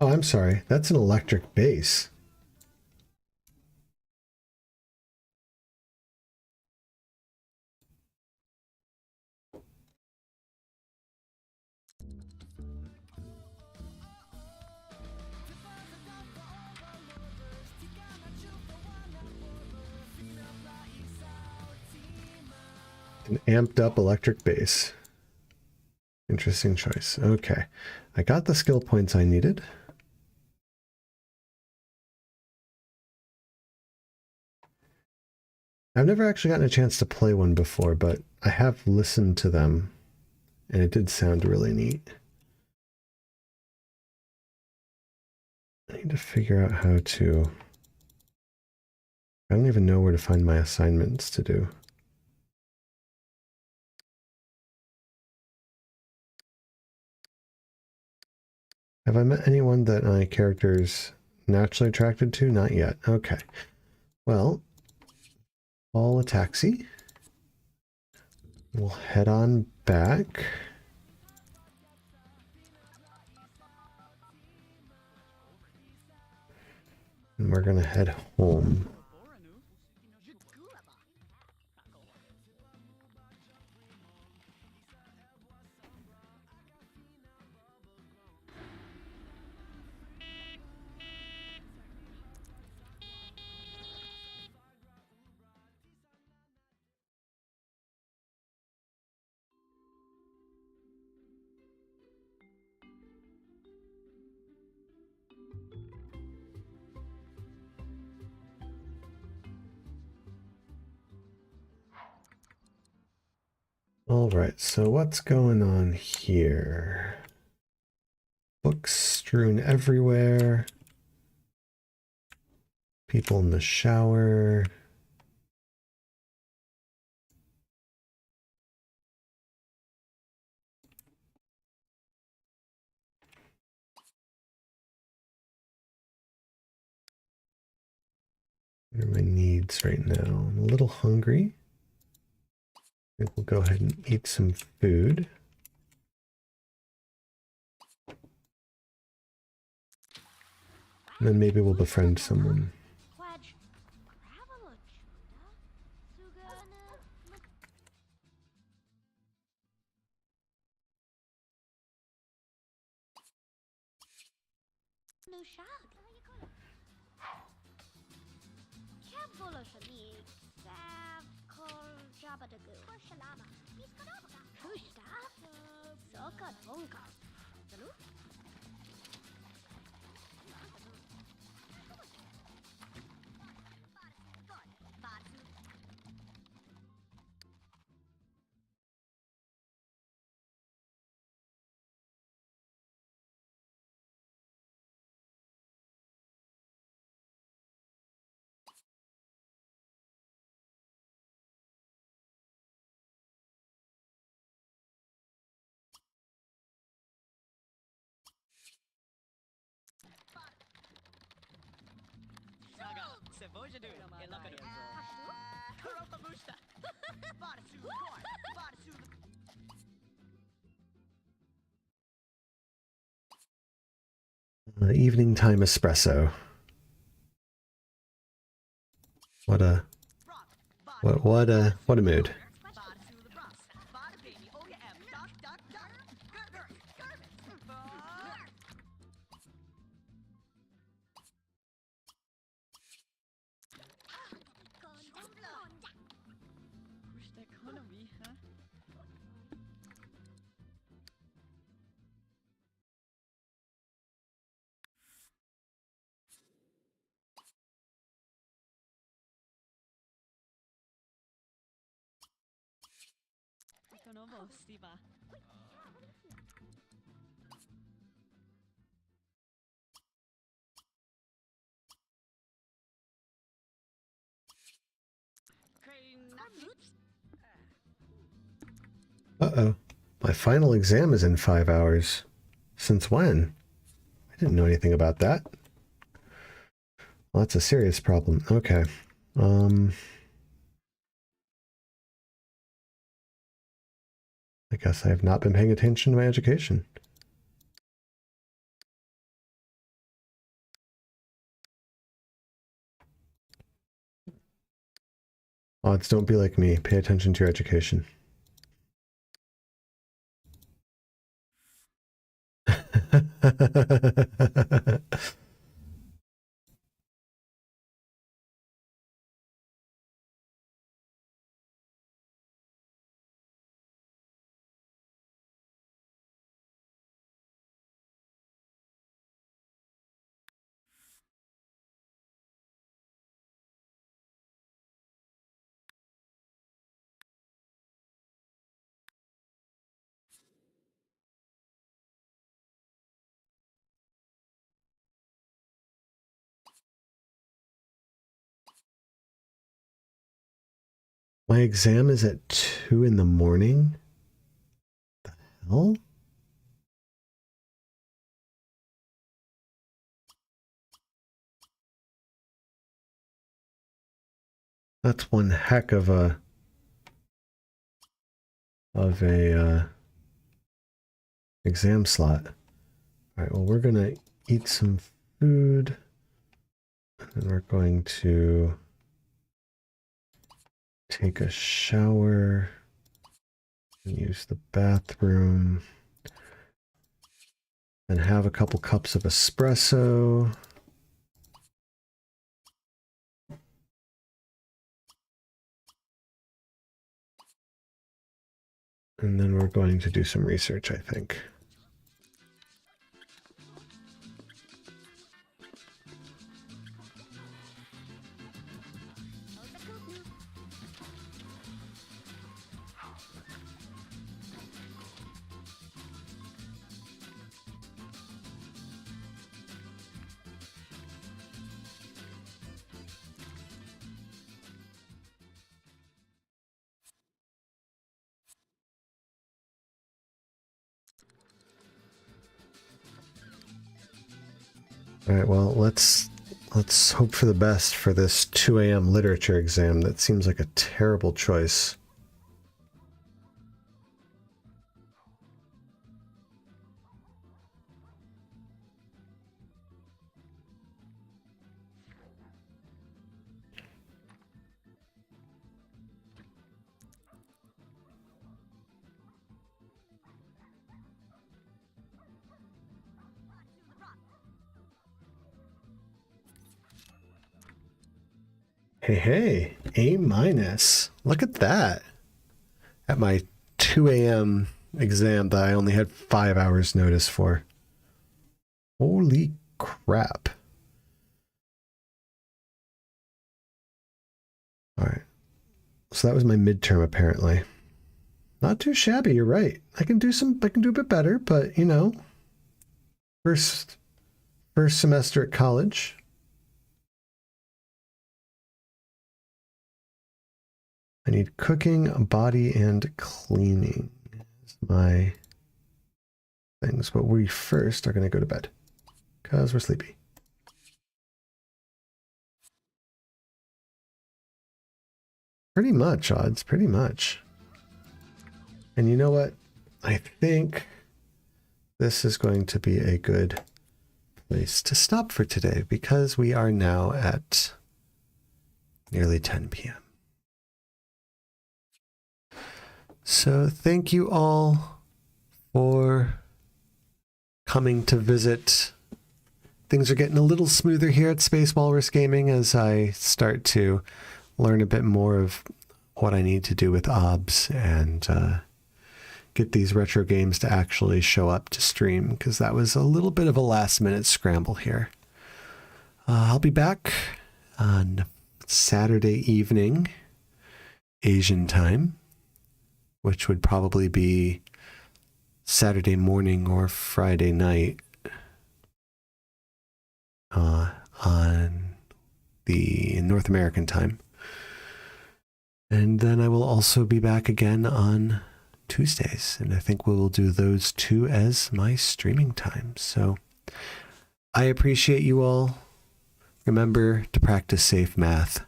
Oh, I'm sorry. That's an electric bass. An amped up electric bass. Interesting choice. Okay. I got the skill points I needed. I've never actually gotten a chance to play one before, but I have listened to them, and it did sound really neat. I need to figure out how to... I don't even know where to find my assignments to do. Have I met anyone that my character's naturally attracted to? Not yet. Okay. Well, call a taxi. We'll head on back. And we're gonna head home. All right, so what's going on here? Books strewn everywhere. People in the shower. What are my needs right now? I'm a little hungry. I think we'll go ahead and eat some food. And then maybe we'll befriend someone. Evening time espresso. What a mood. Uh-oh. My final exam is in 5 hours. Since when? I didn't know anything about that. Well, that's a serious problem. Okay. I guess I have not been paying attention to my education. Odds, don't be like me. Pay attention to your education. My exam is at 2 in the morning? The hell? That's one heck of a exam slot. All right, well, we're gonna eat some food, and we're going to take a shower and use the bathroom and have a couple cups of espresso. And then we're going to do some research, I think. All right, well, let's hope for the best for this 2 a.m. literature exam. That seems like a terrible choice. Hey, A minus. Look at that. At my 2 a.m. exam that I only had 5 hours notice for. Holy crap. All right. So that was my midterm, apparently. Not too shabby, you're right. I can do a bit better, but you know, first semester at college. I need cooking, body, and cleaning is my things. But we first are going to go to bed because we're sleepy. Pretty much, Odds, pretty much. And you know what? I think this is going to be a good place to stop for today because we are now at nearly 10 p.m. So thank you all for coming to visit. Things are getting a little smoother here at Space Walrus Gaming as I start to learn a bit more of what I need to do with OBS and get these retro games to actually show up to stream, because that was a little bit of a last minute scramble here. I'll be back on Saturday evening, Asian time, which would probably be Saturday morning or Friday night on the North American time. And then I will also be back again on Tuesdays, and I think we will do those two as my streaming times. So I appreciate you all. Remember to practice safe math,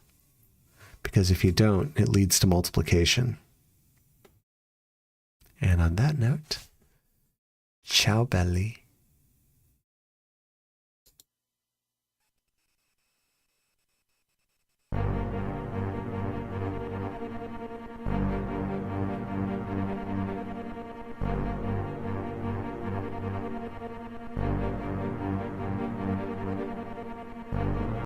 because if you don't, it leads to multiplication. And on that note, ciao belli.